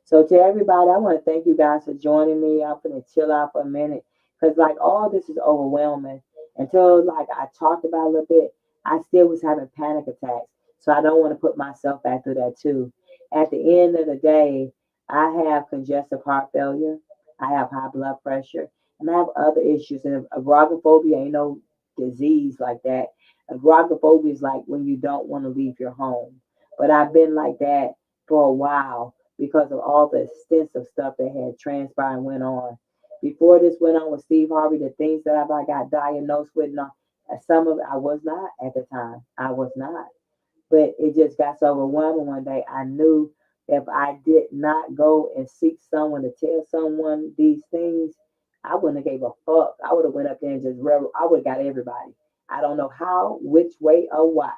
So to everybody, I want to thank you guys for joining me. I'm gonna chill out for a minute because like all this is overwhelming. Until like I talked about a little bit, I still was having panic attacks. So I don't want to put myself back through that too. At the end of the day, I have congestive heart failure. I have high blood pressure, and I have other issues. And agoraphobia ain't no disease like that. Agoraphobia is like when you don't want to leave your home. But I've been like that for a while because of all the extensive stuff that had transpired and went on. Before this went on with Steve Harvey, the things that I got diagnosed with, some of it I was not at the time. I was not. But it just got so overwhelming one day. I knew if I did not go and seek someone to tell someone these things, I wouldn't have gave a fuck. I would have went up there and just I would have got everybody. I don't know how, which way, or why.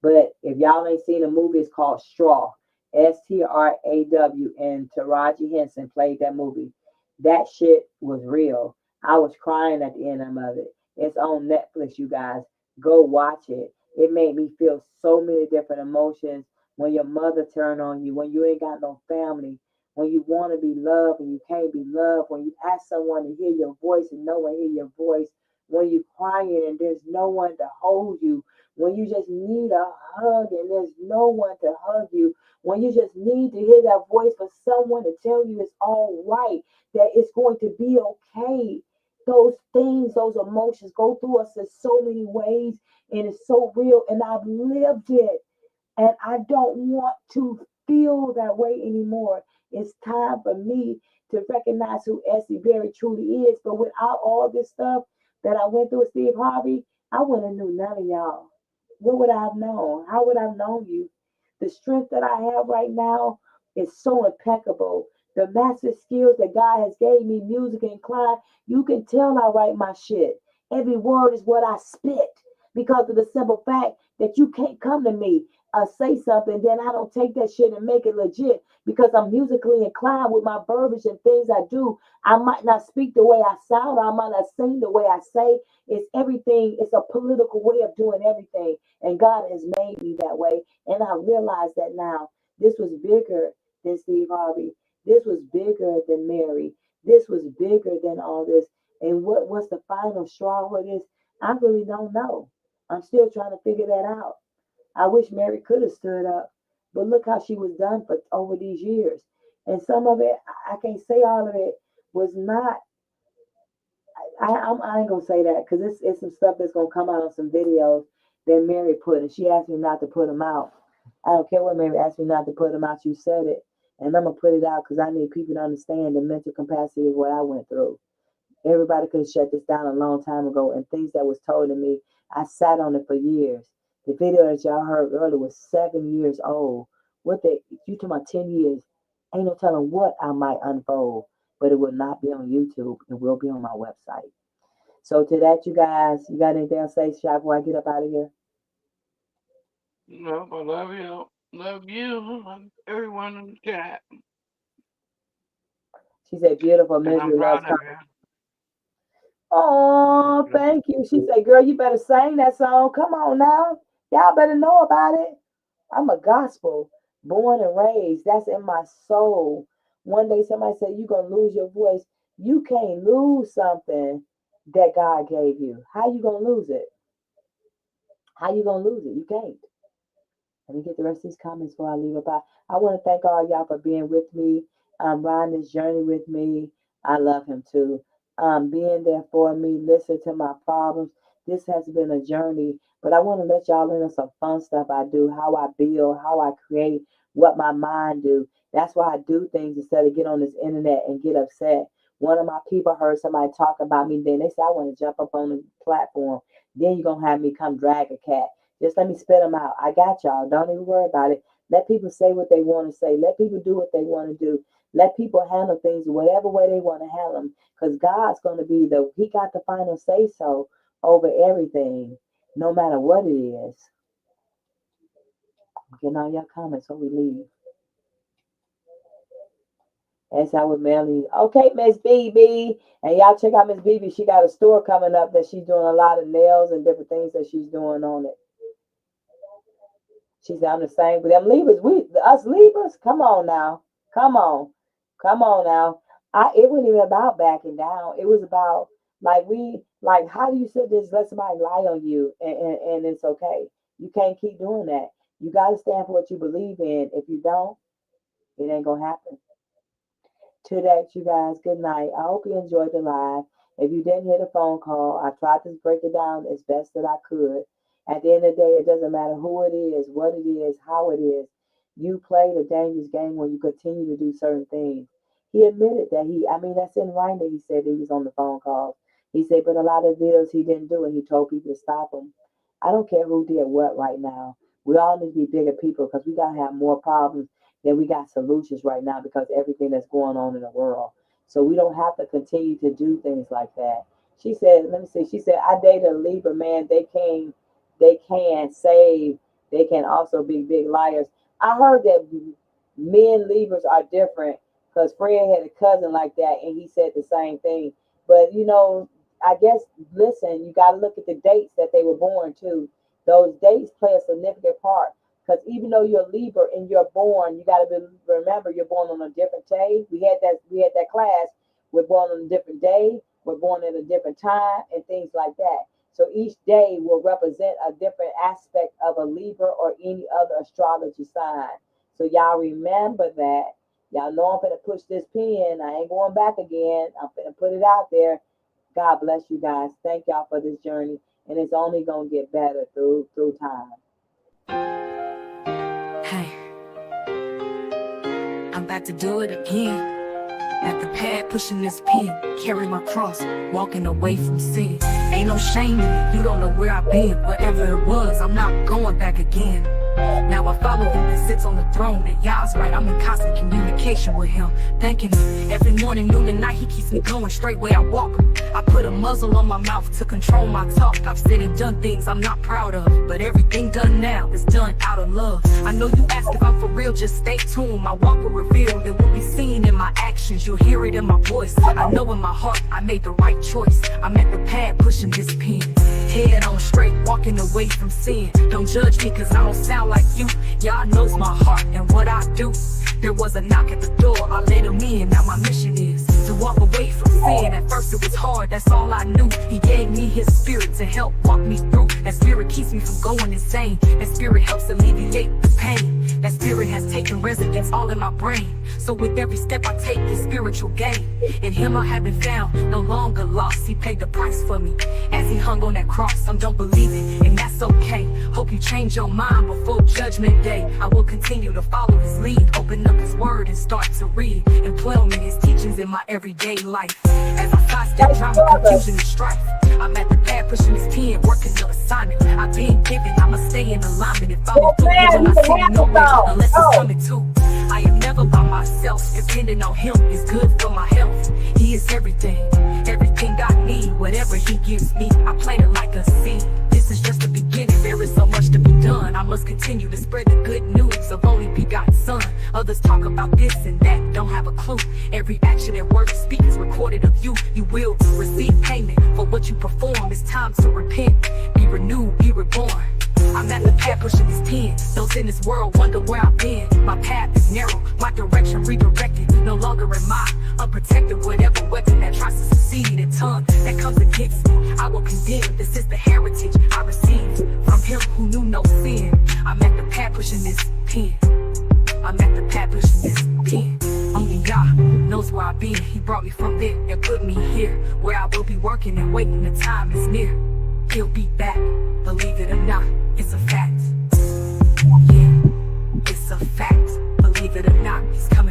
But if y'all ain't seen a movie, it's called Straw. Straw, and Taraji Henson played that movie. That shit was real. I was crying at the end of it. It's on Netflix, you guys. Go watch it. It made me feel so many different emotions when your mother turned on you, when you ain't got no family, when you want to be loved and you can't be loved, when you ask someone to hear your voice and no one hear your voice, when you're crying and there's no one to hold you, when you just need a hug and there's no one to hug you, when you just need to hear that voice for someone to tell you it's all right, that it's going to be okay. Those things, those emotions go through us in so many ways, and it's so real, and I've lived it, and I don't want to feel that way anymore. It's time for me to recognize who Essie very truly is. But without all this stuff that I went through with Steve Harvey, I wouldn't have knew none of y'all. What would I have known? How would I have known you? The strength that I have right now is so impeccable. The master skills that God has gave me, music inclined, you can tell I write my shit. Every word is what I spit because of the simple fact that you can't come to me say something, then I don't take that shit and make it legit because I'm musically inclined with my verbiage and things I do. I might not speak the way I sound, I might not sing the way I say. It's everything, it's a political way of doing everything. And God has made me that way. And I realize that now. This was bigger than Steve Harvey. This was bigger than Mary. This was bigger than all this. And what's the final straw with this? I really don't know. I'm still trying to figure that out. I wish Mary could have stood up, but look how she was done for over these years. And some of it, I can't say all of it was not. I ain't gonna say that because it's some stuff that's gonna come out on some videos that Mary put, and she asked me not to put them out. I don't care what Mary asked me not to put them out. You said it, and I'm gonna put it out because I need people to understand the mental capacity of what I went through. Everybody could have shut this down a long time ago, and things that was told to me, I sat on it for years. The video that y'all heard earlier was 7 years old. What the you talking about 10 years? Ain't no telling what I might unfold, but it will not be on YouTube. It will be on my website. So to that, you guys, you got anything else to say, Shai, before I get up out of here? No, I love you. Love you and everyone in the chat. She said, beautiful And I'm misery loves proud of company. you. Oh, thank you. She said, girl, you better sing that song. Come on now. Y'all better know about it. I'm a gospel, born and raised. That's in my soul. One day somebody said, you're going to lose your voice. You can't lose something that God gave you. How you going to lose it? How you going to lose it? You can't. Let me get the rest of these comments before I leave about. I want to thank all y'all for being with me, riding this journey with me. I love him too. Being there for me, listen to my problems. This has been a journey, but I want to let y'all in on some fun stuff I do, how I build, how I create, what my mind do. That's why I do things instead of get on this internet and get upset. One of my people heard somebody talk about me, then they said, I want to jump up on the platform. Then you're going to have me come drag a cat. Just let me spit them out. I got y'all. Don't even worry about it. Let people say what they want to say. Let people do what they want to do. Let people handle things whatever way they want to handle them. Because God's going to be He got the final say so over everything, no matter what it is. Getting all your comments before we leave. That's how with Melly. Okay, Miss BB. And y'all check out Miss BB. She got a store coming up that she's doing a lot of nails and different things that she's doing on it. She said, I'm the same with them Libras. Us Libras, come on now. Come on. Come on now. It wasn't even about backing down. It was about how do you sit there let somebody lie on you and it's okay. You can't keep doing that. You gotta stand for what you believe in. If you don't, it ain't gonna happen. To that, you guys, good night. I hope you enjoyed the live. If you didn't hear the phone call, I tried to break it down as best that I could. At the end of the day, it doesn't matter who it is, what it is, how it is. You played a dangerous game when you continue to do certain things. He admitted that that's in writing that he said he was on the phone call. He said, but a lot of videos he didn't do, and he told people to stop him. I don't care who did what right now. We all need to be bigger people because we got to have more problems then we got solutions right now because everything that's going on in the world. So we don't have to continue to do things like that. She said, let me see, she said, I dated a Libra man. They can save. They can also be big liars. I heard that Men Libras are different because Fred had a cousin like that, and he said the same thing. But you know, I guess listen, you got to look at the dates that they were born too. Those dates play a significant part because even though you're a Libra and you're born, you got to remember you're born on a different day. We had that class. We're born on a different day. We're born at a different time and things like that. So each day will represent a different aspect of a Libra or any other astrology sign. So y'all remember that. Y'all know I'm going to push this pen. I ain't going back again. I'm going to put it out there. God bless you guys. Thank y'all for this journey. And it's only going to get better through time. Hey, I'm about to do it again. At the pad, pushing this pen, carry my cross, walking away from sin. Ain't no shame in it, you don't know where I've been. Whatever it was, I'm not going back again. Now I follow him that sits on the throne, and y'all's right, I'm in constant communication with him. Thanking him every morning, noon, and night, he keeps me going straight where I walk. I put a muzzle on my mouth to control my talk. I've said and done things I'm not proud of, but everything done now is done out of love. I know you ask if I'm for real, just stay tuned. My walk will reveal, it will be seen in my actions. You'll hear it in my voice. I know in my heart I made the right choice. I'm at the pad pushing this pen, head on straight, walking away from sin. Don't judge me cause I don't sound like you. Y'all knows my heart and what I do. There was a knock at the door, I let him in. Now my mission is to walk away from sin. At first it was hard, that's all I knew. He gave me his spirit to help walk me through. That spirit keeps me from going insane. That spirit helps alleviate the pain. That spirit has taken residence all in my brain. So with every step I take, this spiritual gain. In him I have been found, no longer lost. He paid the price for me as he hung on that cross. Some don't believe it, and that's okay. Hope you change your mind before judgment day. I will continue to follow his lead, open up his word and start to read, implement his teachings in my everyday life. As I sidestep drama, confusion, and strife, I'm at the pad pushing his pen, working the assignment I've been given. I must stay in alignment and follow through when I see no way unless it's coming too. I am never by myself, depending on him is good for my health. He is everything, everything I need. Whatever he gives me, I plant it like a seed. This is just the beginning, there is so much to be done. I must continue to spread the good news of only begotten son. Others talk about this and that, don't have a clue. Every action and word you speak is recorded of you. You will receive payment for what you perform. It's time to repent, be renewed, be reborn. I'm at the pad pushing this pen. Those in this world wonder where I've been. My path is narrow, my direction redirected. No longer am I unprotected. Whatever weapon that tries to succeed, a tongue that comes against me, I will condemn. This is the heritage I received from him who knew no sin. I'm at the pad pushing this pen. I'm at the pad pushing this pen. Only God knows where I've been. He brought me from there and put me here, where I will be working and waiting. The time is near. He'll be back, believe it or not, it's a fact. Yeah, it's a fact, believe it or not, he's coming.